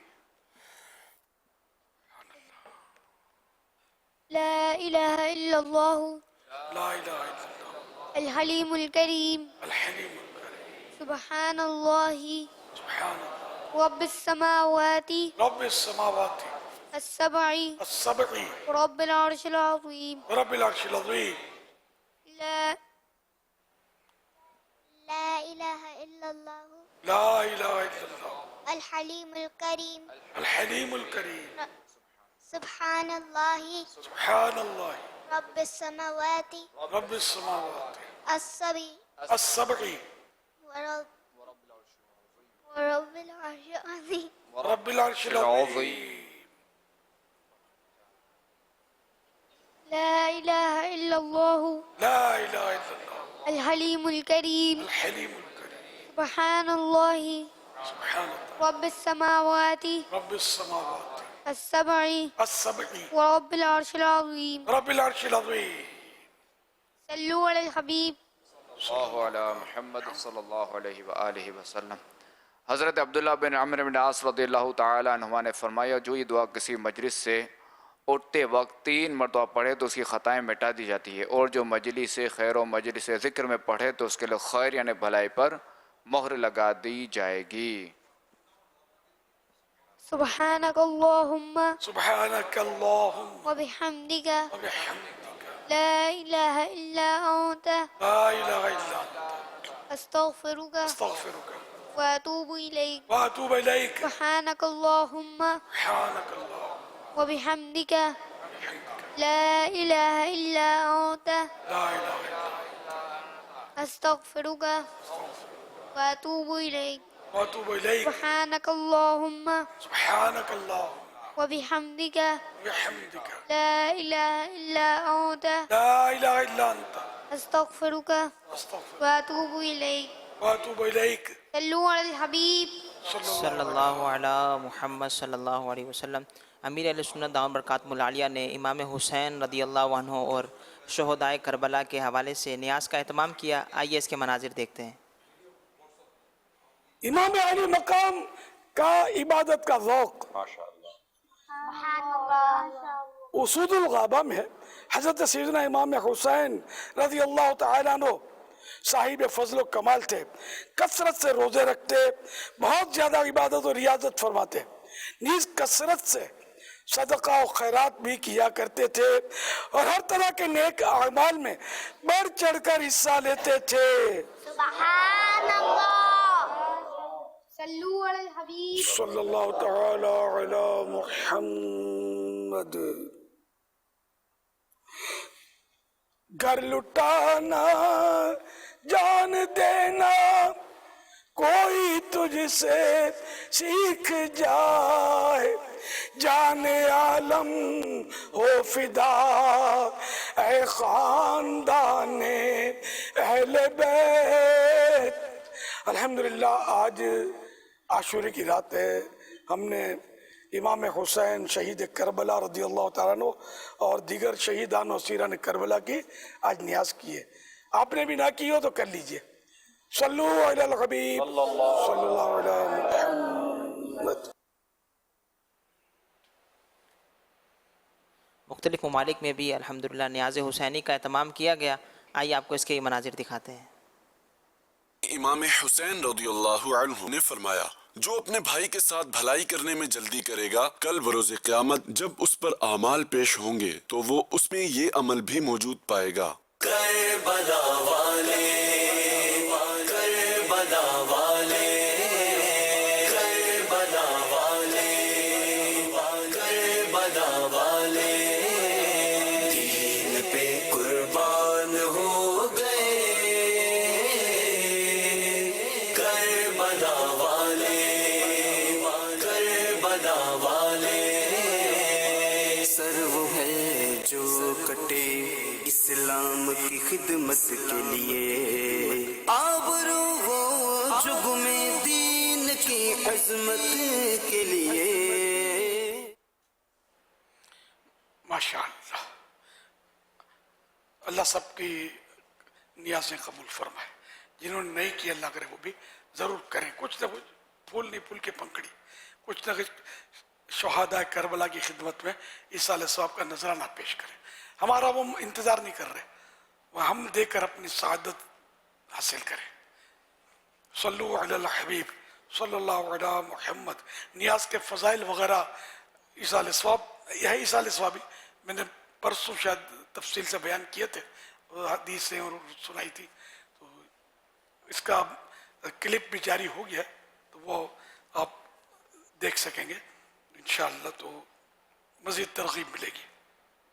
لا الہ الا اللہ لا الہ الا اللہ الحلیم الکریم الحلیم الکریم سبحان اللہ سبحان اللہ رب السماوات رب السماوات السبع السبع رب العرش العظیم رب العرش العظیم لا الہ الا اللہ لا الہ الا اللہ الحلیم الکریم الحلیم الکریم سبحان اللہ سبحان اللہ رب السماوات رب السماوات السبع السبع ورب العرش العظیم رب العرش العظیم لا الہ الا اللہ لا الہ الا اللہ الحلیم الکریم الحلیم الکریم سبحان اللہ سبحان اللہ رب السماوات رب السماوات السبع السبع ورب العرش العظیم رب العرش العظیم صلو علی الحبیب صلی اللہ علی محمد صلی اللہ علیہ وآلہ وسلم۔ حضرت عبداللہ بن عمرو بن عاص رضی اللہ تعالیٰ عنہما نے فرمایا، جو یہ دعا کسی مجلس سے اٹھتے وقت 3 مرتبہ پڑھے تو اس کی خطائیں مٹا دی جاتی ہے، اور جو مجلس سے خیر و مجلس ذکر میں پڑھے تو اس کے لیے خیر یعنی بھلائی پر مہر لگا دی جائے گی۔ سبحانک اللہم سبحانک اللہم وبحمدک وبحمدک لا الہ الا انت لا الہ الا انت استغفرک استغفرک واتوب الیک واتوب الیک سبحانک اللہم سبحانک اللہم وبحمدک لا الہ الا انت لا الہ الا انت استغفرک واتوب الیک واتوب الیک سبحانک اللہم سبحانک اللہم وبحمدک بحمدک لا الہ الا انت لا الہ الا انت استغفرک استغفرک واتوب الیک واتوب الیک صلو علی الحبیب صلی اللہ علی محمد صلی اللہ علیہ وسلم۔ امیر اہل سنت دامت برکاتہ العالیہ نے امام حسین رضی اللہ عنہ اور شہدائے کربلا کے حوالے سے نیاز کا اہتمام کیا، آئیے اس کے مناظر دیکھتے ہیں۔ امام علی مقام کا عبادت کا ذوق اسود الغابہ میں حضرت سیدنا امام حسین رضی اللہ تعالیٰ عنہ صاحب فضل و کمال تھے، کثرت سے روزے رکھتے، بہت زیادہ عبادت و ریاضت فرماتے، نیز کثرت سے صدقہ و خیرات بھی کیا کرتے تھے، اور ہر طرح کے نیک اعمال میں بڑھ چڑھ کر حصہ لیتے تھے۔ سبحان اللہ صلو علی الحبیب صلی اللہ تعالی علی محمد۔ گھر لٹانا جان دینا کوئی تجھ سے سیکھ جائے، جان عالم ہو فدا اے خاندان اہل بیت۔ الحمدللہ آج عاشورے کی رات ہے، ہم نے امام حسین شہید کربلا رضی اللہ تعالیٰ عنہ اور دیگر شہیدان و اسیران کربلا کی آج نیاز کی ہے۔ آپ نے بھی نہ کی ہو تو کر لیجئے، सल्लु अलल हबीब सल्लल्लाहु अलैहि मुहम्मद। मुख्तलिफ ममालिक में भी अल्हम्दुलिल्लाह न्याज़ हुसैनी का एहतमाम किया गया। आइए आपको इसके मनाजिर दिखाते हैं। इमाम हुसैन रज़ियल्लाहु अन्हु ने फरमाया, जो अपने भाई के साथ भलाई करने में जल्दी करेगा, कल बरोज़ क़यामत जब उस पर आमाल पेश होंगे तो वो उसमें ये अमल भी मौजूद पाएगा। करबला वाले, करबला वाले, करबला वाले, करबला वाले दीन पे कुर्बान हो गए। करबला वाले, करबला वाले सर वो है जो कटे इस्लाम की खिदमत के लिए, आबरू वो जो गुमे दीन की अजमत के लिए। माशाअल्लाह, अल्लाह सबकी नियाज़ें कबूल फरमाए। जिन्होंने नहीं किया अल्लाह करे वो भी ज़रूर करें। कुछ ना कुछ फूल नहीं फूल के पंखड़ी, कुछ ना कुछ शहादा करबला की खिदमत में इस साल सवाब का नजराना पेश करें। हमारा वो इंतज़ार नहीं कर रहे, वह हम देकर अपनी सआदत हासिल करें। सल्लु अलल हबीब सल्लल्लाहु अलैहि मुहम्मद। नियाज के फ़ज़ाइल वगैरह इसाल सवाब, यही इसाल सवाबी मैंने परसों शायद तफसील से बयान किए थे, हदीसें और सुनाई थी, तो इसका क्लिप भी जारी हो गया है, तो वो आप देख सकेंगे इंशाअल्लाह, तो मज़ीद तरग़ीब मिलेगी।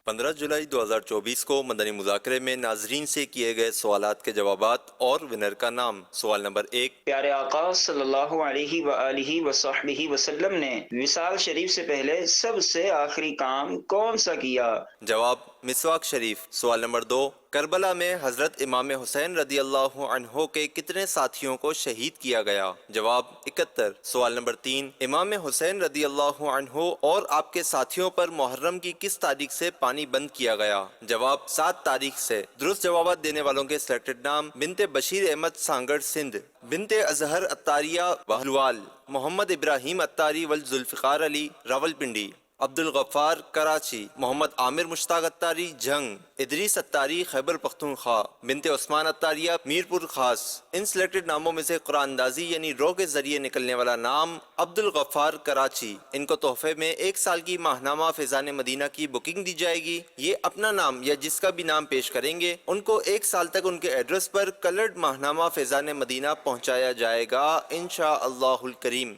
15 जुलाई 2024 को मदनी मुज़ाकरे में नाजरीन से किए गए सवालात के जवाबात और विनर का नाम। सवाल नंबर 1, प्यारे आका सल्लल्लाहु अलैहि व आलिहि वसहबिहि वसल्लम ने विसाल शरीफ से पहले सबसे आखिरी काम कौन सा किया? जवाब मिसवाक शरीफ। सवाल नंबर 2, करबला में हजरत इमाम हुसैन रदियल्लाहु अन्हो के कितने साथियों को शहीद किया गया? जवाब 71। सवाल नंबर 3, इमाम हुसैन रदियल्लाहु अन्हो और आपके साथियों पर मुहर्रम की किस तारीख से पानी बंद किया गया? जवाब 7 तारीख से। दुरुस्त जवाब देने वालों के सिलेक्टेड नाम: बिनते बशीर अहमद सांगड़ सिंध, बिनते अजहर अत्तारिया बहलवाल, मोहम्मद इब्राहिम अत्तारी वल जुल्फ़िकार अली रावलपिंडी, अब्दुल गफ्फार कराची, मोहम्मद आमिर मुश्ताक अत्तारी जंग, इदरीस अत्तारी खैबर पख्तूनख्वा, बिनते उस्मान अत्तारिया मीरपुर खास। इन सिलेक्टेड नामों में से कुरान अंदाजी यानी ड्रॉ के जरिए निकलने वाला नाम अब्दुल गफ्फार कराची। इनको तोहफे में 1 साल की माहनामा फैज़ान मदीना की बुकिंग दी जाएगी। ये अपना नाम या जिसका भी नाम पेश करेंगे उनको 1 साल तक उनके एड्रेस पर कलर्ड माहनामा फैज़ान मदीना पहुँचाया जाएगा इंशाअल्लाहुल करीम।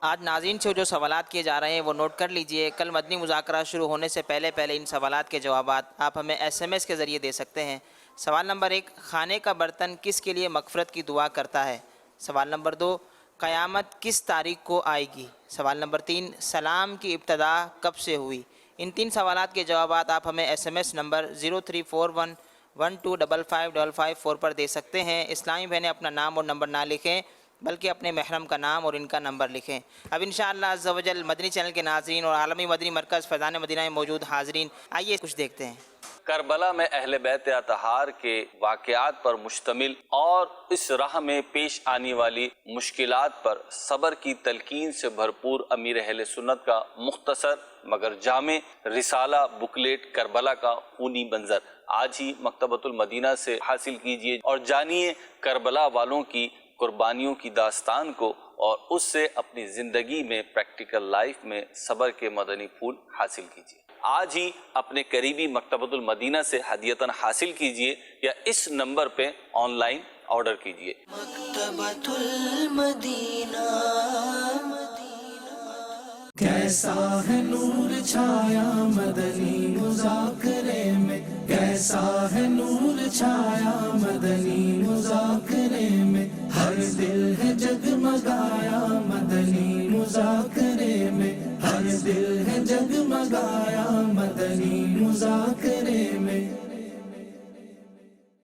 आज नाज़रीन से जो सवालात किए जा रहे हैं वो नोट कर लीजिए। कल मदनी मुज़ाकरा शुरू होने से पहले इन सवालात के जवाबात आप हमें SMS के ज़रिए दे सकते हैं। सवाल नंबर 1, खाने का बर्तन किसके लिए मग़फ़िरत की दुआ करता है? सवाल नंबर 2, क़यामत किस तारीख को आएगी? सवाल नंबर 3, सलाम की इब्तदा कब से हुई? इन 3 सवालात के जवाबात आप हमें SMS नंबर 034112555554 पर दे सकते हैं। इस्लामी बहनें अपना नाम और नंबर ना लिखें बल्कि अपने महरम का नाम और इनका नंबर लिखें। अब इंशाअल्लाह अज़्ज़ व जल मदनी चैनल के नाज़रीन और आलमी मदनी मरकज़ फैज़ान मदीना में मौजूद हाज़रीन, आइए कुछ देखते हैं। करबला में अहले बैत अतहार के वाक़यात पर मुश्तमिल और इस राह में पेश आने वाली मुश्किलात पर सब्र की तलकीन से भरपूर अमीर अहले सुन्नत का मुख्तसर मगर जामे रिसाला बुकलेट करबला का ऊनी मंजर आज ही मकतबतुल मदीना से हासिल कीजिए और जानिए करबला वालों की कुर्बानियों की दास्तान को और उससे अपनी ज़िंदगी में प्रैक्टिकल लाइफ में सब्र के मदनी फूल हासिल कीजिए। आज ही अपने करीबी मकतबतुल मदीना से हदियतन हासिल कीजिए या इस नंबर पे ऑनलाइन ऑर्डर कीजिए। मकतबतुल मदीना, कैसा है नूर छाया मदनी मुज़ाकरे में, कैसा है नूर छाया मदनी मुज़ाकरे में, हर दिल है जगमगाया मदनी मुज़ाकरे में, हर दिल है जगमगाया मदनी मुज़ाकरे